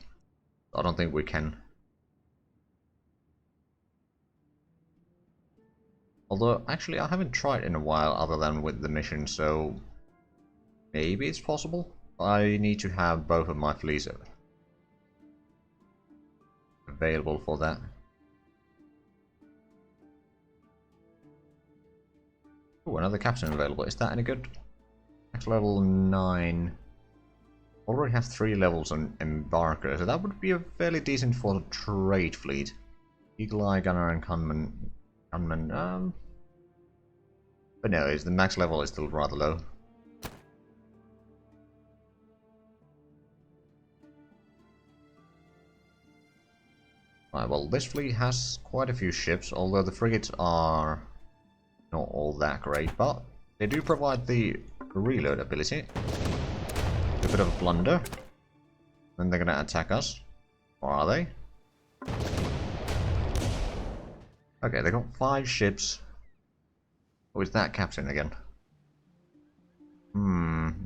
I don't think we can. Although, actually, I haven't tried in a while other than with the mission, so... maybe it's possible? I need to have both of my fleets available for that. Oh, another captain available. Is that any good? Max level 9. Already have 3 levels on Embarker, so that would be a fairly decent for the trade fleet. Eagle Eye, Gunner, and Gunman. But no, the max level is still rather low. Right, well, this fleet has quite a few ships, although the frigates are not all that great, but they do provide the reload ability. A bit of a blunder. Then they're gonna attack us. Or are they? Okay, they got 5 ships. Who is that captain again?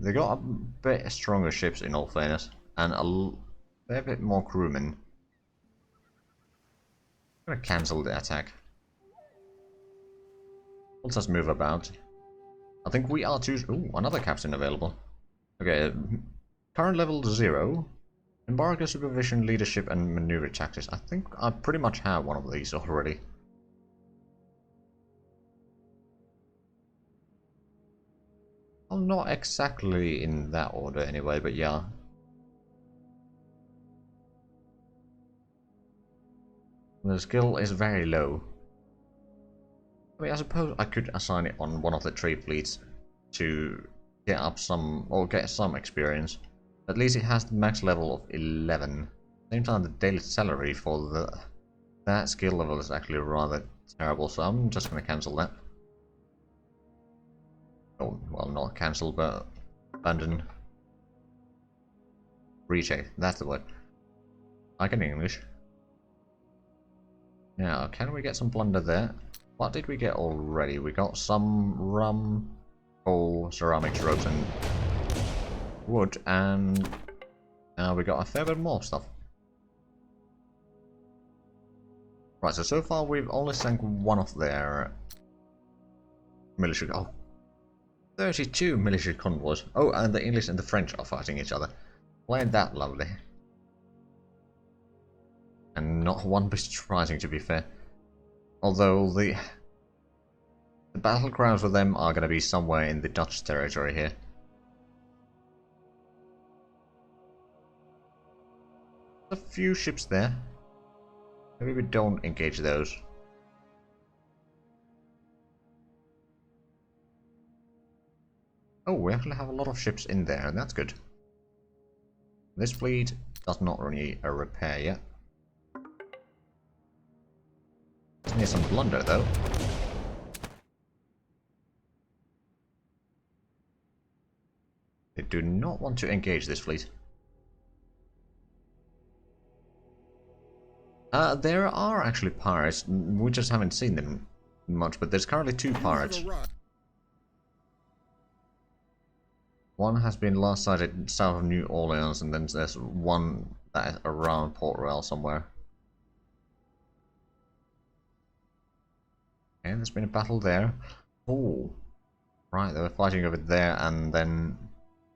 They got a bit stronger ships in all fairness, and a fair bit more crewmen. I'm gonna cancel the attack. Let's just move about. I think we are too. Ooh, another captain available. Okay, current level 0. Embargo, supervision, leadership, and maneuver tactics. I think I pretty much have one of these already. Well, not exactly in that order anyway, but yeah. The skill is very low. I mean, I suppose I could assign it on one of the trade fleets to get up some, or get some experience. At least it has the max level of 11. At the same time, the daily salary for that skill level is actually rather terrible, so I'm just going to cancel that. Oh, well, not cancel, but abandon. Recheck, that's the word. I can English. Now, can we get some plunder there? What did we get already? We got some rum, coal, ceramics, ropes, and wood, and now we got a fair bit more stuff. Right, so far we've only sank one of their military. Oh, 32 military convoys. Oh, and the English and the French are fighting each other. Well, ain't that lovely? And not one bit surprising, to be fair. Although the battlegrounds with them are going to be somewhere in the Dutch territory here. A few ships there. Maybe we don't engage those. Oh, we actually have a lot of ships in there, and that's good. This fleet does not need a repair yet. Needs some blunder, though. They do not want to engage this fleet. There are actually pirates. We just haven't seen them much, but there's currently 2 pirates. One has been last sighted south of New Orleans, and then there's one that is around Port Royal somewhere. Okay, there's been a battle there. Oh, right, they were fighting over there, and then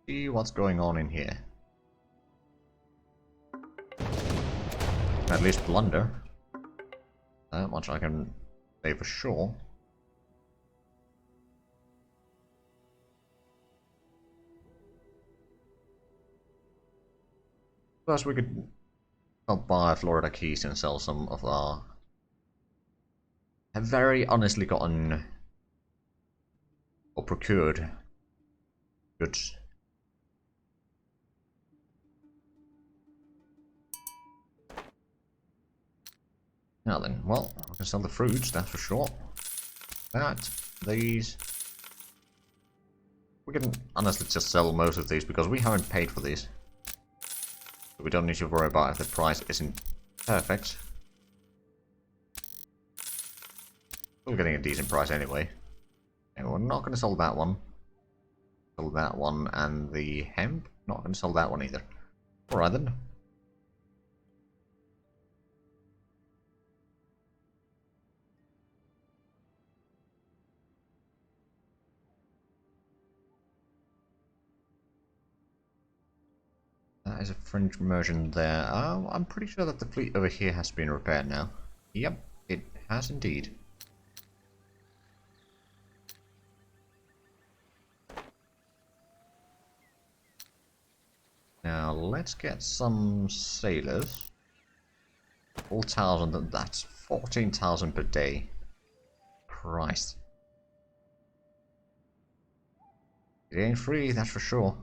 see what's going on in here. At least blunder. That much I can say for sure. Plus, we could help buy Florida Keys and sell some of our have very honestly gotten or procured goods. Now then, well, I can sell the fruits, that's for sure. That, these. We can honestly just sell most of these because we haven't paid for these. So we don't need to worry about if the price isn't perfect. We're getting a decent price anyway. And we're not going to sell that one. Sell that one, and the hemp. Not going to sell that one either. Alright then. That is a French merchant there. I'm pretty sure that the fleet over here has been repaired now. Yep, it has indeed. Now let's get some sailors. 4,000, that's 14,000 per day. Christ. It ain't free, that's for sure.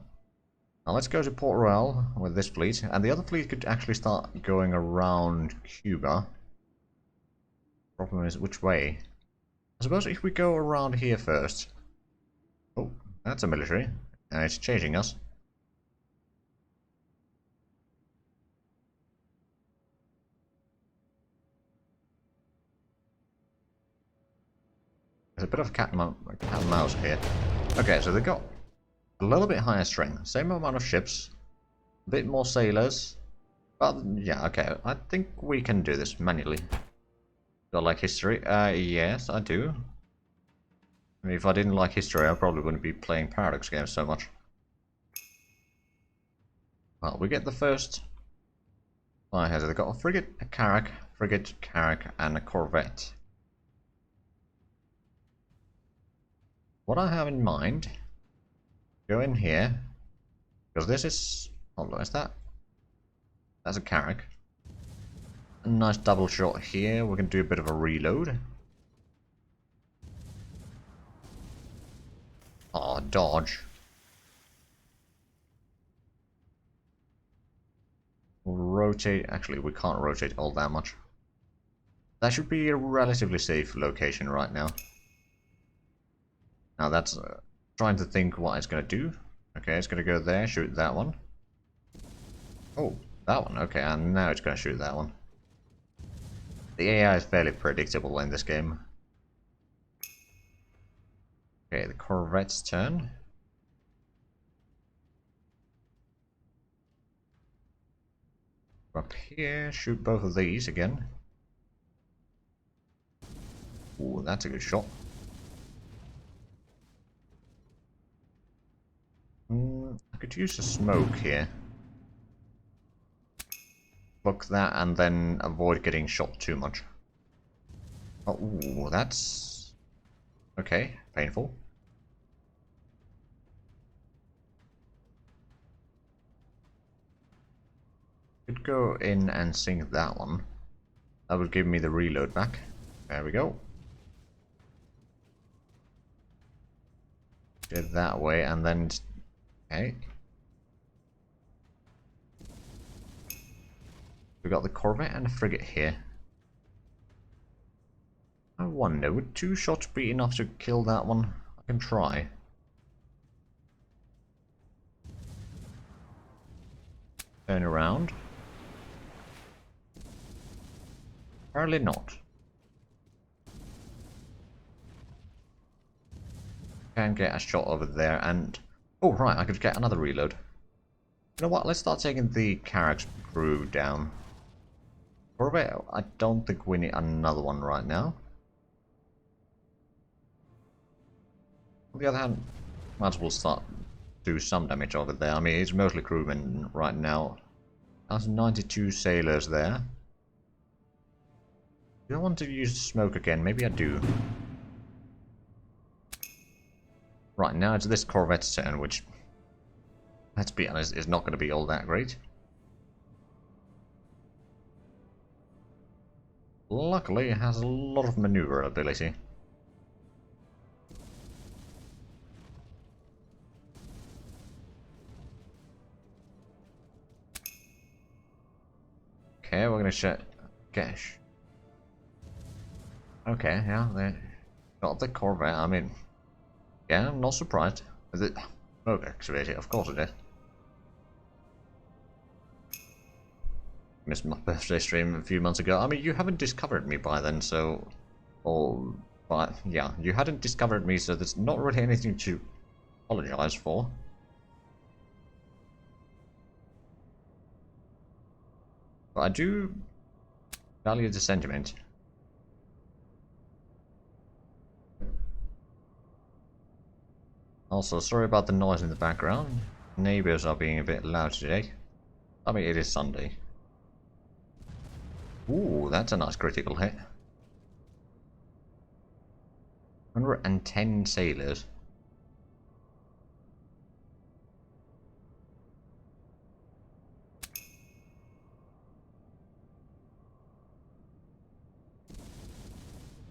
Now let's go to Port Royal with this fleet, and the other fleet could actually start going around Cuba. Problem is, which way? I suppose if we go around here first. Oh, that's a military, and it's chasing us. There's a bit of cat and mouse here. Okay, so they got a little bit higher strength, same amount of ships, a bit more sailors. But yeah, okay, I think we can do this manually. Do I like history? Yes, I do. I mean, if I didn't like history, I probably wouldn't be playing Paradox games so much. Well, we get the first fire here. So they've got a frigate, a carrack, and a corvette. What I have in mind, go in here, because this is, hold on, is that? That's a carrack. A nice double shot here. We can do a bit of a reload. Oh, dodge. We'll rotate. Actually, we can't rotate all that much. That should be a relatively safe location right now. Now that's trying to think what it's going to do. Okay, it's going to go there, shoot that one. Oh, that one. Okay, and now it's going to shoot that one. The AI is fairly predictable in this game. Okay, the corvette's turn. Up here, shoot both of these again. Ooh, that's a good shot. I could use a smoke here. Block that and then avoid getting shot too much. Oh, ooh, that's... okay, painful. Could go in and sink that one. That would give me the reload back. There we go. Go that way and then... okay. We've got the corvette and the frigate here. I wonder, would 2 shots be enough to kill that one? I can try. Turn around. Apparently not. Can get a shot over there and... oh right, I could get another reload. You know what, let's start taking the carrack's crew down. Corvette, I don't think we need another one right now. On the other hand, might as well start do some damage over there. I mean, it's mostly crewmen right now. That's 92 sailors there. Do I want to use smoke again? Maybe I do. Right, now it's this corvette's turn, which, let's be honest, is not going to be all that great. Luckily, it has a lot of maneuverability. Okay, we're gonna check. Gosh. Okay, yeah, they got the corvette. I mean, yeah, I'm not surprised. Is it smoke activated? Of course it is. Missed my birthday stream a few months ago. I mean, you haven't discovered me by then, so... or... but, yeah, you hadn't discovered me, so there's not really anything to apologize for. But I do value the sentiment. Also, sorry about the noise in the background. Neighbors are being a bit loud today. I mean, it is Sunday. Ooh, that's a nice critical hit. 110 sailors.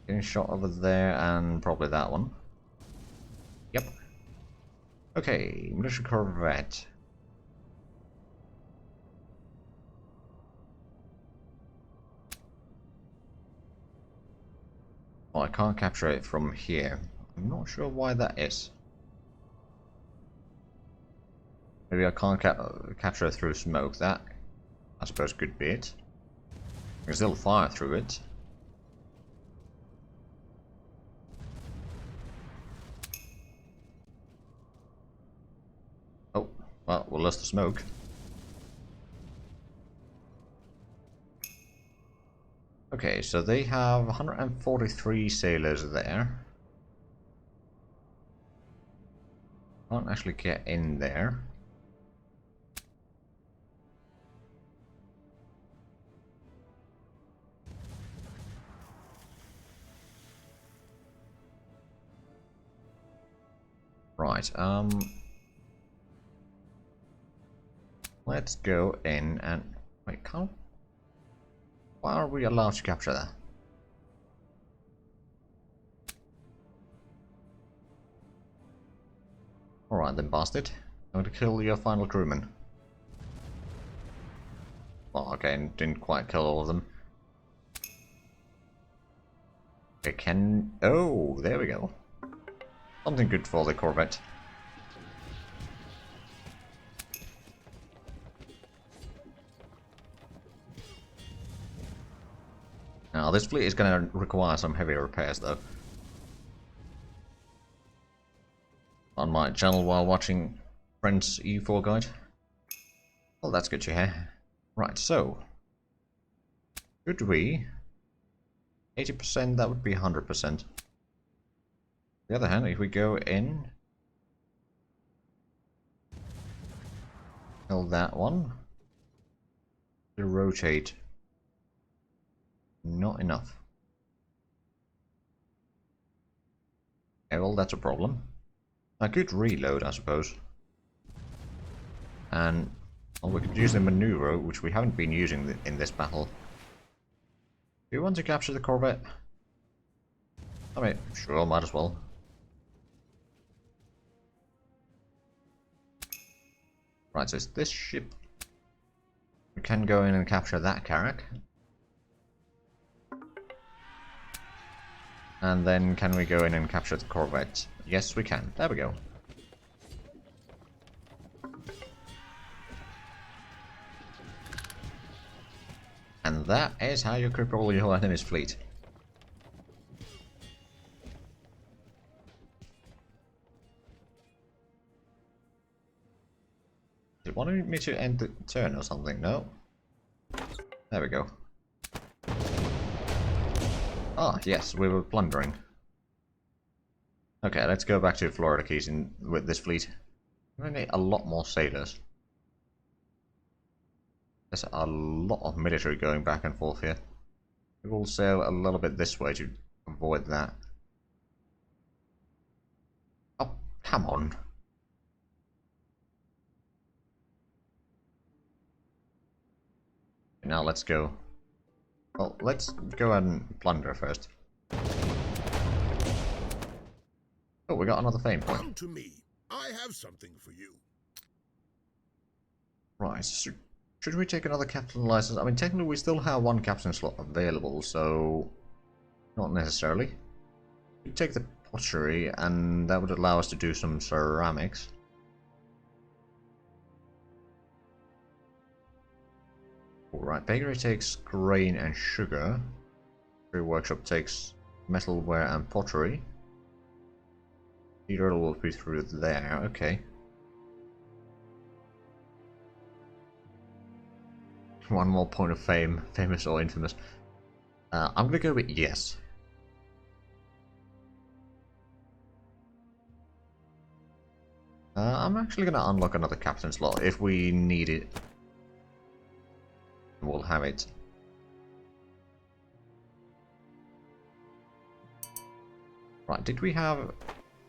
Getting shot over there and probably that one. Yep. Okay, military corvette. Well, I can't capture it from here. I'm not sure why that is. Maybe I can't capture it through smoke. That, I suppose, could be it. I can still fire through it. Oh, well, we lost the smoke. Okay, so they have 143 sailors there. Can't actually get in there. Right, let's go in and... Wait, can't... Why are we allowed to capture that? Alright then, bastard. I'm going to kill your final crewman. Well, okay, didn't quite kill all of them. Okay, can... Oh, there we go. Something good for the corvette. Now, this fleet is going to require some heavy repairs, though. On my channel while watching Friends E4 Guide. Well, that's good to hear. Right, so... Could we... 80%, that would be 100%. On the other hand, if we go in... Kill that one. To rotate. Not enough. Okay, well, that's a problem. I could reload, I suppose. And well, we could use the maneuver, which we haven't been using in this battle. Do you want to capture the corvette? I mean, sure, might as well. Right, so it's this ship. We can go in and capture that carrack. And then can we go in and capture the corvette? Yes, we can. There we go. And that is how you cripple your enemy's fleet. Did it want me to end the turn or something? No. There we go. Ah, yes, we were plundering. Okay, let's go back to Florida Keys with this fleet. We need a lot more sailors. There's a lot of military going back and forth here. We will sail a little bit this way to avoid that. Oh, come on. Now let's go. Well, let's go and plunder first. Oh, we got another fame point. Come to me. I have something for you. Right, should we take another captain license? I mean, technically we still have one captain slot available, so... Not necessarily. We take the pottery, and that would allow us to do some ceramics. Alright, bakery takes grain and sugar. Bakery workshop takes metalware and pottery. Theater will be through there, okay. One more point of fame, famous or infamous. I'm gonna go with yes. I'm actually gonna unlock another captain slot if we need it. We'll have it. Right, did we have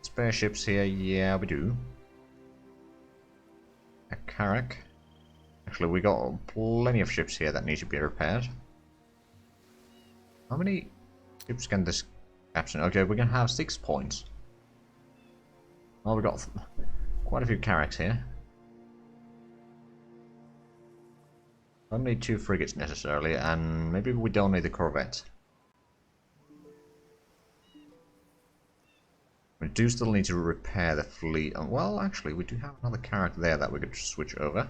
spare ships here? Yeah, we do. A carrack. Actually, we got plenty of ships here that need to be repaired. How many ships can this captain? Okay, we can have 6 points. Well, we got quite a few carracks here. Don't need 2 frigates necessarily, and maybe we don't need the corvette. We do still need to repair the fleet. Well, actually, we do have another carrack there that we could switch over.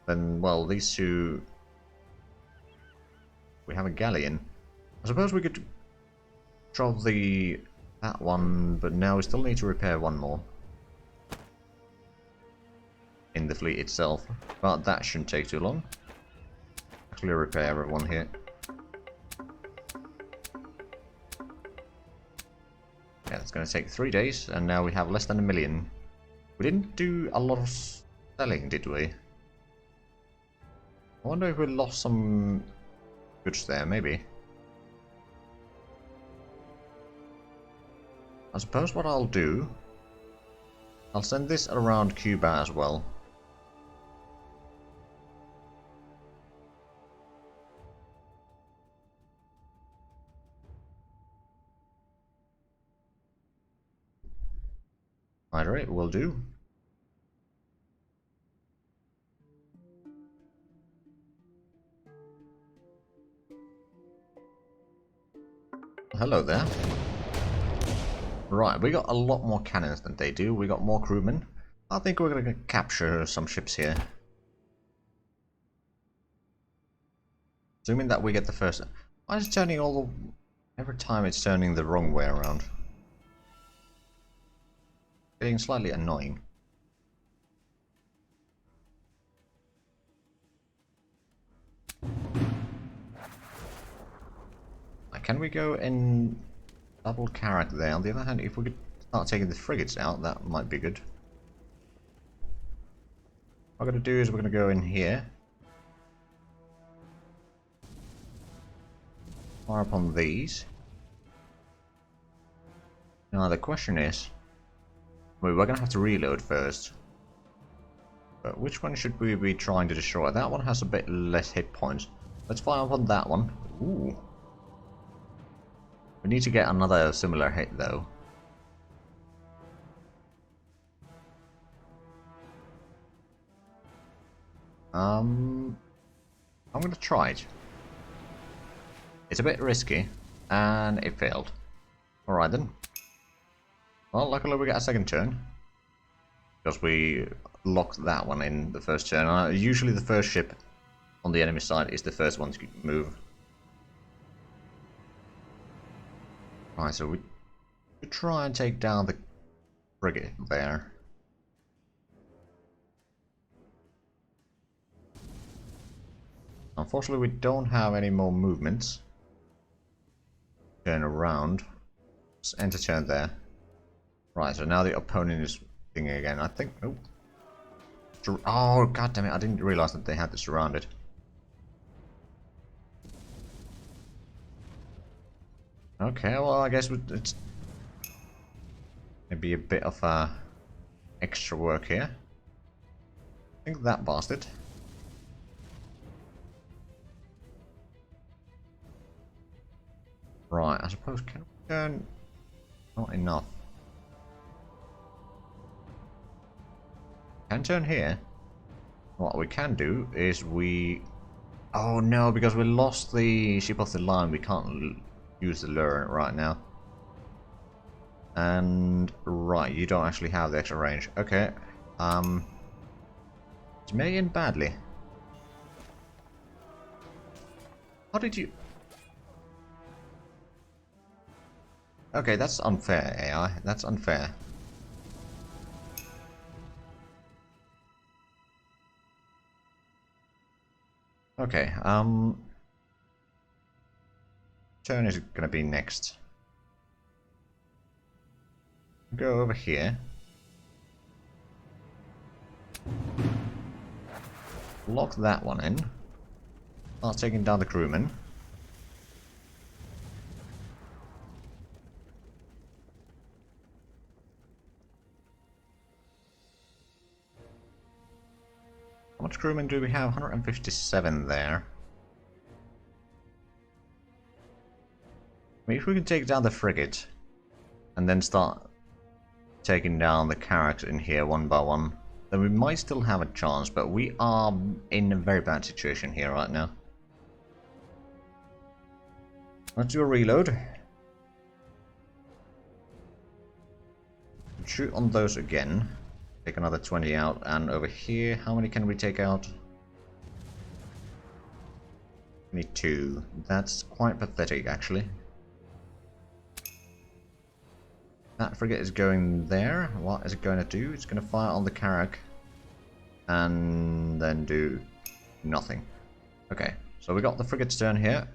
Then, well, these two... We have a galleon. I suppose we could drop that one, but now we still need to repair one more. In the fleet itself. But that shouldn't take too long. Actually repair everyone here. Yeah, it's going to take 3 days, and now we have less than 1 million. We didn't do a lot of selling, did we? I wonder if we lost some goods there, maybe. I suppose what I'll do... I'll send this around Cuba as well. Either it will do. Hello there. Right, we got a lot more cannons than they do. We got more crewmen. I think we're going to capture some ships here. Assuming that we get the first... Why is it turning all the... Every time it's turning the wrong way around. Getting slightly annoying. Can we go in double carrack there? On the other hand, if we could start taking the frigates out, that might be good. What we're going to do is we're going to go in here. Fire upon these. Now the question is... We're going to have to reload first. But which one should we be trying to destroy? That one has a bit less hit points. Let's fire upon that one. Ooh. We need to get another similar hit though. I'm gonna try it. It's a bit risky, and it failed. Alright then. Well, luckily we got a second turn. Because we locked that one in the first turn. Usually the first ship on the enemy side is the first one to move. Right, so we try and take down the frigate there. Unfortunately, we don't have any more movements. Turn around. Just enter turn there. Right, so now the opponent is thinking again. I think... Oh, oh god damn it, I didn't realize that they had this surrounded. Okay, well I guess it's maybe a bit of extra work here. I think that bastard. Right, I suppose can we turn... Not enough. Can turn here. What we can do is we... Oh no, because we lost the ship off the line, we can't use the lure right now. And right, you don't actually have the extra range. Okay. It may end badly. How did you... Okay, that's unfair, AI. That's unfair. Okay, turn is gonna be next. Go over here. Lock that one in. Start taking down the crewmen. How much crewmen do we have? 157 there. I mean, if we can take down the frigate and then start taking down the carracks in here one by one, then we might still have a chance, but we are in a very bad situation here right now. Let's do a reload. Shoot on those again. Take another 20 out, and over here, how many can we take out? 22. That's quite pathetic, actually. That frigate is going there. What is it going to do? It's going to fire on the carrack and then do nothing. Okay, so we got the frigate's turn here.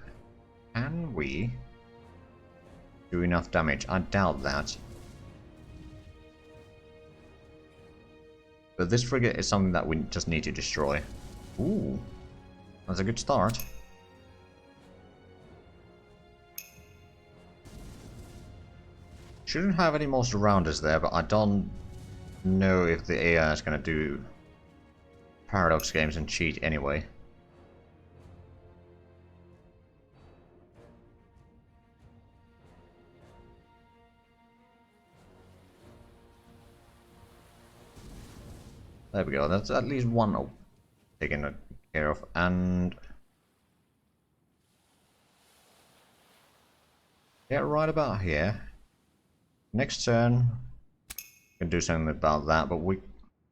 Can we do enough damage? I doubt that. But this frigate is something that we just need to destroy. Ooh, that's a good start. Shouldn't have any more surrounders there, but I don't know if the AI is going to do paradox games and cheat anyway. There we go, that's at least one taken care of, and yeah, right about here. Next turn, we can do something about that, but we...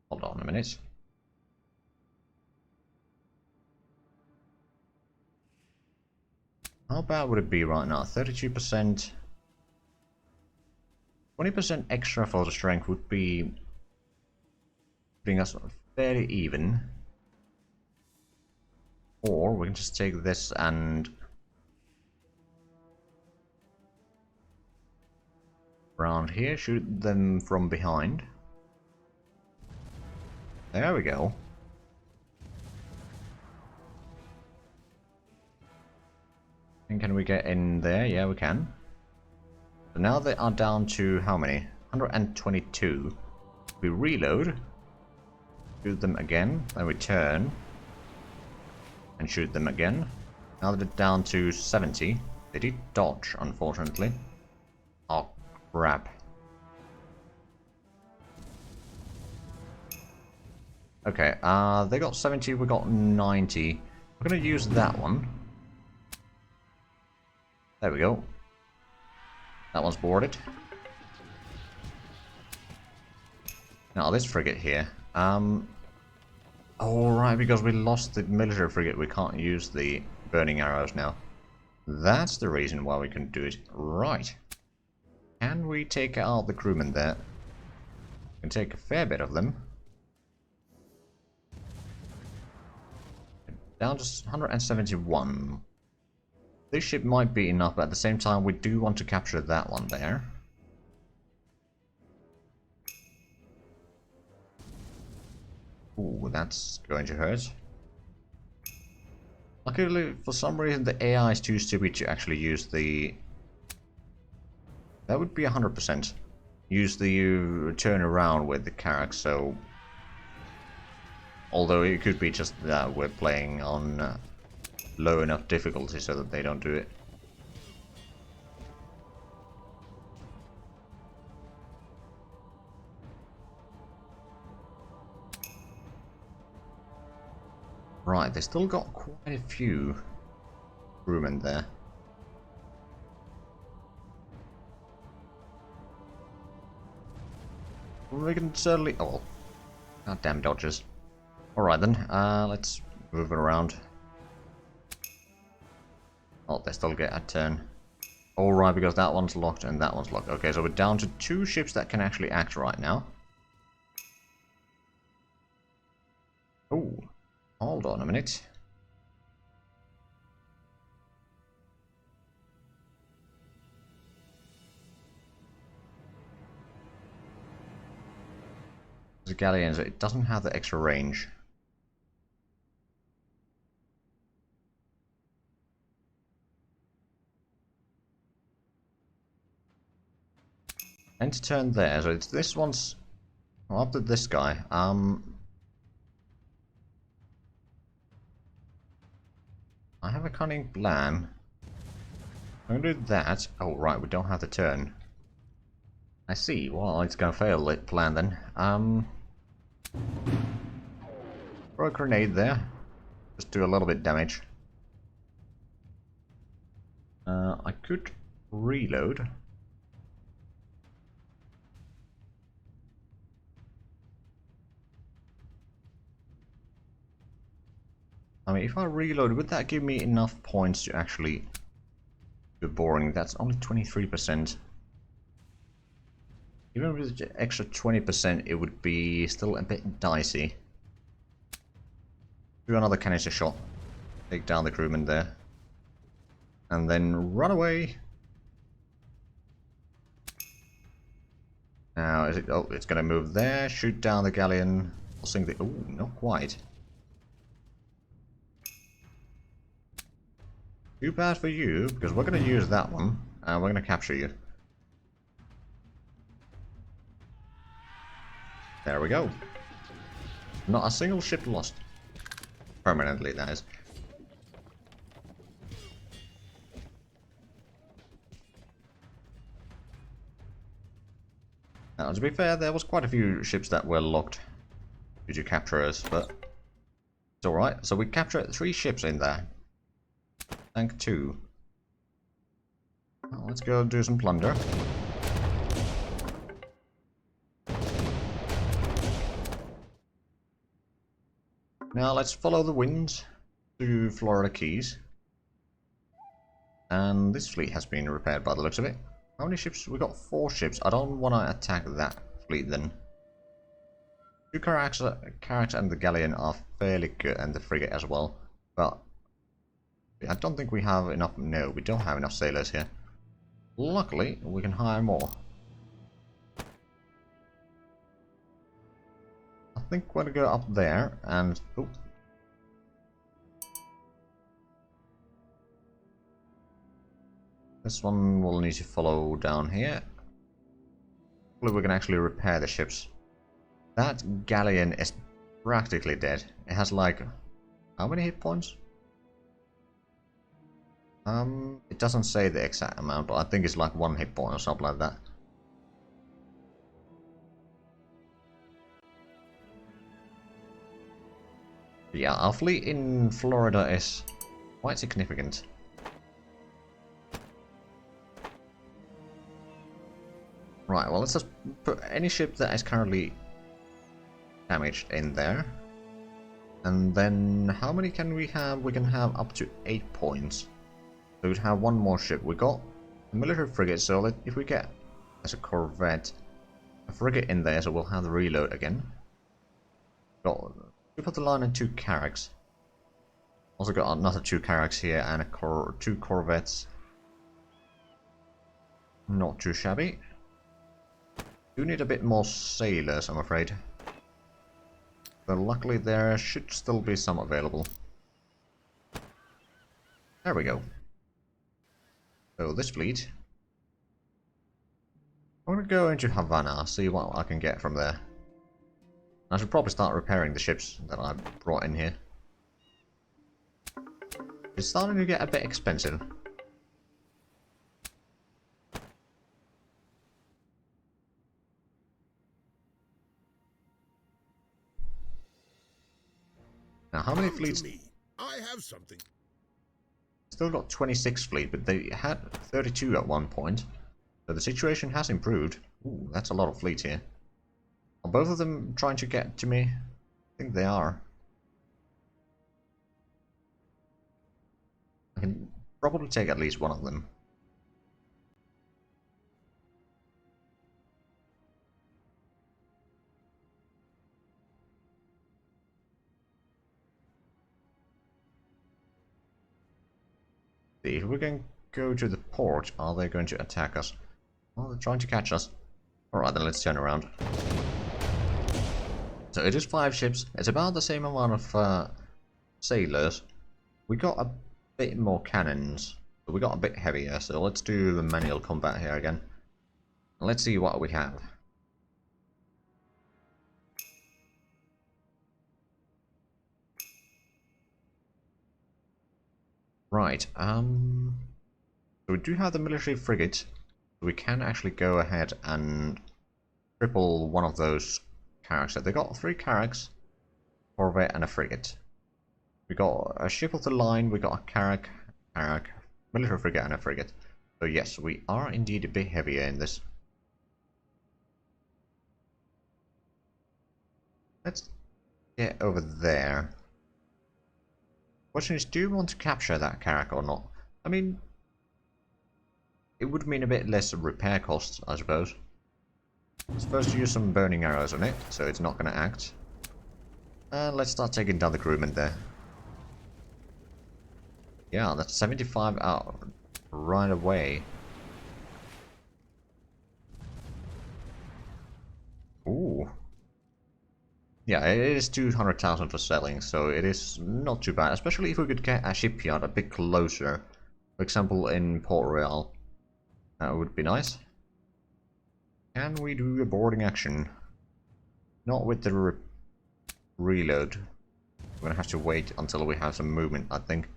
Hold on a minute. How bad would it be right now? 32%. 20% extra for the strength would be putting us fairly even. Or we can just take this and around here, shoot them from behind. There we go. And can we get in there? Yeah, we can. So now they are down to how many? 122. We reload. Shoot them again. Then we turn. And shoot them again. Now they're down to 70. They did dodge, unfortunately. Oh, crap. Okay, they got 70, we got 90. We're gonna use that one. There we go. That one's boarded. Now this frigate here. Alright, because we lost the military frigate, we can't use the burning arrows now. That's the reason why we can do it. Right. Can we take out the crewmen there? We can take a fair bit of them. Down to 171. This ship might be enough, but at the same time we do want to capture that one there. Ooh, that's going to hurt. Luckily, for some reason, the AI is too stupid to actually use the... That would be 100%. Use the turn around with the carrack, so... Although it could be just that we're playing on low enough difficulty so that they don't do it. Right, they still got quite a few crewmen there. We can certainly... Oh, goddamn dodgers. Alright then, let's move it around. Oh, they still get a turn. Alright, because that one's locked and that one's locked. Okay, so we're down to 2 ships that can actually act right now. Oh, hold on a minute. The galleons, it doesn't have the extra range. And to turn there, so it's this one's... Well, up to this guy. I have a cunning plan. I'm gonna do that. Oh, right, we don't have to turn. I see. Well, it's gonna fail that plan then. Throw a grenade there. Just do a little bit damage. I could reload. I mean, if I reload, would that give me enough points to actually do boring? That's only 23%. Even with the extra 20%, it would be still a bit dicey. Do another canister shot. Take down the crewman there. And then run away. Now, is it? Oh, it's gonna move there. Shoot down the galleon. I'll sink the... Oh, not quite. Too bad for you, because we're gonna use that one, and we're gonna capture you. There we go. Not a single ship lost. Permanently, that is. Now, to be fair, there was quite a few ships that were locked due to capturers, but it's alright. So we captured 3 ships in there. Tank 2. Well, let's go do some plunder. Now let's follow the winds to Florida Keys. And this fleet has been repaired by the looks of it. How many ships? We got 4 ships. I don't want to attack that fleet then. 2 Carracks and the Galleon are fairly good, and the frigate as well. But I don't think we have enough. No, we don't have enough sailors here. Luckily, we can hire more. I think we're gonna go up there and... Oh. This one will need to follow down here. Hopefully we can actually repair the ships. That galleon is practically dead. It has like... How many hit points? It doesn't say the exact amount, but I think it's like 1 hit point or something like that. Yeah, our fleet in Florida is quite significant. Right, well, let's just put any ship that is currently damaged in there. And then, how many can we have? We can have up to 8 points. So we'd have 1 more ship. We got a military frigate, so if we get, as a corvette, a frigate in there, so we'll have the reload again. We put the line in 2 Carracks. Also got another 2 Carracks here and 2 corvettes. Not too shabby. Do need a bit more sailors, I'm afraid. But luckily there should still be some available. There we go. So this fleet. I'm gonna go into Havana, see what I can get from there. I should probably start repairing the ships that I brought in here. It's starting to get a bit expensive. Now, how many fleets? I have something. Still got 26 fleet, but they had 32 at one point. So the situation has improved. Ooh, that's a lot of fleet here. Are both of them trying to get to me? I think they are. I can probably take at least one of them. See, if we can go to the port, are they going to attack us? Well, they're trying to catch us. Alright, then let's turn around. So it is 5 ships. It's about the same amount of sailors. We got a bit more cannons. But we got a bit heavier, so let's do the manual combat here again. Let's see what we have. Right, so we do have the military frigate. We can actually go ahead and triple one of those carracks. They got 3 carracks, corvette, and a frigate. We got a ship of the line, we got a carrack, military frigate, and a frigate. So yes, we are indeed a bit heavier in this. Let's get over there. Question is, do you want to capture that carrack or not? I mean, it would mean a bit less repair costs, I suppose. Let's first use some burning arrows on it, so it's not going to act. And let's start taking down the crewmen there. Yeah, that's 75 out right away. Ooh. Yeah, it is 200,000 for selling, so it is not too bad, especially if we could get a shipyard a bit closer. For example, in Port Royal. That would be nice. Can we do a boarding action? Not with the reload. We're gonna have to wait until we have some movement, I think.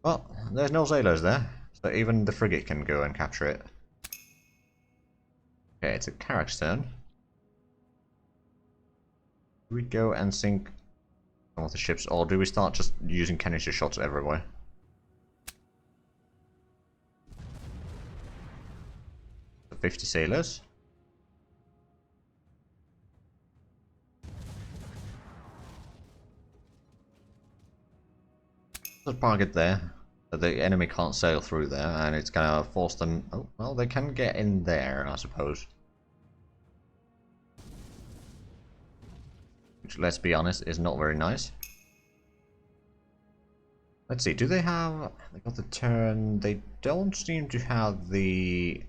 Well, there's no sailors there, so even the frigate can go and capture it. Okay, it's a carrack's turn. Do we go and sink some of the ships, or do we start just using canister shots everywhere? So 50 sailors. Let's park it there, so the enemy can't sail through there, and it's gonna force them. Oh, well, they can get in there, I suppose. Which, let's be honest, is not very nice. Let's see, do they have... They got the turn... They don't seem to have the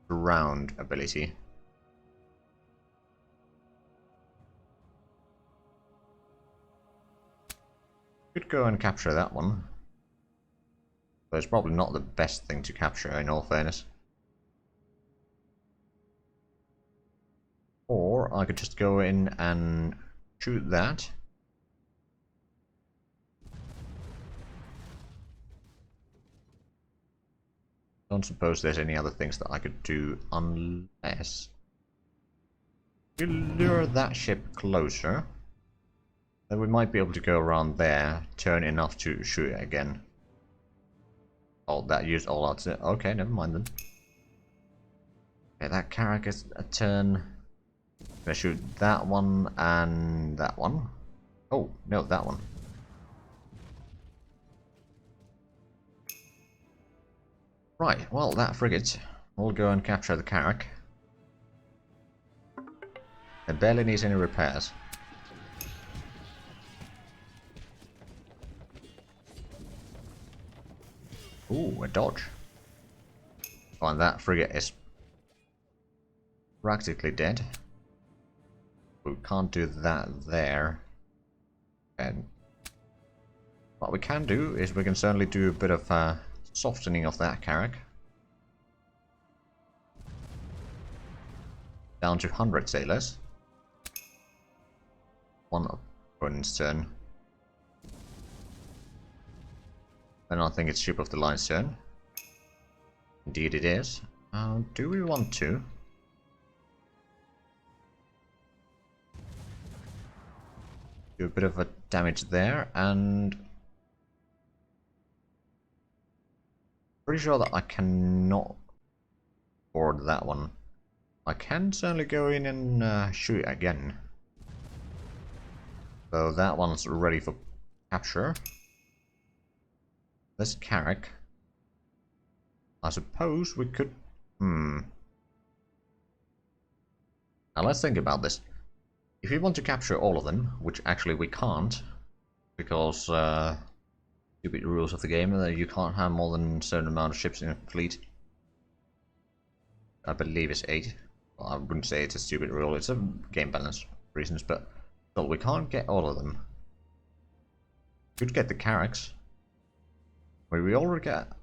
ground ability. Could go and capture that one. But it's probably not the best thing to capture, in all fairness. Or I could just go in and shoot that. Don't suppose there's any other things that I could do unless you lure that ship closer. Then we might be able to go around there, turn enough to shoot it again. Oh, that used all out. Okay, never mind then. Okay, that carrack is a turn. I'm gonna shoot that one and that one. Oh, no, that one. Right, well, that frigate will go and capture the carrack. It barely needs any repairs. Ooh, a dodge. Fine, that frigate is practically dead. We can't do that there. And what we can do is we can certainly do a bit of softening of that carrack. Down to 100 sailors. One opponent's turn. Then I think it's ship of the line's turn. Indeed it is. Do we want to? Do a bit of a damage there, and pretty sure that I cannot board that one. I can certainly go in and shoot it again. So that one's ready for capture. This carrack. I suppose we could... Now let's think about this. If we want to capture all of them, which actually we can't, because stupid rules of the game, that you can't have more than a certain amount of ships in a fleet. I believe it's 8. Well, I wouldn't say it's a stupid rule, it's a game balance reasons, but still, we can't get all of them. Could get the carracks. We already got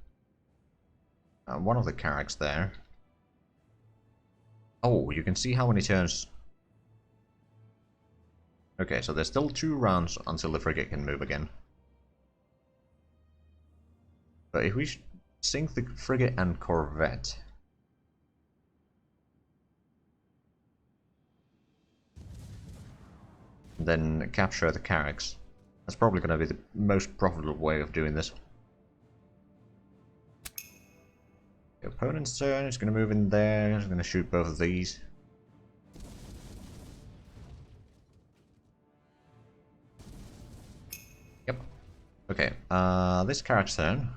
one of the carracks there. Oh, you can see how many turns. Okay, so there's still 2 rounds until the frigate can move again. But if we sink the frigate and corvette, then capture the carracks, that's probably going to be the most profitable way of doing this. The opponent's turn is going to move in there, he's going to shoot both of these. Yep. Okay, this carrack's turn.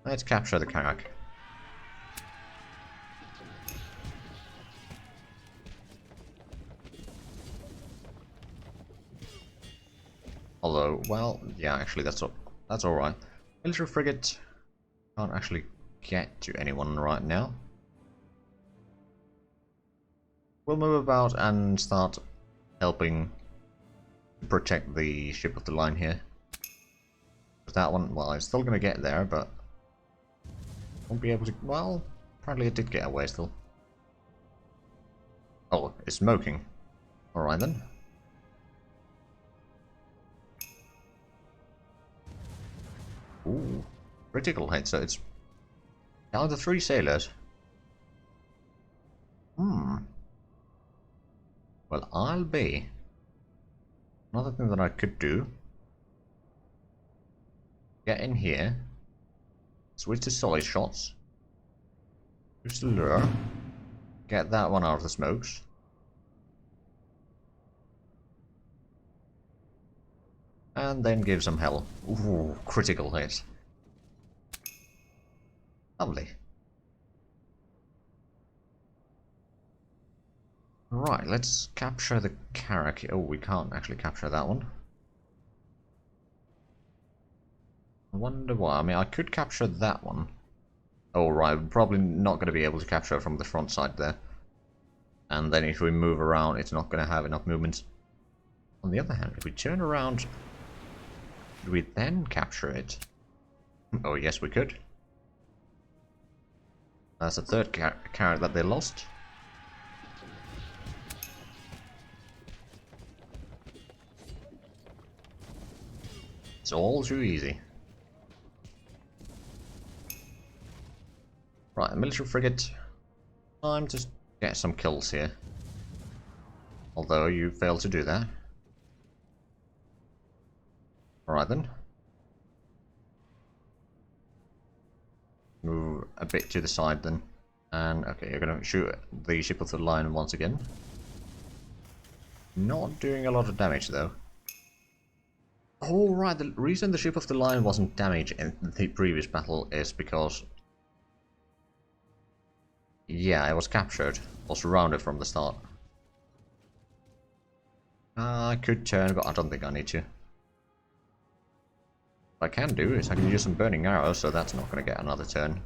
Let's capture the carrack. Although, well, yeah, actually that's alright. Military frigate can't actually get to anyone right now. We'll move about and start helping protect the ship of the line here. That one, well, it's still going to get there, but won't be able to. Well, apparently it did get away still. Oh, it's smoking. Alright then. Ooh, critical hit, so it's down to 3 sailors. Well, I'll be. Another thing that I could do. Get in here. Switch to solid shots. Use the lure. Get that one out of the smokes. And then give some hell. Ooh, critical hit. Lovely. Right, let's capture the carrack. Oh, we can't actually capture that one. I wonder why. I mean, I could capture that one. Oh, right, we're probably not going to be able to capture it from the front side there. And then if we move around, it's not going to have enough movement. On the other hand, if we turn around, could we then capture it? Oh, yes, we could. That's the third carrack that they lost. It's all too easy. Right, military frigate. Time to get some kills here. Although you failed to do that. Alright then. Move a bit to the side then. And okay, you're gonna shoot the ship of the line once again. Not doing a lot of damage though. Oh right, the reason the ship of the line wasn't damaged in the previous battle is because, yeah, it was captured, or surrounded from the start. I could turn, but I don't think I need to. What I can do is I can use some burning arrows, so that's not going to get another turn.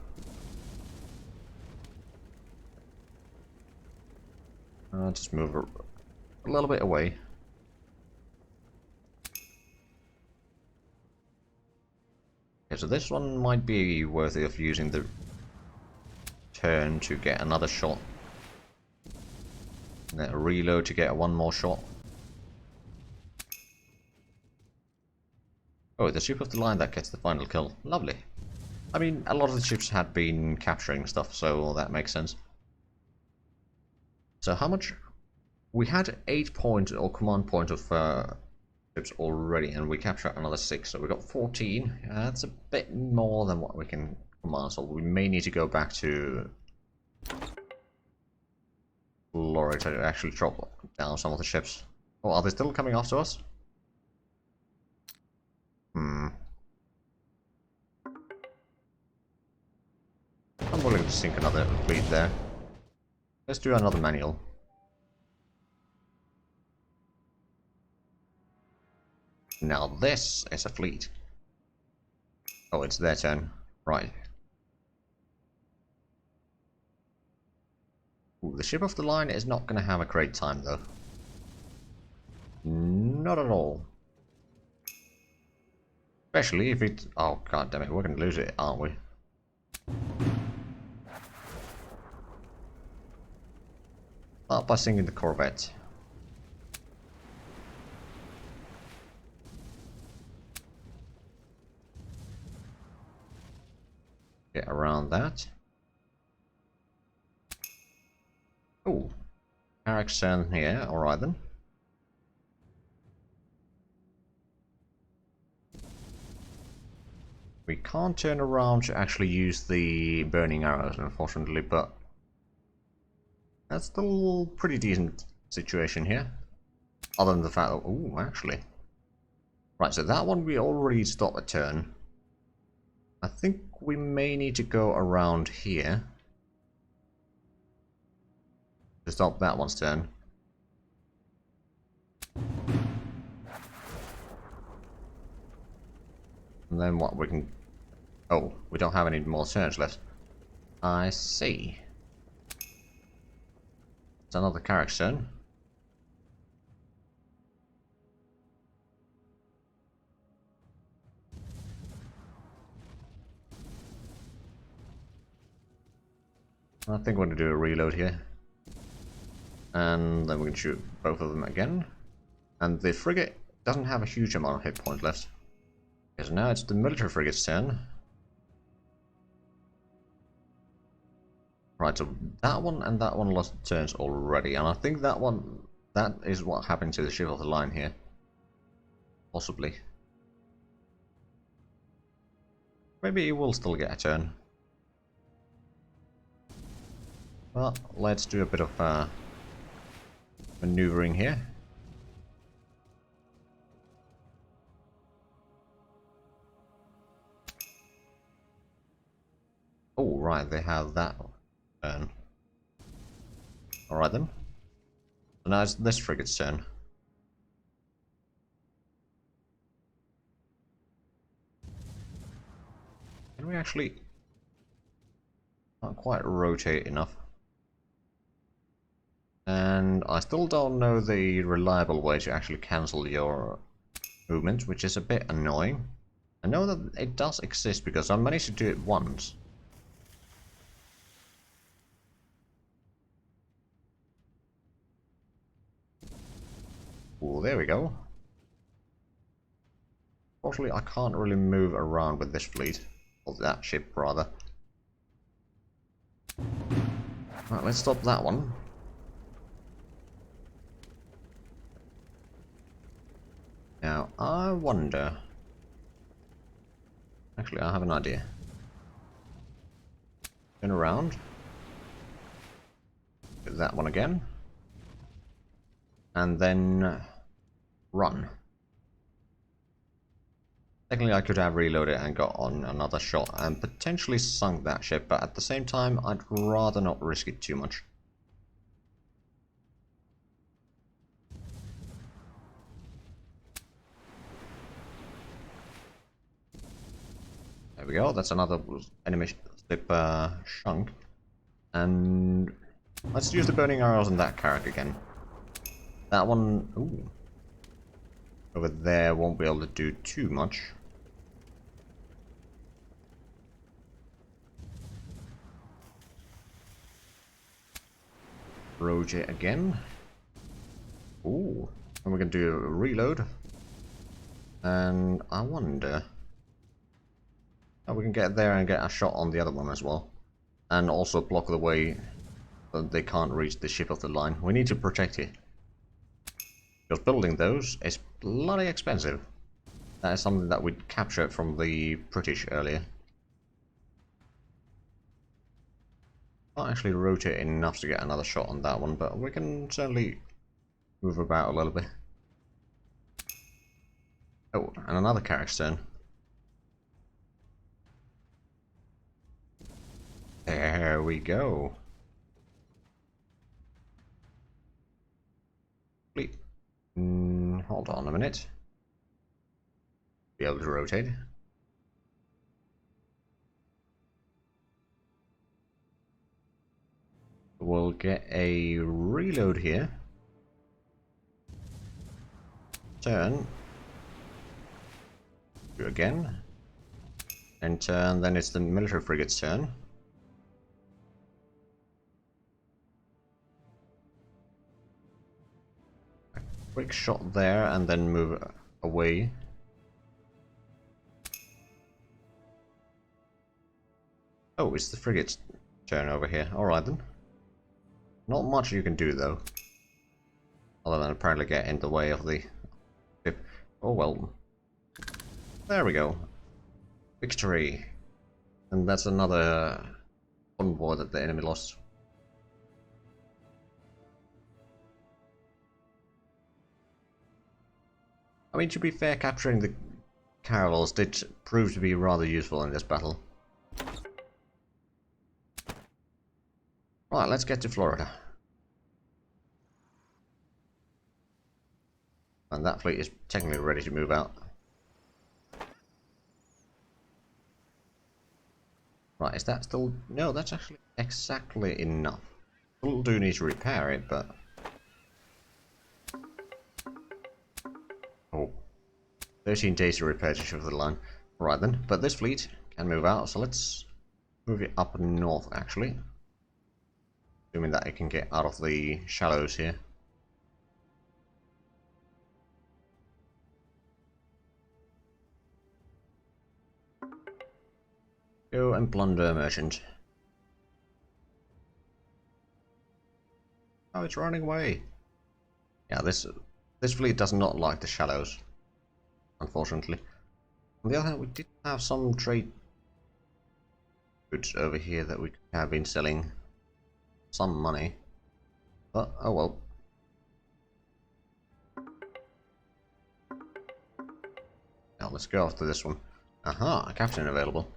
Just move a little bit away. Okay, so this one might be worthy of using the turn to get another shot. And then a reload to get one more shot. Oh, the ship of the line that gets the final kill. Lovely. I mean, a lot of the ships had been capturing stuff, so that makes sense. So how much? We had 8 points or command point of ships already, and we captured another 6, so we got 14. That's a bit more than what we can command, so we may need to go back to Lorry to actually drop down some of the ships. Oh, are they still coming after us? I'm willing to sink another fleet there. Let's do another manual. Now this is a fleet. Oh, it's their turn. Right. Ooh, the ship of the line is not going to have a great time, though. Not at all. Especially if it... Oh, god damn it, we're going to lose it, aren't we? Start by sinking the corvette. Get around that. Oh, Kalypso here. Alright then. We can't turn around to actually use the burning arrows, unfortunately, but that's still pretty decent situation here. Other than the fact that, oh, actually. Right, so that one we already stopped a turn. I think we may need to go around here to stop that one's turn. And then what we can... Oh, we don't have any more turns left. I see. It's another character's turn. I think we're going to do a reload here. And then we can shoot both of them again. And the frigate doesn't have a huge amount of hit points left. Because now it's the military frigate's turn. Right, so that one and that one lost turns already. And I think that one, that is what happened to the ship of the line here. Possibly. Maybe he will still get a turn. Well, let's do a bit of maneuvering here. Oh, right, they have that turn. Alright then. So now it's this frigate's turn. Can we actually... Not quite rotate enough. And I still don't know the reliable way to actually cancel your movement, which is a bit annoying. I know that it does exist because I managed to do it once. Oh, there we go. Fortunately, I can't really move around with this fleet. Or that ship, rather. Right, let's stop that one. Now, I wonder... Actually, I have an idea. Turn around. Do that one again. And then... run. Technically, I could have reloaded and got on another shot and potentially sunk that ship, but at the same time, I'd rather not risk it too much. There we go, that's another enemy ship shrunk. And let's use the burning arrows on that carrack again. That one, ooh, over there won't be able to do too much. Rotate again. Ooh, and we're gonna do a reload. And I wonder... Oh, we can get there and get a shot on the other one as well. And also block the way that they can't reach the ship of the line. We need to protect it. Because building those is bloody expensive. That is something that we captured from the British earlier. Not actually rotate enough to get another shot on that one, but we can certainly move about a little bit. Oh, and another character's turn. There we go. Hold on a minute. Be able to rotate. We'll get a reload here. Turn. Do again. And turn, then it's the military frigate's turn. quick shot there and then move away. Oh, it's the frigate's turn over here. Alright then. Not much you can do though. Other than apparently get in the way of the ship. Oh well. There we go. Victory. And that's another convoy that the enemy lost. I mean, to be fair, capturing the caravels did prove to be rather useful in this battle. Right, let's get to Florida. And that fleet is technically ready to move out. Right, is that still... No, that's actually exactly enough. We'll do need to repair it, but... Oh. 13 days to repair to ship the line. Right then, but this fleet can move out, so let's move it up north, actually. Assuming that it can get out of the shallows here. Go and plunder merchant. Oh, it's running away. Yeah, this fleet does not like the shallows, unfortunately. On the other hand, we did have some trade goods over here that we have been selling some money. But, oh well. Now let's go after this one. Aha, a captain available.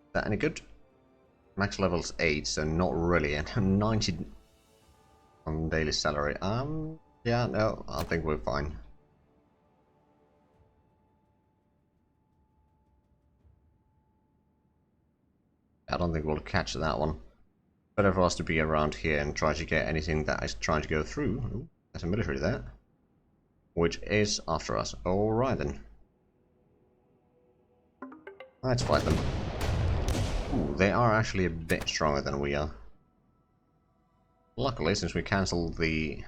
Is that any good? Max level's 8, so not really. And 90 on daily salary. Yeah, no, I think we're fine. I don't think we'll catch that one. Better for us to be around here and try to get anything that is trying to go through. Ooh, there's a military there. Which is after us. Alright then. Let's fight them. Ooh, they are actually a bit stronger than we are. Luckily, since we cancelled the...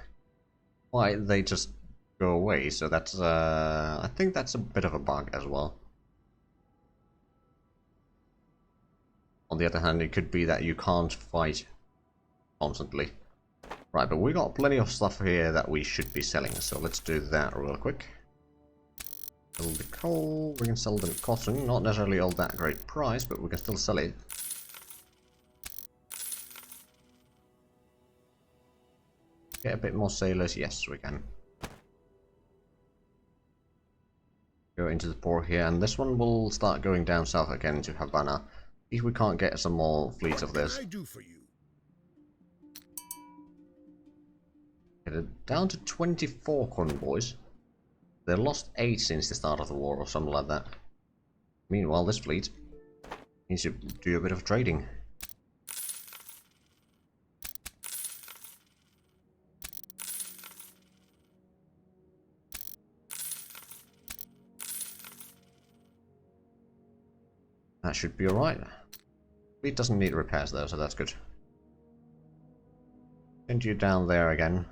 Why, they just go away, so that's, I think that's a bit of a bug as well. On the other hand, it could be that you can't fight constantly. Right, but we got plenty of stuff here that we should be selling, so let's do that real quick. Sell the coal, we can sell the cotton, not necessarily all that great price, but we can still sell it. Get a bit more sailors, yes we can. Go into the port here, and this one will start going down south again to Havana. If we can't get some more fleets of this. What can I do for you? Get it down to 24 convoys. They lost 8 since the start of the war or something like that. Meanwhile, this fleet needs to do a bit of trading. That should be alright. Fleet doesn't need repairs though, so that's good. Send you down there again.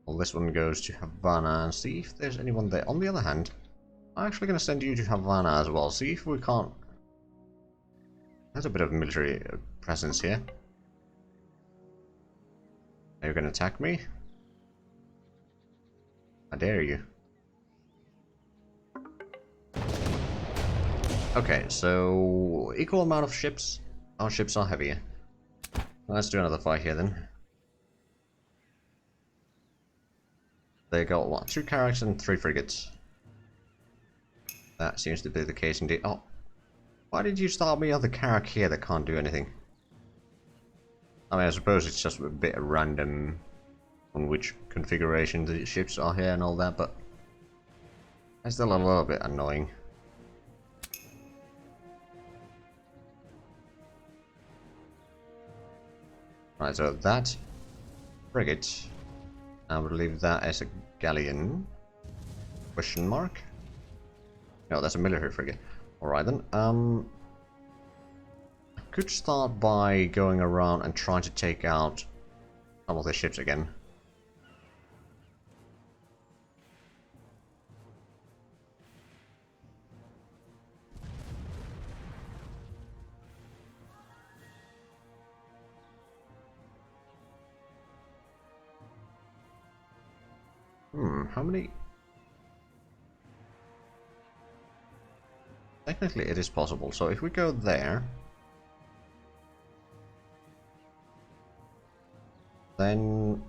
Well, this one goes to Havana and see if there's anyone there. On the other hand, I'm actually going to send you to Havana as well. See if we can't... There's a bit of military presence here. Are you going to attack me? How dare you? Okay, so equal amount of ships. Our ships are heavier. Let's do another fight here then. They got what? 2 carracks and 3 frigates. That seems to be the case indeed. Oh, why did you start me on the carrack here that can't do anything? I mean, I suppose it's just a bit random on which configuration the ships are here and all that, but it's still a little bit annoying. Right, so that frigate, I would leave that as a galleon. Question mark? No, that's a military frigate. Alright then. I could start by going around and trying to take out some of the ships again. How many? Technically it is possible, so if we go there, then...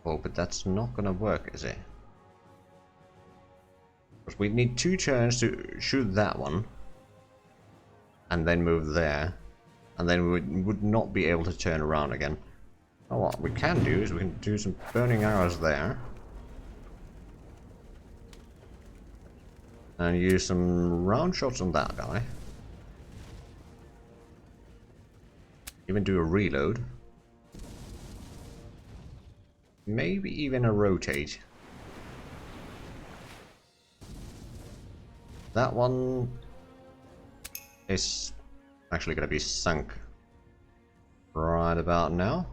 Oh, but that's not gonna work, is it? Because we need 2 turns to shoot that one, and then move there, and then we would not be able to turn around again. Oh, what we can do is we can do some burning arrows there. And use some round shots on that guy. Even do a reload. Maybe even a rotate. That one is actually going to be sunk right about now.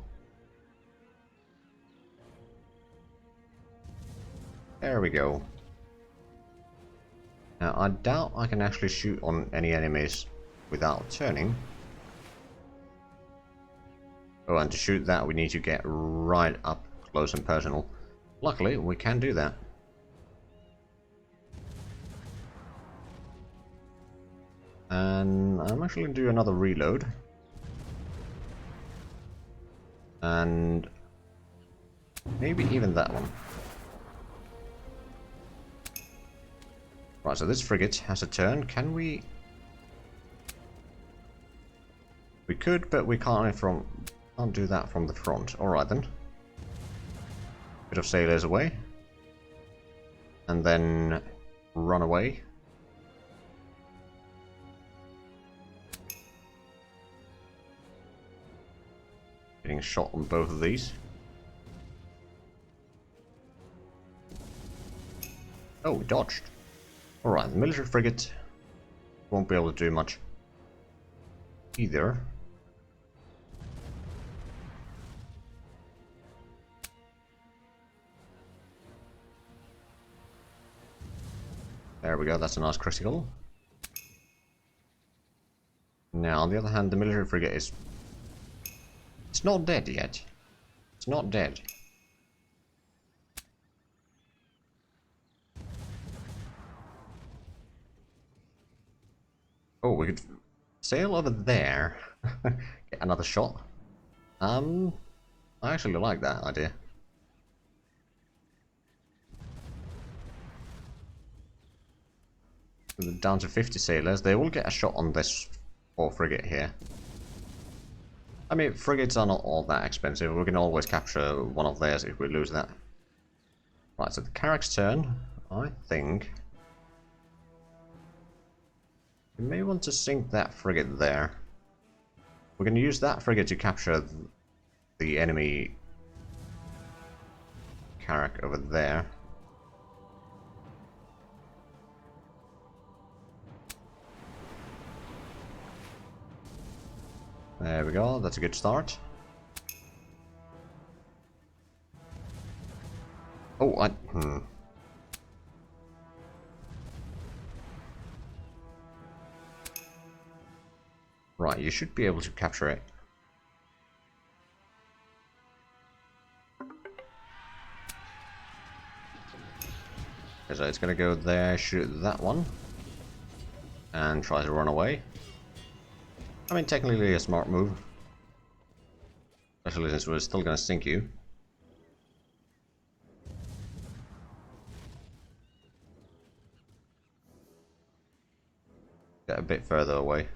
There we go. Now I doubt I can actually shoot on any enemies without turning. Oh, and to shoot that we need to get right up close and personal. Luckily we can do that. And I'm actually going to do another reload. And maybe even that one. Right, so this frigate has a turn. Can we... We could, but we can't do that from the front. Alright then. Bit of sailors away. And then run away. Getting shot on both of these. Oh, we dodged. Alright, the military frigate won't be able to do much either. There we go, that's a nice critical. Now, on the other hand, the military frigate is... It's not dead yet. It's not dead. Oh, we could sail over there. Get another shot. I actually like that idea. Down to 50 sailors. They will get a shot on this poor frigate here. I mean, frigates are not all that expensive. We can always capture one of theirs if we lose that. Right, so the Carrack's turn, I think. We may want to sink that frigate there. We're going to use that frigate to capture the enemy Carrack over there. There we go, that's a good start. Oh, Right, you should be able to capture it. So it's gonna go there, shoot that one, and try to run away. I mean, technically a smart move. Especially since we're still gonna sink you. Get a bit further away.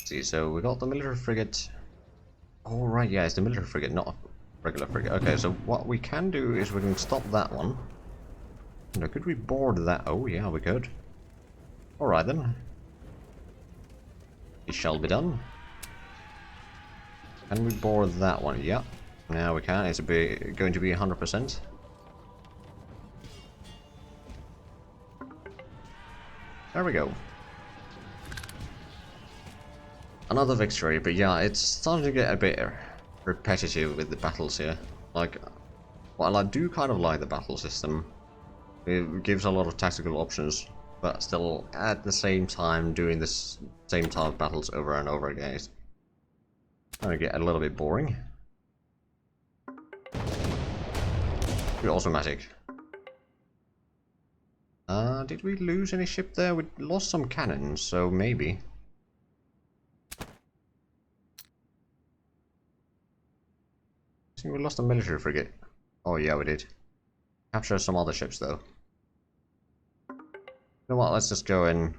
See, so we got the military frigate. Oh right, yeah, it's the military frigate, not a regular frigate. Okay, so what we can do is we can stop that one. Now, could we board that? Oh yeah, we could. Alright then. It shall be done. Can we board that one? Yeah. Now we can. It's going to be 100%. There we go. Another victory, but yeah, it's starting to get a bit repetitive with the battles here. Like, While I do kind of like the battle system, it gives a lot of tactical options, but still at the same time doing this same type of battles over and over again is going to get a little bit boring. Automatic. Did we lose any ship there? We lost some cannons, so maybe. I think we lost a military frigate. Oh yeah, we did. Capture some other ships though. You know what, let's just go in.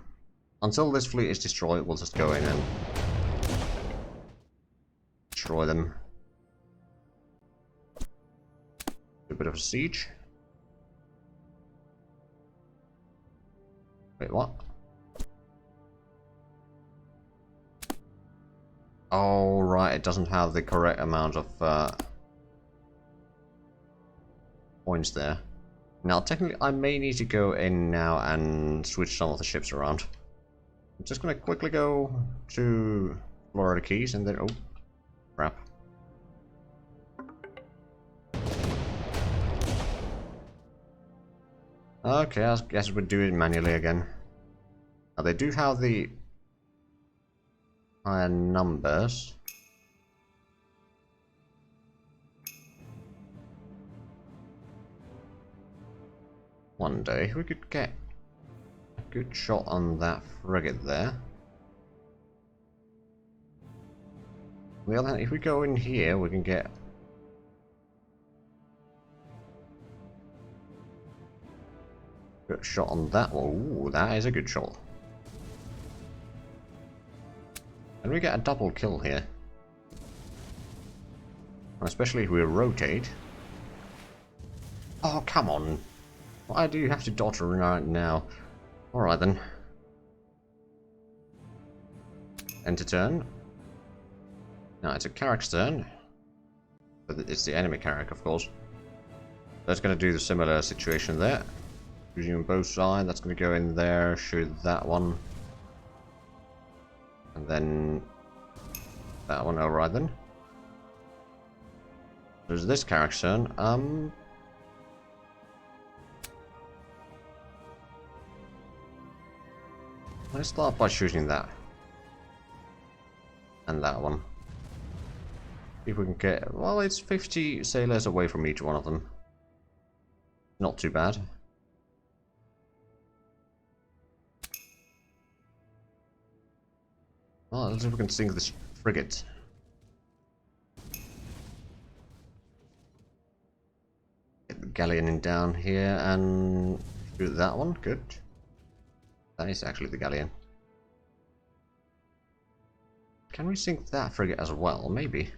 Until this fleet is destroyed, we'll just go in and destroy them. Do a bit of a siege. Wait, what? Oh, right, it doesn't have the correct amount of points there. Now, technically, I may need to go in now and switch some of the ships around. I'm just gonna quickly go to Florida Keys and then... oh, crap. Okay, I guess we'll do it manually again. Now, they do have the higher numbers. One day we could get a good shot on that frigate there. On the other hand, if we go in here, we can get a good shot on that one. Ooh, that is a good shot. And we get a double kill here. Especially if we rotate. Oh, come on. Why do you have to dodge around now? Alright then. Enter turn. Now it's a Carrack's turn. But it's the enemy Carrack, of course. That's going to do the similar situation there. Shooting on both sides. That's going to go in there, shoot that one. And then that one. Alright then. There's this Carrack's turn. Let's start by shooting that. And that one. See if we can get... well, it's 50 sailors away from each one of them. Not too bad. Well, let's see if we can sink this frigate. Get the galleon in down here and shoot that one. Good. That is actually the galleon. Can we sink that frigate as well? Maybe.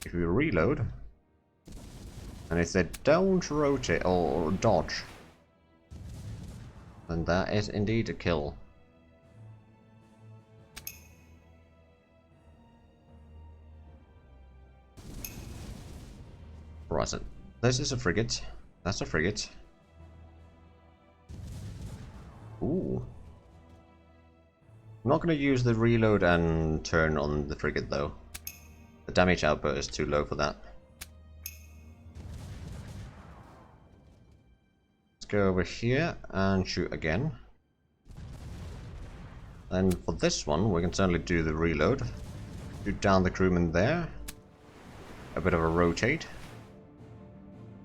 If we reload, and if they don't rotate or dodge, then that is indeed a kill. Right, so this is a frigate. That's a frigate. Ooh. I'm not going to use the reload and turn on the frigate though. The damage output is too low for that. Let's go over here and shoot again. And for this one, we can certainly do the reload. Shoot down the crewman there. A bit of a rotate.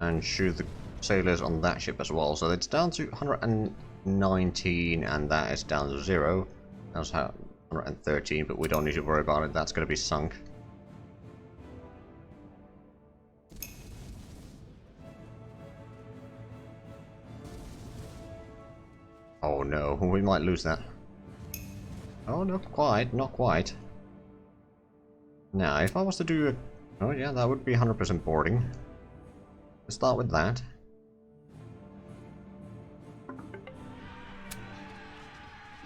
And shoot the sailors on that ship as well. So it's down to 119 and that is down to 0. That was 113, but we don't need to worry about it. That's going to be sunk. Oh no, we might lose that. Oh, not quite, not quite. Now, if I was to do a... oh yeah, that would be 100% boarding. Let's start with that.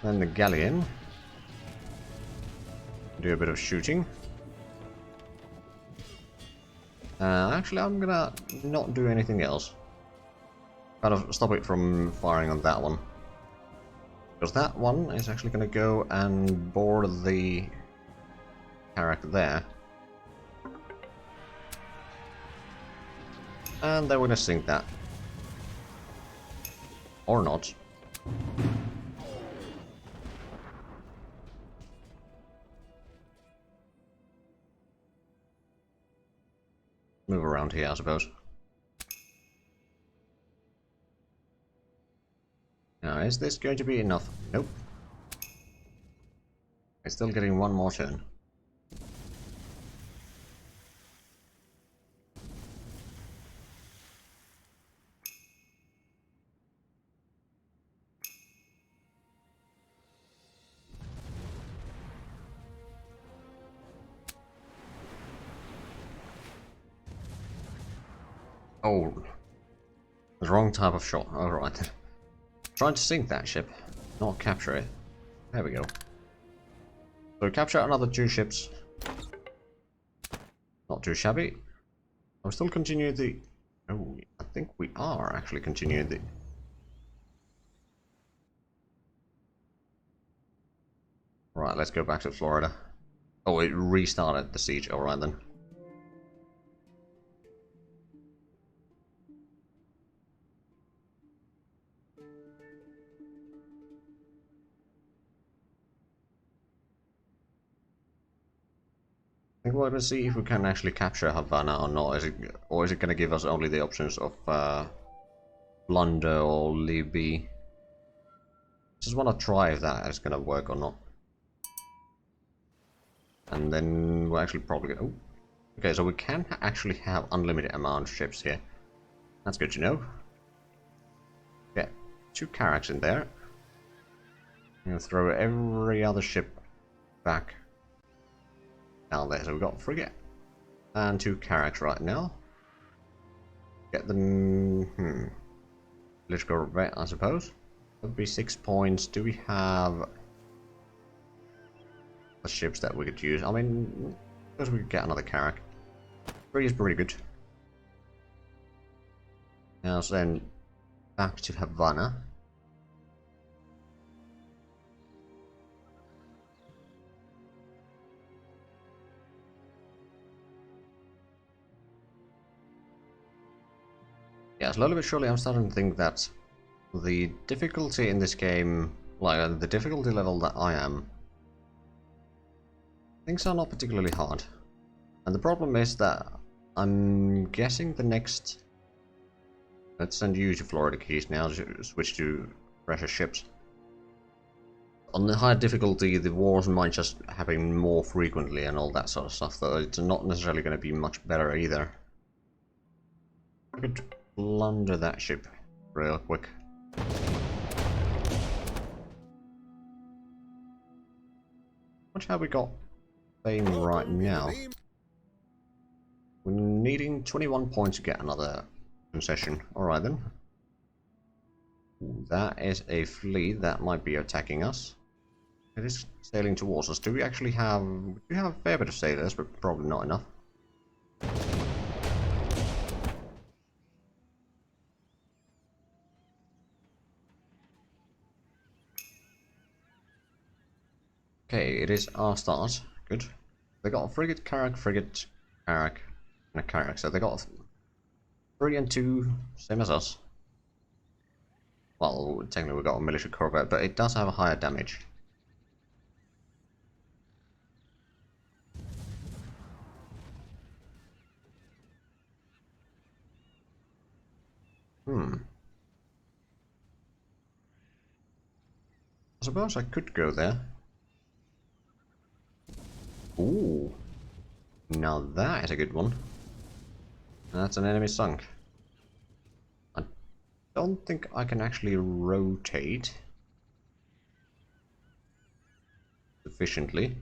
Then the galleon. Do a bit of shooting. Actually, I'm gonna not do anything else. Kind of stop it from firing on that one. Because that one is actually gonna go and board the Carrack there. And then we're gonna sink that. Or not. Move around here, I suppose. Now, is this going to be enough? Nope. It's still getting one more turn. Oh, the wrong type of shot. Alright then. Trying to sink that ship, not capture it. There we go. So capture another 2 ships. Not too shabby. I'm still continuing the... Oh, I think we are actually continuing the... Right, let's go back to Florida. Oh, it restarted the siege. Alright then. I think we're going to see if we can actually capture Havana or not. Or is it going to give us only the options of plunder or Libby? Just want to try if that is going to work or not. And then we're actually probably going to... Oh. Okay, so we can actually have unlimited amount of ships here. That's good to know. Yeah, 2 Carracks in there. I'm going to throw every other ship back down there. So we've got frigate and 2 Carracks right now. Get them... Let's go vet, I suppose. That would be 6 points. Do we have the ships that we could use? I mean, I suppose we could get another Carrack. 3 is pretty good. Now then, back to Havana. Yeah, slowly but surely I'm starting to think that the difficulty in this game, like the difficulty level that I am, things are not particularly hard. And the problem is that I'm guessing the next... Let's send you to Florida Keys now to switch to fresher ships. On the higher difficulty, the wars might just happen more frequently and all that sort of stuff, though it's not necessarily going to be much better either. I could plunder that ship real quick. What have we got fame right now? We're needing 21 points to get another concession. Alright then. Ooh, that is a fleet that might be attacking us. It is sailing towards us. Do we actually have... We have a fair bit of sailors, but probably not enough. Okay, it is our start. Good. They got a frigate, carrack, and a carrack. So they got 3 and 2, same as us. Well, technically we've got a military corvette, but it does have a higher damage. I suppose I could go there. Ooh. Now that is a good one. That's an enemy sunk. I don't think I can actually rotate sufficiently.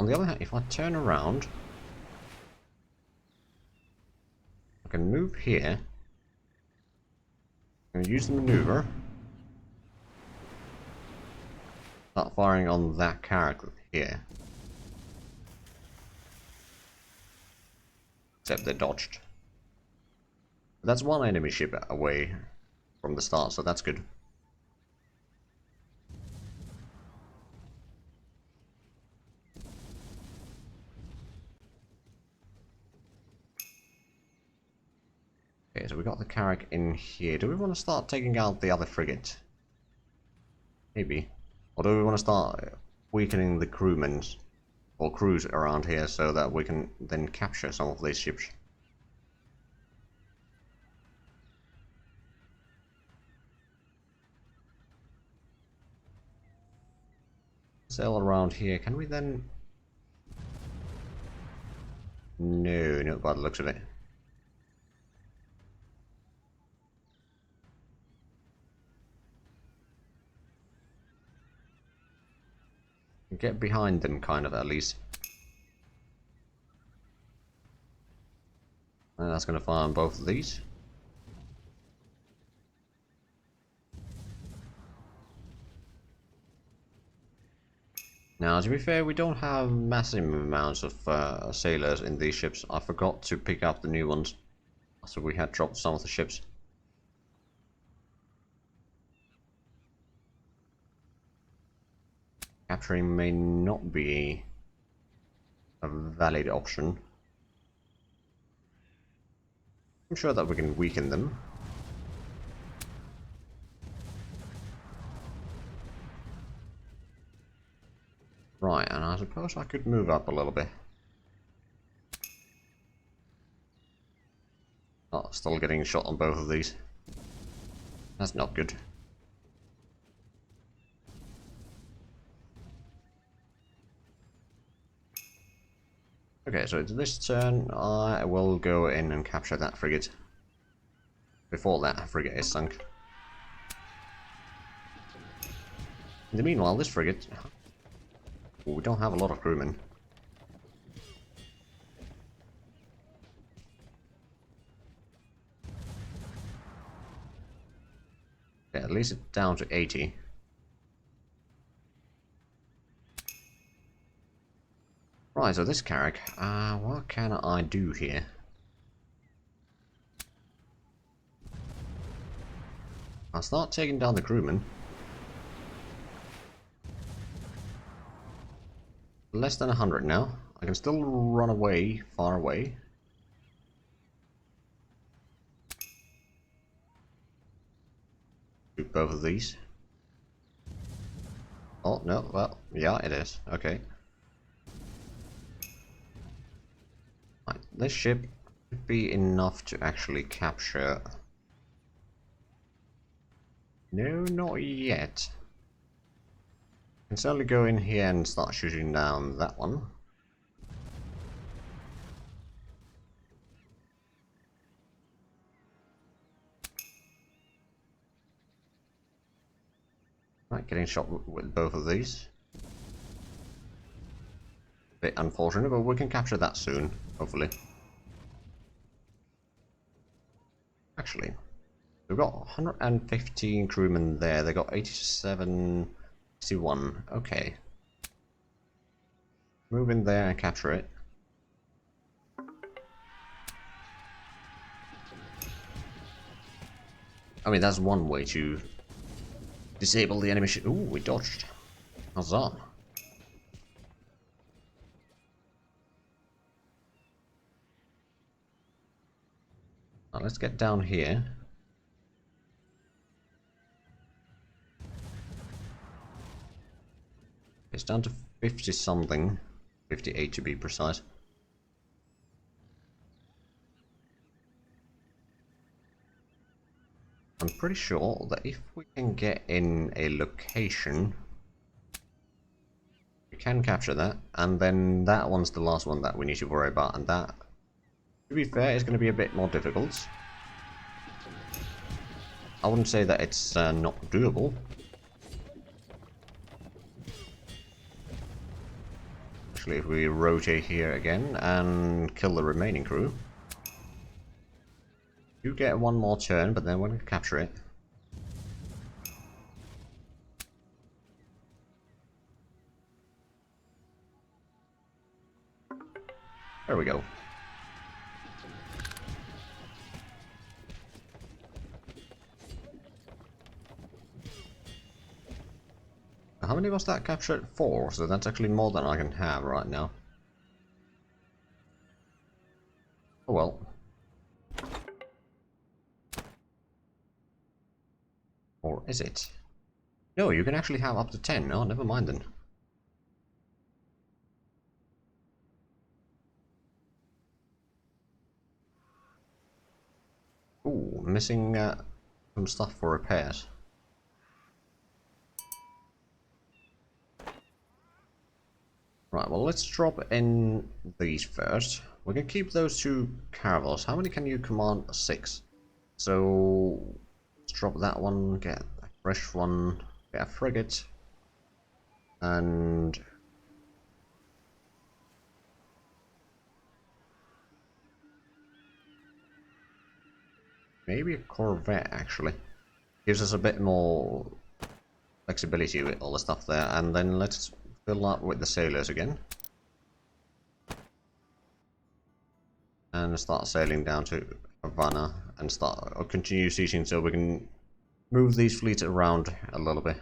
On the other hand, if I turn around, I can move here. I'm going to use the maneuver. Start firing on that character here. Except they dodged. But that's one enemy ship away from the start, so that's good. Okay, so we got the Carrack in here. Do we want to start taking out the other frigate? Maybe. Or do we want to start weakening the crewmen or crews around here so that we can then capture some of these ships? Sail around here. Can we then... No, not by the looks of it. Get behind them, kind of, at least. And that's going to fire on both of these. Now, to be fair, we don't have massive amounts of sailors in these ships. I forgot to pick up the new ones. So we had dropped some of the ships. Capturing may not be a valid option. I'm sure that we can weaken them. Right, and I suppose I could move up a little bit. Oh, still getting shot on both of these. That's not good. Okay, so it's this turn. I will go in and capture that frigate. Before that frigate is sunk. In the meanwhile, this frigate... we don't have a lot of crewmen. Yeah, at least it's down to 80. Right, so this Carrack, what can I do here? I'll start taking down the crewmen. Less than 100 now. I can still run away, far away. Shoot both of these. Oh, no, well, yeah, it is. Okay. Right, this ship should be enough to actually capture... No, not yet. Can certainly go in here and start shooting down that one. Right, getting shot with both of these. Bit unfortunate, but we can capture that soon, hopefully. Actually, we've got 115 crewmen there. They got 87, 61. Okay. Move in there and capture it. I mean, that's one way to disable the enemy ship. Ooh, we dodged. Huzzah. Now let's get down here. It's down to 50 something. 58 to be precise. I'm pretty sure that if we can get in a location, we can capture that, and then that one's the last one that we need to worry about, and that, to be fair, is going to be a bit more difficult. I wouldn't say that it's not doable. Actually, if we rotate here again and kill the remaining crew, you get one more turn, but then we're going to capture it. There we go. How many was that captured? 4, so that's actually more than I can have right now. Oh well. Or is it? No, you can actually have up to 10. Oh, never mind then. Ooh, missing some stuff for repairs. Right, well, let's drop in these first. We can keep those two caravels. How many can you command? 6. So, let's drop that one, get a fresh one, get a frigate, and maybe a corvette, actually. Gives us a bit more flexibility with all the stuff there, and then let's fill up with the sailors again. And start sailing down to Havana and start or continue sieging so we can move these fleets around a little bit.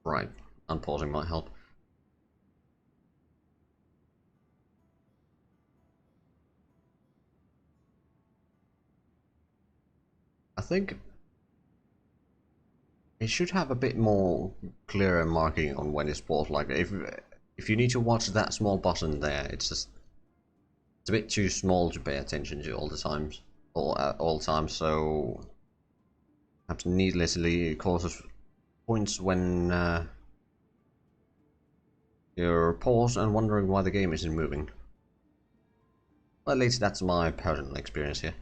Right, unpausing might help. I think it should have a bit more clearer marking on when it's paused. Like if you need to watch that small button there, it's a bit too small to pay attention to all the times, or at all times. So perhaps needlessly causes points when you're paused and wondering why the game isn't moving. Well, at least that's my personal experience here.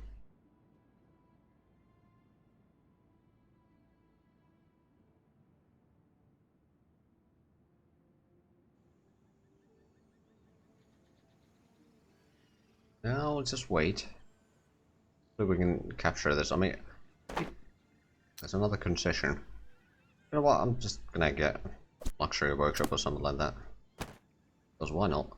Now let's just wait so we can capture this. I mean, there's another concession. You know what? I'm just gonna get luxury workshop or something like that. Because why not?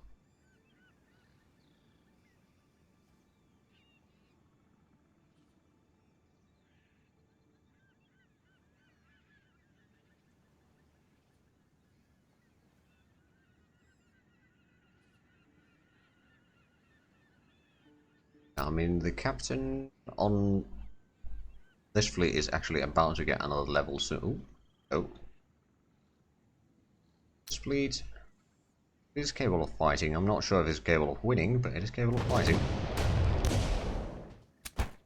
I mean, the captain on this fleet is actually about to get another level soon. Oh. This fleet is capable of fighting. I'm not sure if it's capable of winning, but it is capable of fighting.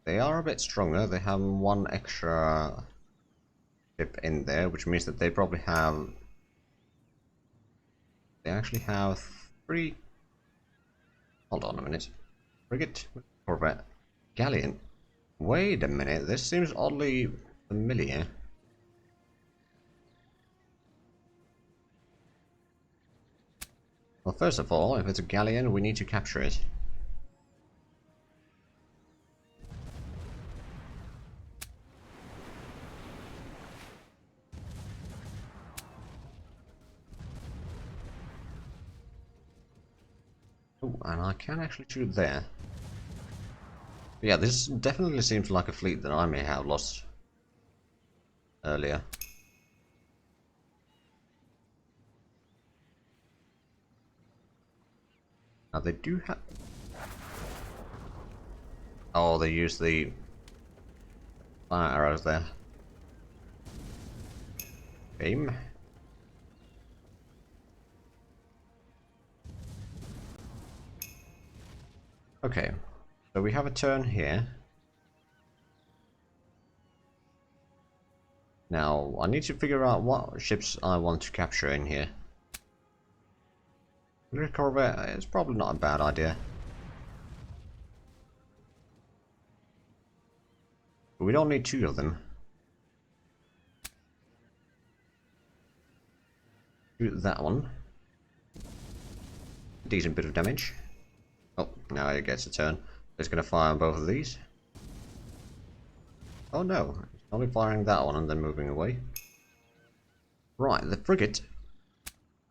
They are a bit stronger. They have one extra ship in there, which means that they probably have... They actually have 3... Hold on a minute. Frigate, corvette, galleon. Wait a minute, this seems oddly familiar. Well, first of all, if it's a galleon, we need to capture it. Oh, and I can actually shoot there. But yeah, this definitely seems like a fleet that I may have lost earlier. Now they do have... Oh, they use the fire arrows there. Aim. Okay, so we have a turn here. Now, I need to figure out what ships I want to capture in here. The corvette is probably not a bad idea. But we don't need 2 of them. Shoot that one. Decent bit of damage. Oh, now it gets a turn. It's going to fire on both of these. Oh no, it's only firing that one and then moving away. Right, the frigate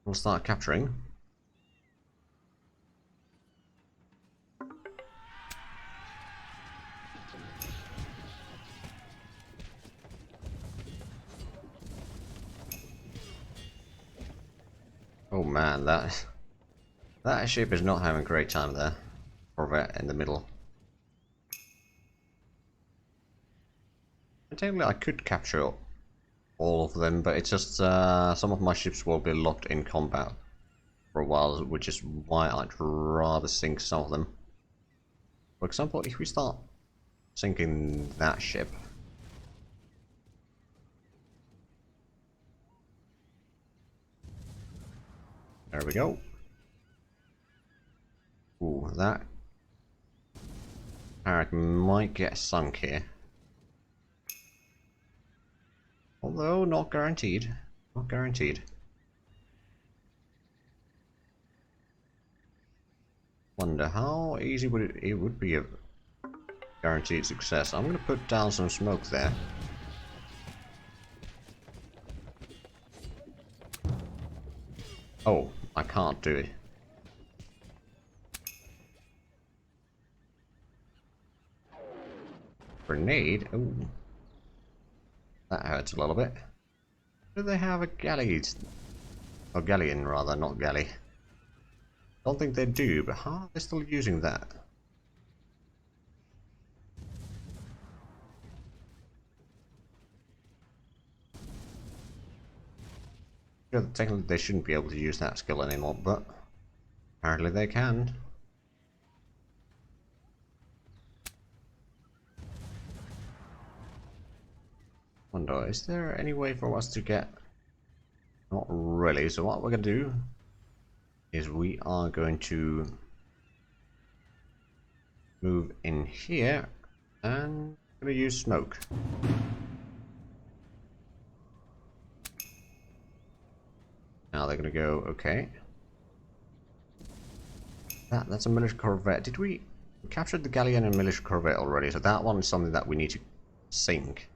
will start capturing. Oh man, that ship is not having a great time there. Corvette in the middle. And technically I could capture all of them, but it's just some of my ships will be locked in combat for a while, which is why I'd rather sink some of them. For example, if we start sinking that ship. There we go. Ooh, that carrack might get sunk here. Although, not guaranteed. Not guaranteed. Wonder how easy would it would be a guaranteed success. I'm gonna put down some smoke there. Oh, I can't do it. Grenade? Ooh. That hurts a little bit. Do they have a galleys? Or galleon rather, not galley. Don't think they do, but how are they still using that? Yeah, technically they shouldn't be able to use that skill anymore, but apparently they can. Wonder, is there any way for us to get... Not really, so what we're going to do is we are going to move in here and going to use smoke. Now they're going to go, okay. That's a military corvette. Did we capture the galleon and military corvette already? So that one is something that we need to sink.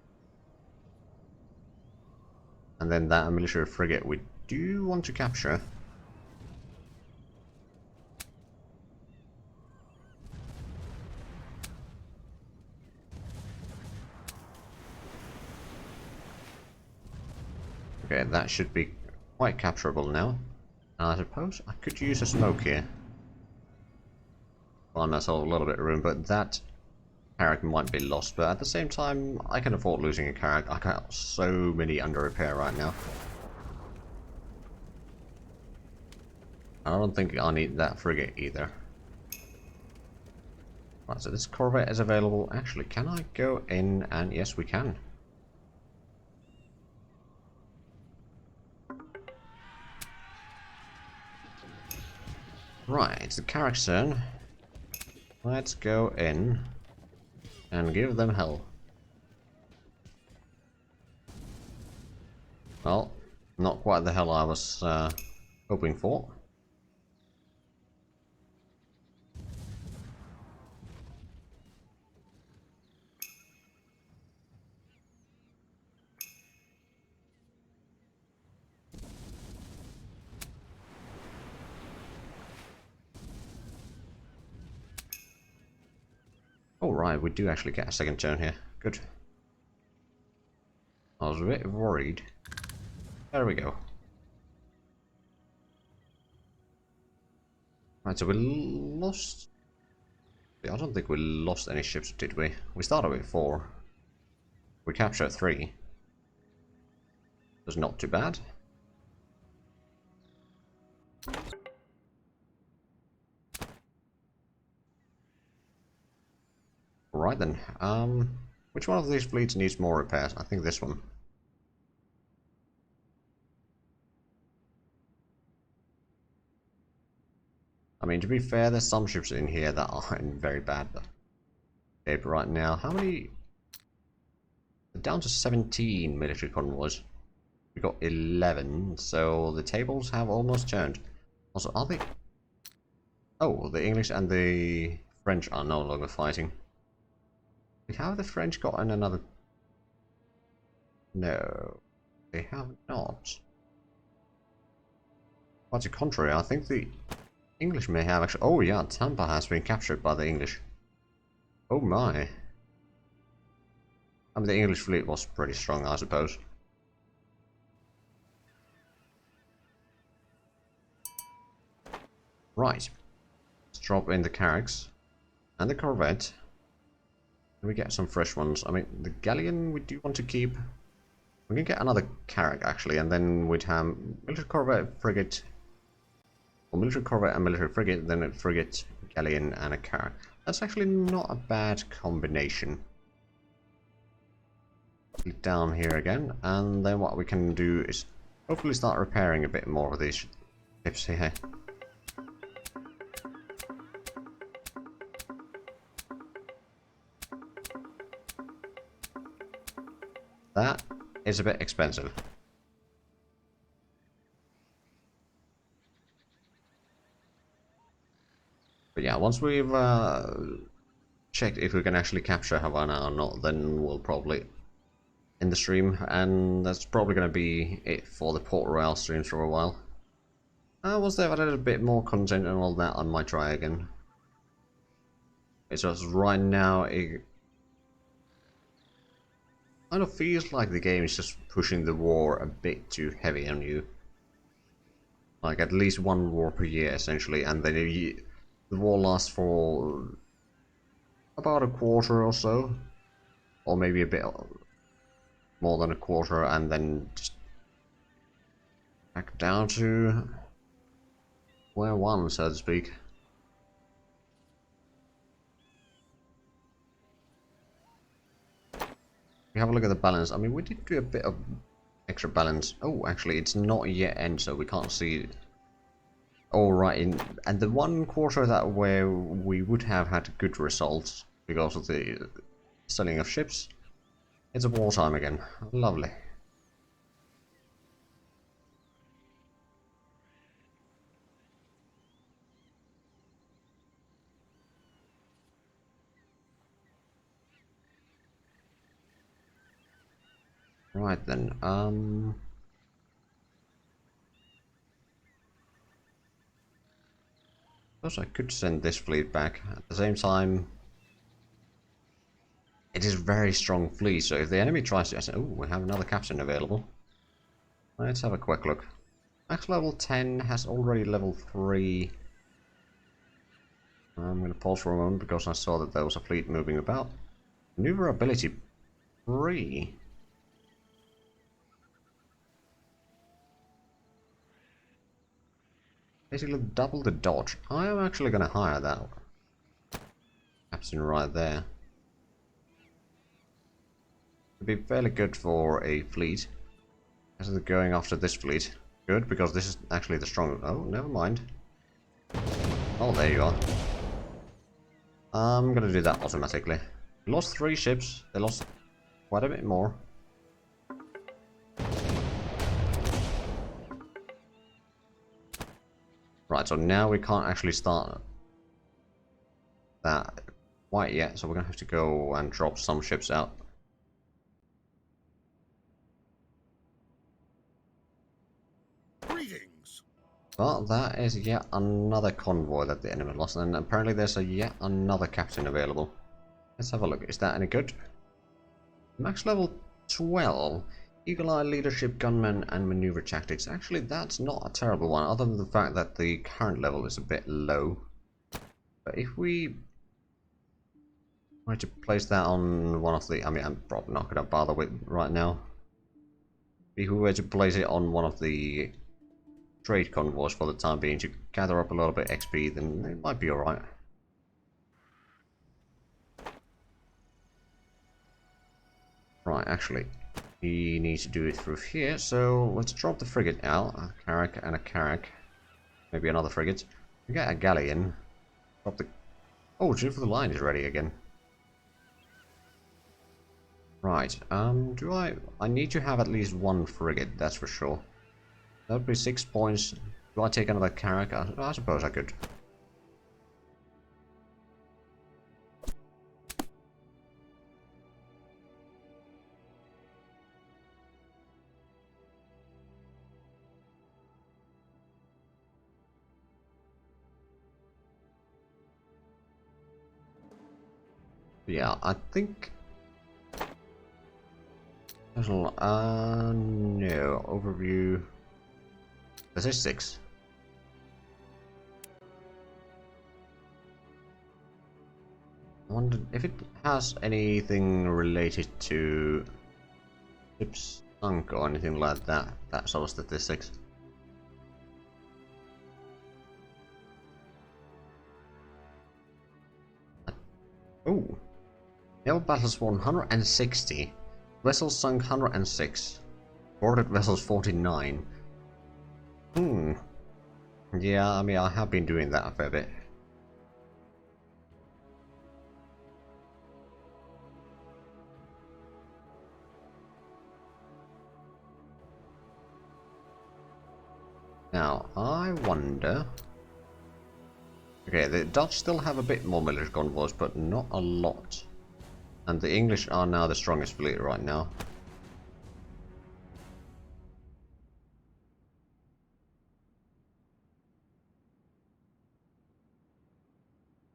And then that military frigate we do want to capture. Okay, that should be quite capturable now. And I suppose I could use a smoke here. Find myself a little bit of room, but that carrack might be lost. But at the same time, I can afford losing a carrack. I got so many under repair right now. I don't think I need that frigate either. Right, so this corvette is available. Actually, can I go in? And yes, we can. Right, it's the carrack's turn. Let's go in and give them hell. Well, not quite the hell I was hoping for. Alright, we do actually get a second turn here. Good. I was a bit worried. There we go. Right, so we lost... I don't think we lost any ships, did we? We started with 4. We captured 3. That's not too bad. Right then, which one of these fleets needs more repairs? I think this one. I mean, to be fair, there's some ships in here that are in very bad shape right now. How many? Down to 17 military convoys. We got 11, so the tables have almost turned. Also, are they... Oh, the English and the French are no longer fighting. Have the French gotten another... No, they have not. Quite the contrary, I think the English may have actually... Oh yeah, Tampa has been captured by the English. Oh my. I mean, the English fleet was pretty strong, I suppose. Right. Let's drop in the carracks and the corvette. And we get some fresh ones. I mean, the galleon we do want to keep. We can get another carrack actually, and then we'd have military corvette, frigate, or military corvette and military frigate, then a frigate, galleon, and a carrack. That's actually not a bad combination. Click down here again, and then what we can do is hopefully start repairing a bit more of these ships here. That is a bit expensive. But yeah, once we've checked if we can actually capture Havana or not, then we'll probably end the stream, and that's probably going to be it for the Port Royal streams for a while. Once they've added a bit more content and all that, I might try again. It's just right now, it kind of feels like the game is just pushing the war a bit too heavy on you. Like at least one war per year essentially, and then the war lasts for about a quarter or so, or maybe a bit more than a quarter, and then just back down to square one, so to speak. We have a look at the balance. I mean, we did do a bit of extra balance. Oh, actually, it's not yet end, so we can't see it. Oh, right, and the one quarter that where we would have had good results because of the selling of ships, it's a wartime again. Lovely. Right then, suppose I could send this fleet back. At the same time, it is a very strong fleet, so if the enemy tries to... Oh, we have another captain available. Let's have a quick look. Max level 10 has already level 3. I'm going to pause for a moment because I saw that there was a fleet moving about. Maneuverability 3. Basically double the dodge. I am actually going to hire that captain right there. It'd be fairly good for a fleet. As they're going after this fleet. Good, because this is actually the strong... Oh, never mind. Oh, there you are. I'm going to do that automatically. They lost 3 ships. They lost quite a bit more. Right, so now we can't actually start that quite yet, so we're going to have to go and drop some ships out. Greetings. Well, that is yet another convoy that the enemy lost, and apparently there's yet another captain available. Let's have a look. Is that any good? Max level 12. Eagle Eye, Leadership, Gunman, and Maneuver Tactics. Actually, that's not a terrible one, other than the fact that the current level is a bit low. But if we were to place that on one of the... I mean, I'm probably not going to bother with right now. If we were to place it on one of the trade convoys for the time being to gather up a little bit XP, then it might be alright. Right, actually, we need to do it through here, so let's drop the frigate out, a carrack and a carrack, maybe another frigate. We get a galleon, drop the... Oh, June for the Line is ready again. Right, do I need to have at least one frigate, that's for sure. That would be 6 points. Do I take another carrack? I suppose I could. Yeah, I think... no, overview... This is 6. wonder if it has anything related to ships sunk or anything like that. That sort of statistics. Oh, naval battles 160, vessels sunk 106, boarded vessels 49. Yeah, I mean I have been doing that a fair bit. Now, I wonder... Okay, the Dutch still have a bit more military convoys, but not a lot. And the English are now the strongest fleet right now.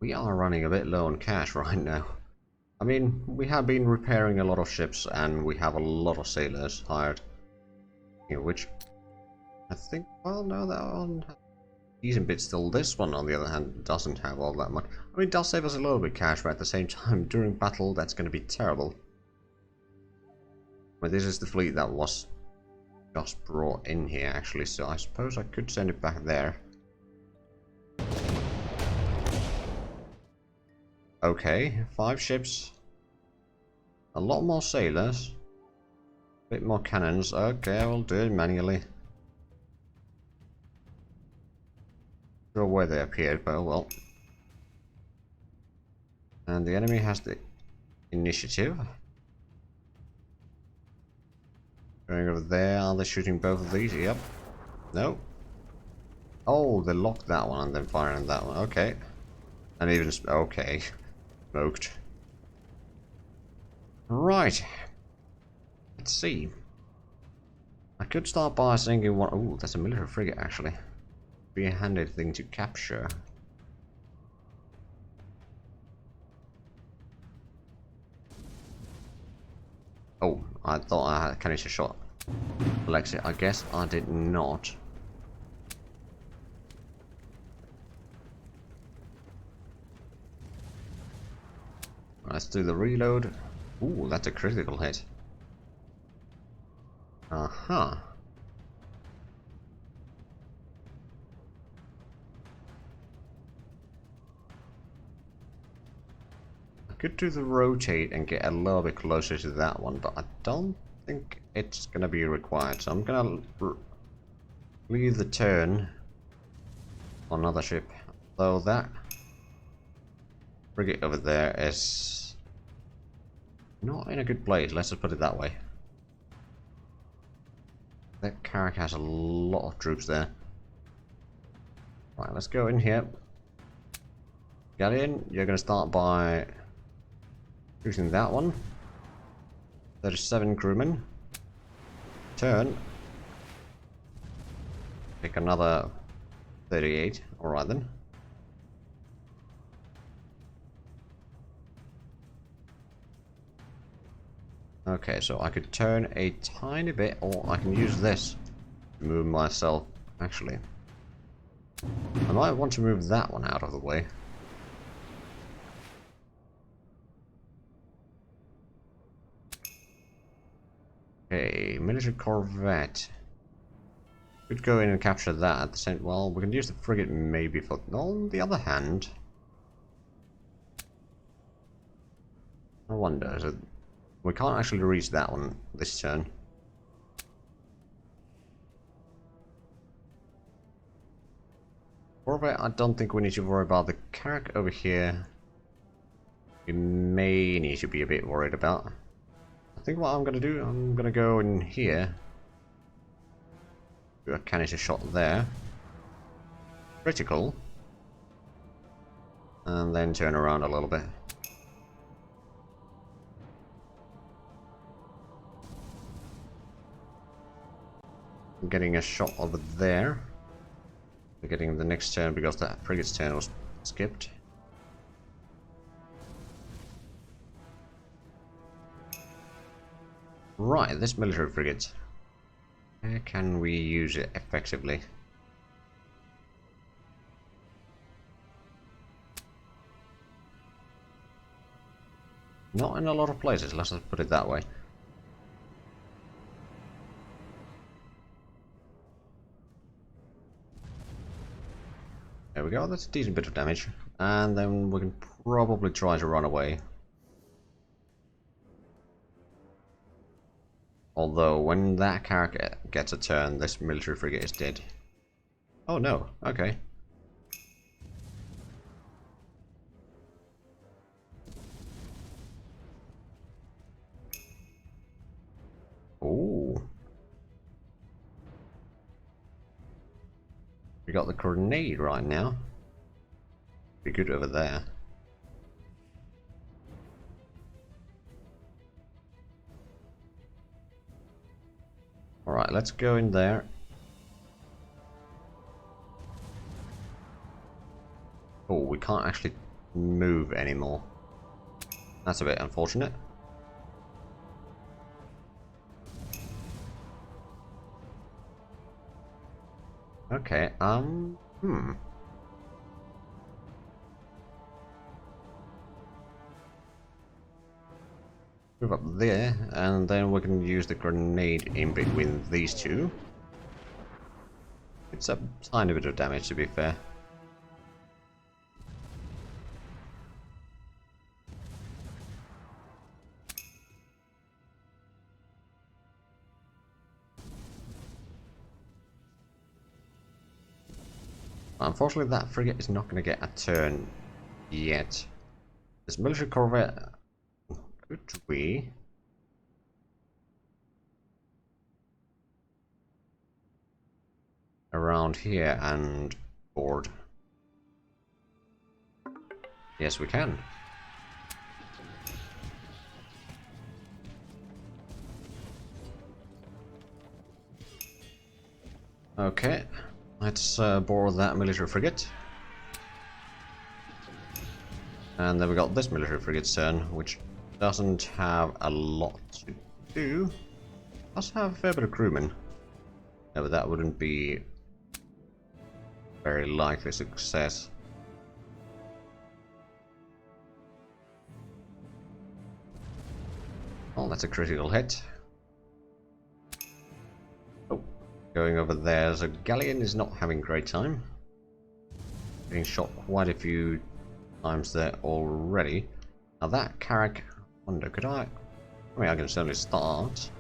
We are running a bit low on cash right now. I mean, we have been repairing a lot of ships, and we have a lot of sailors hired. You know, which... I think, well, no, that one has decent bit still. This one, on the other hand, doesn't have all that much. I mean, it does save us a little bit of cash, but at the same time, during battle, that's going to be terrible. But this is the fleet that was just brought in here, actually, so I suppose I could send it back there. Okay, 5 ships. A lot more sailors. A bit more cannons. Okay, I will do it manually. Not sure where they appeared, but oh well. And the enemy has the initiative. Going over there, are they shooting both of these? Yep. No. Oh, they locked that one and then firing that one. Okay. And even... okay. Smoked. Right. Let's see. I could start by sinking one... Ooh, that's a military frigate, actually. Be a handy thing to capture. Oh, I thought I had a cannon shot. Alexia, I guess I did not. Let's do the reload. Ooh, that's a critical hit. Uh-huh. I could do the rotate and get a little bit closer to that one, but I don't think it's gonna be required, so I'm gonna leave the turn on another ship. Though that frigate over there is not in a good place, let's just put it that way. That Carrack has a lot of troops there. Right, let's go in here. Galleon, you're gonna start by shooting that one. 37 crewmen. Turn. Pick another 38. Alright then. Okay, so I could turn a tiny bit, or I can use this to move myself. Actually, I might want to move that one out of the way. Okay, military corvette. Could go in and capture that at the same... Well, we can use the frigate maybe for... On the other hand... I wonder, is it... We can't actually reach that one this turn. Corvette, I don't think we need to worry about. The Carrack over here, we may need to be a bit worried about. I think what I'm going to do, I'm going to go in here. Do a canister shot there. Critical. And then turn around a little bit. I'm getting a shot over there. We're getting the next turn because that frigate's turn was skipped. Right, this military frigate. Where can we use it effectively? Not in a lot of places, let's just put it that way. There we go, that's a decent bit of damage. And then we can probably try to run away. Although, when that character gets a turn, this military frigate is dead. Oh no, okay. Ooh. We got the grenade right now. Be good over there. Alright, let's go in there. Oh, we can't actually move anymore. That's a bit unfortunate. Okay, Move up there, and then we can use the grenade in between these two. It's a tiny bit of damage, to be fair. Unfortunately, that frigate is not going to get a turn yet. This military corvette, could we? Around here and board. Yes, we can. Okay, let's board that military frigate. And then we got this military frigate's turn, which doesn't have a lot to do. Does have a fair bit of crewmen. Yeah, but that wouldn't be very likely success. Oh, that's a critical hit. Oh, going over there. So Galleon is not having a great time. Getting shot quite a few times there already. Now that Carrack, I wonder, could I mean, I can certainly start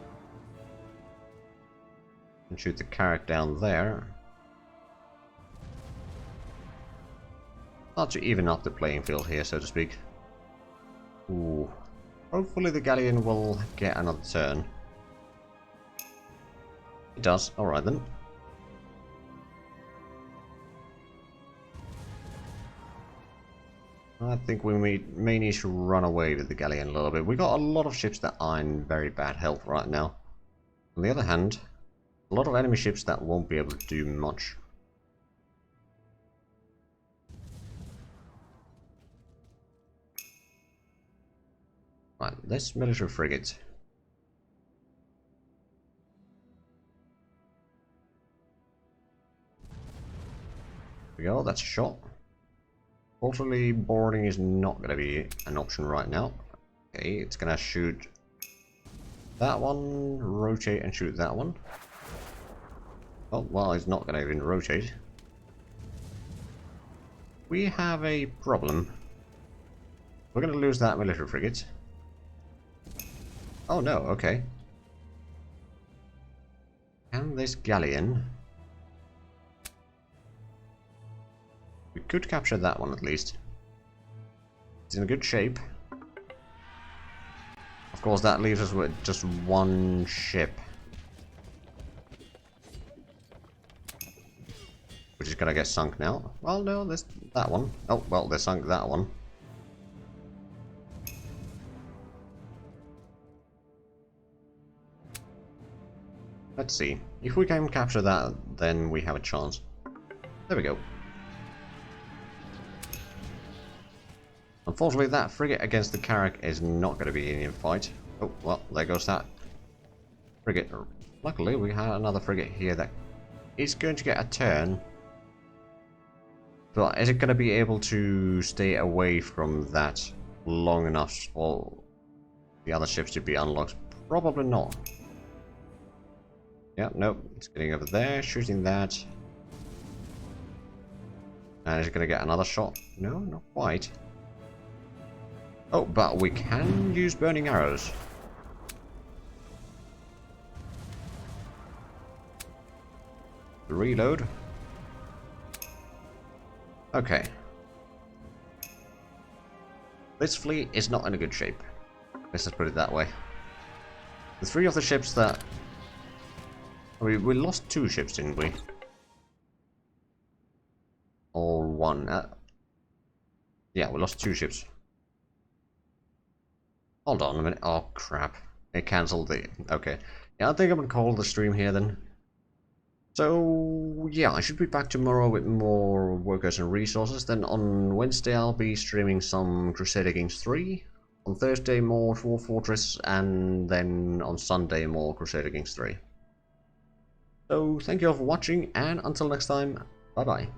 and shoot the Carrack down there. Start to even up the playing field here, so to speak. Ooh. Hopefully the Galleon will get another turn. It does, alright then. I think we may need to run away with the Galleon a little bit. We got a lot of ships that are in very bad health right now. On the other hand, a lot of enemy ships that won't be able to do much. Right, this military frigate. There we go, that's a shot. Fortunately, boarding is not going to be an option right now. Okay, it's going to shoot that one, rotate and shoot that one. Oh, well, it's not going to even rotate. We have a problem. We're going to lose that military frigate. Oh no, okay. Can this Galleon... We could capture that one at least. It's in good shape. Of course, that leaves us with just one ship. Which is gonna get sunk now. Well, no, there's that one. Oh, well, they sunk that one. Let's see. If we can capture that, then we have a chance. There we go. Unfortunately, that frigate against the Carrack is not going to be any fight. Oh, well, there goes that frigate. Luckily, we had another frigate here that is going to get a turn. But is it going to be able to stay away from that long enough? Well, the other ships to be unlocked? Probably not. Yeah, nope. It's getting over there, shooting that. And it's gonna get another shot. No, not quite. Oh, but we can use burning arrows. Reload. Okay. This fleet is not in a good shape. Let's just put it that way. The three of the ships that... We lost 2 ships, didn't we? Or 1. Yeah, we lost 2 ships. Hold on a minute. Oh, crap. It cancelled the... Okay. Yeah, I think I'm gonna call the stream here then. So, yeah, I should be back tomorrow with more workers and resources. Then on Wednesday I'll be streaming some Crusader Kings 3. On Thursday more Dwarf Fortress. And then on Sunday more Crusader Kings 3. So, thank you all for watching, and until next time, bye bye.